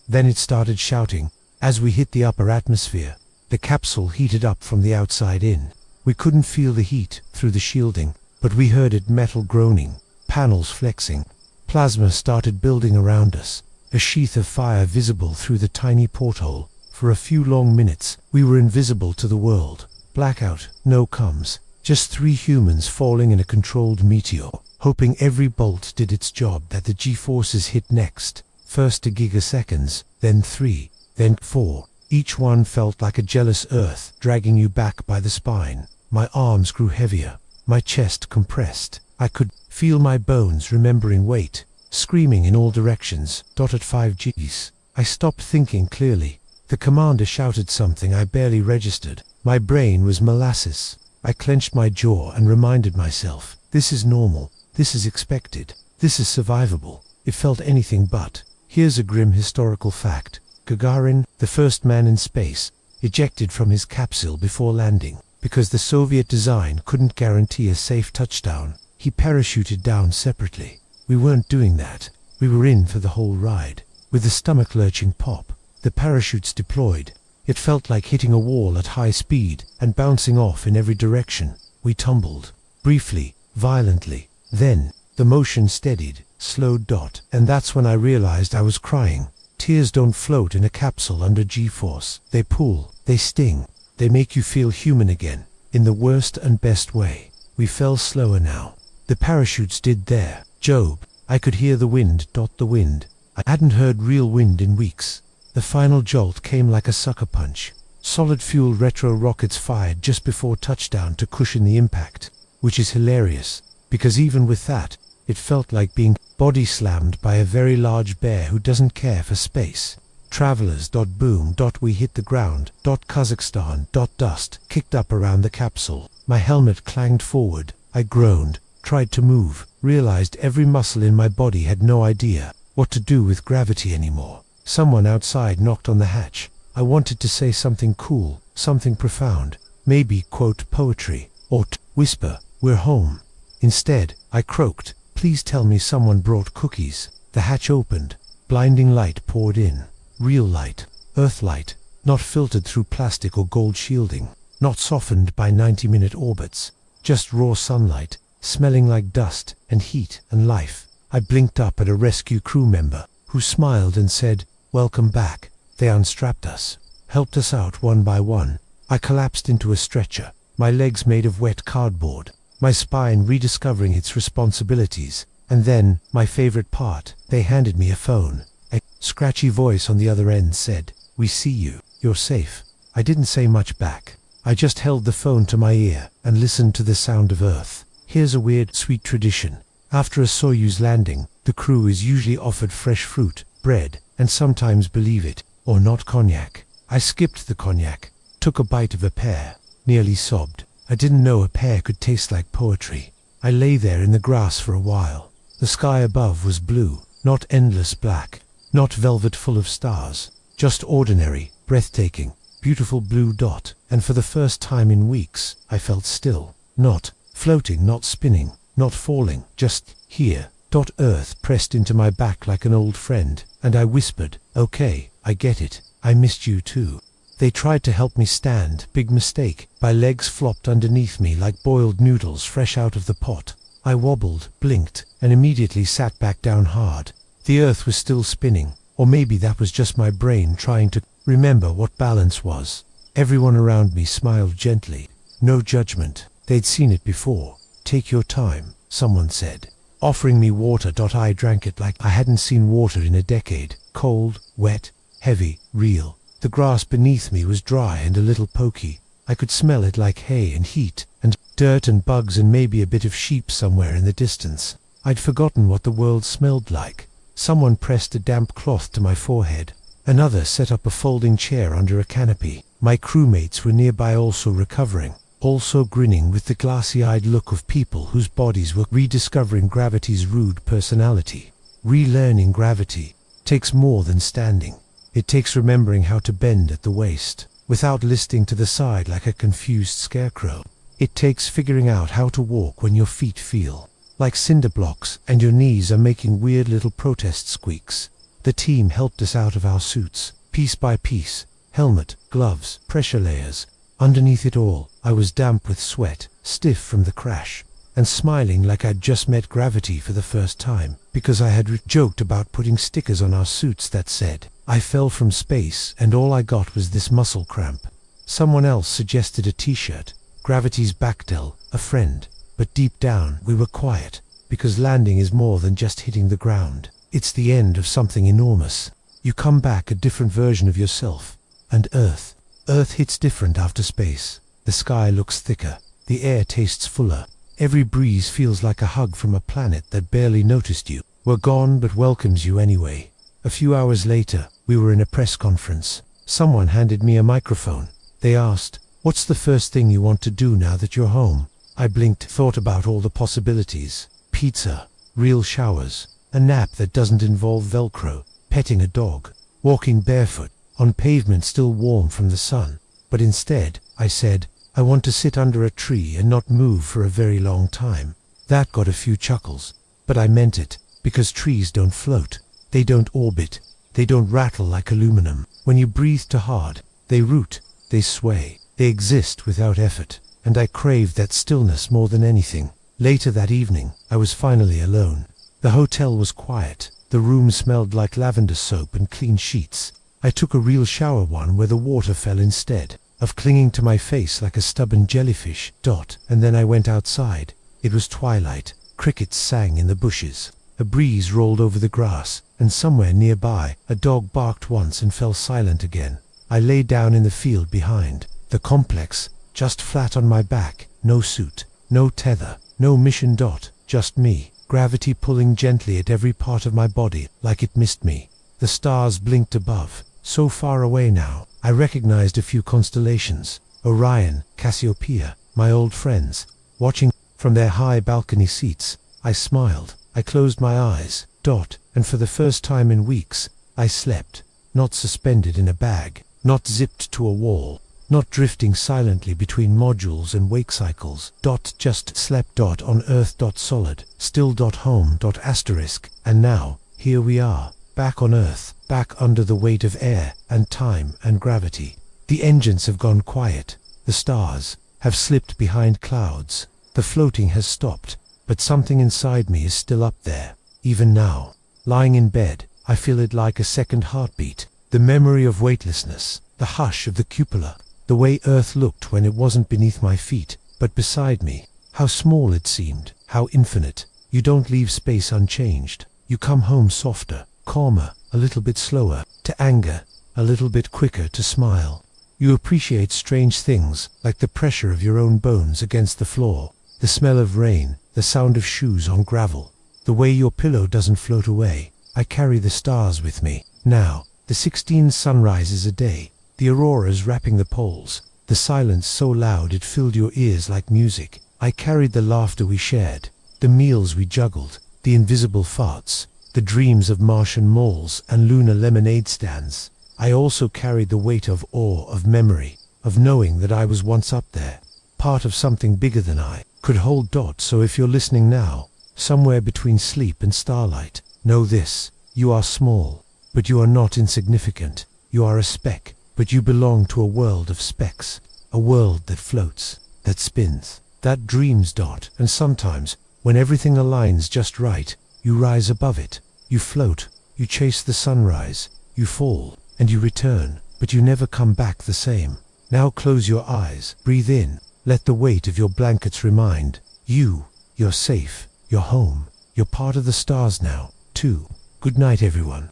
Then it started shouting. As we hit the upper atmosphere, the capsule heated up from the outside in. We couldn't feel the heat through the shielding, but we heard it, metal groaning, panels flexing. Plasma started building around us, a sheath of fire visible through the tiny porthole. For a few long minutes, we were invisible to the world. Blackout, no comms, just 3 humans falling in a controlled meteor, hoping every bolt did its job, that the G-forces hit next. First 1 gigaseconds, then 3, then 4. Each one felt like a jealous earth dragging you back by the spine. My arms grew heavier, my chest compressed. I could feel my bones remembering weight, screaming in all directions. At 5 Gs, I stopped thinking clearly. The commander shouted something I barely registered. My brain was molasses. I clenched my jaw and reminded myself, this is normal, this is expected, this is survivable. It felt anything but. Here's a grim historical fact. Gagarin, the first man in space, ejected from his capsule before landing. Because the Soviet design couldn't guarantee a safe touchdown, he parachuted down separately. We weren't doing that. We were in for the whole ride. With the stomach-lurching pop, the parachutes deployed. It felt like hitting a wall at high speed and bouncing off in every direction. We tumbled. Briefly, violently. Then, the motion steadied, slowed. And that's when I realized I was crying. Tears don't float in a capsule under G-force. They pull, they sting, they make you feel human again, in the worst and best way. We fell slower now. The parachutes did their job. I could hear the wind. The wind. I hadn't heard real wind in weeks. The final jolt came like a sucker punch. Solid-fuel retro rockets fired just before touchdown to cushion the impact, which is hilarious, because even with that, it felt like being body-slammed by a very large bear who doesn't care for space. Travelers. Boom. We hit the ground. Kazakhstan. Dust kicked up around the capsule. My helmet clanged forward. I groaned, tried to move, realized every muscle in my body had no idea what to do with gravity anymore. Someone outside knocked on the hatch. I wanted to say something cool, something profound, maybe quote poetry, or whisper, "We're home." Instead, I croaked, "Please tell me someone brought cookies." The hatch opened. Blinding light poured in. Real light, Earth light, not filtered through plastic or gold shielding, not softened by 90-minute orbits, just raw sunlight, smelling like dust and heat and life. I blinked up at a rescue crew member, who smiled and said, "Welcome back." They unstrapped us, helped us out one by one. I collapsed into a stretcher, my legs made of wet cardboard, my spine rediscovering its responsibilities. And then, my favorite part, they handed me a phone. A scratchy voice on the other end said, "We see you, you're safe." I didn't say much back. I just held the phone to my ear and listened to the sound of Earth. Here's a weird, sweet tradition. After a Soyuz landing, the crew is usually offered fresh fruit, bread, and sometimes, believe it or not, cognac. I skipped the cognac, took a bite of a pear, nearly sobbed. I didn't know a pear could taste like poetry. I lay there in the grass for a while. The sky above was blue, not endless black, not velvet full of stars, just ordinary, breathtaking, beautiful blue. And for the first time in weeks, I felt still, not floating, not spinning, not falling, just here. Earth pressed into my back like an old friend, and I whispered, "Okay, I get it, I missed you too." They tried to help me stand, big mistake. My legs flopped underneath me like boiled noodles fresh out of the pot. I wobbled, blinked, and immediately sat back down hard. The Earth was still spinning, or maybe that was just my brain trying to remember what balance was. Everyone around me smiled gently. No judgment. They'd seen it before. "Take your time," someone said, offering me water. I drank it like I hadn't seen water in a decade. Cold, wet, heavy, real. The grass beneath me was dry and a little pokey. I could smell it like hay and heat, and dirt and bugs, and maybe a bit of sheep somewhere in the distance. I'd forgotten what the world smelled like. Someone pressed a damp cloth to my forehead. Another set up a folding chair under a canopy. My crewmates were nearby, also recovering, also grinning with the glassy-eyed look of people whose bodies were rediscovering gravity's rude personality. Relearning gravity takes more than standing. It takes remembering how to bend at the waist, without listing to the side like a confused scarecrow. It takes figuring out how to walk when your feet feel like cinder blocks and your knees are making weird little protest squeaks. The team helped us out of our suits, piece by piece. Helmet, gloves, pressure layers. Underneath it all, I was damp with sweat, stiff from the crash, and smiling like I'd just met gravity for the first time, because I had joked about putting stickers on our suits that said, "I fell from space and all I got was this muscle cramp." Someone else suggested a t-shirt, "Gravity's Backdel," a friend, but deep down we were quiet, because landing is more than just hitting the ground. It's the end of something enormous. You come back a different version of yourself. And Earth hits different after space. The sky looks thicker, the air tastes fuller. Every breeze feels like a hug from a planet that barely noticed you. We're gone but welcomes you anyway. A few hours later, we were in a press conference. Someone handed me a microphone. They asked, "What's the first thing you want to do now that you're home?" I blinked, thought about all the possibilities. Pizza, real showers, a nap that doesn't involve Velcro, petting a dog, walking barefoot on pavement still warm from the sun. But instead, I said, I want to sit under a tree and not move for a very long time. That got a few chuckles, but I meant it, because trees don't float, they don't orbit, they don't rattle like aluminum. When you breathe too hard, they root, they sway, they exist without effort, and I craved that stillness more than anything. Later that evening, I was finally alone. The hotel was quiet, the room smelled like lavender soap and clean sheets. I took a real shower, one where the water fell instead of clinging to my face like a stubborn jellyfish. And then I went outside. It was twilight. Crickets sang in the bushes. A breeze rolled over the grass, and somewhere nearby, a dog barked once and fell silent again. I lay down in the field behind the complex, just flat on my back, no suit, no tether, no mission. Just me, gravity pulling gently at every part of my body like it missed me. The stars blinked above. So far away now, I recognized a few constellations. Orion, Cassiopeia, my old friends, watching from their high balcony seats. I smiled. I closed my eyes. And for the first time in weeks, I slept. Not suspended in a bag, not zipped to a wall, not drifting silently between modules and wake cycles. Just slept. On Earth. Solid. Still. Home. Asterisk. And now, here we are. Back on Earth, back under the weight of air and time and gravity. The engines have gone quiet. The stars have slipped behind clouds. The floating has stopped, but something inside me is still up there. Even now, lying in bed, I feel it like a second heartbeat. The memory of weightlessness, the hush of the cupola, the way Earth looked when it wasn't beneath my feet, but beside me. How small it seemed, how infinite. You don't leave space unchanged. You come home softer, calmer, a little bit slower to anger, a little bit quicker to smile. You appreciate strange things, like the pressure of your own bones against the floor, the smell of rain, the sound of shoes on gravel, the way your pillow doesn't float away. I carry the stars with me. Now, the 16 sunrises a day, the auroras wrapping the poles, the silence so loud it filled your ears like music. I carried the laughter we shared, the meals we juggled, the invisible farts, the dreams of Martian malls and lunar lemonade stands. I also carried the weight of awe, of memory, of knowing that I was once up there, part of something bigger than I could hold. So if you're listening now, somewhere between sleep and starlight, know this: you are small, but you are not insignificant. You are a speck, but you belong to a world of specks, a world that floats, that spins, that dreams. And sometimes, when everything aligns just right, you rise above it. You float, you chase the sunrise, you fall, and you return, but you never come back the same. Now close your eyes, breathe in, let the weight of your blankets remind you, you're safe, you're home, you're part of the stars now, too. Good night, everyone.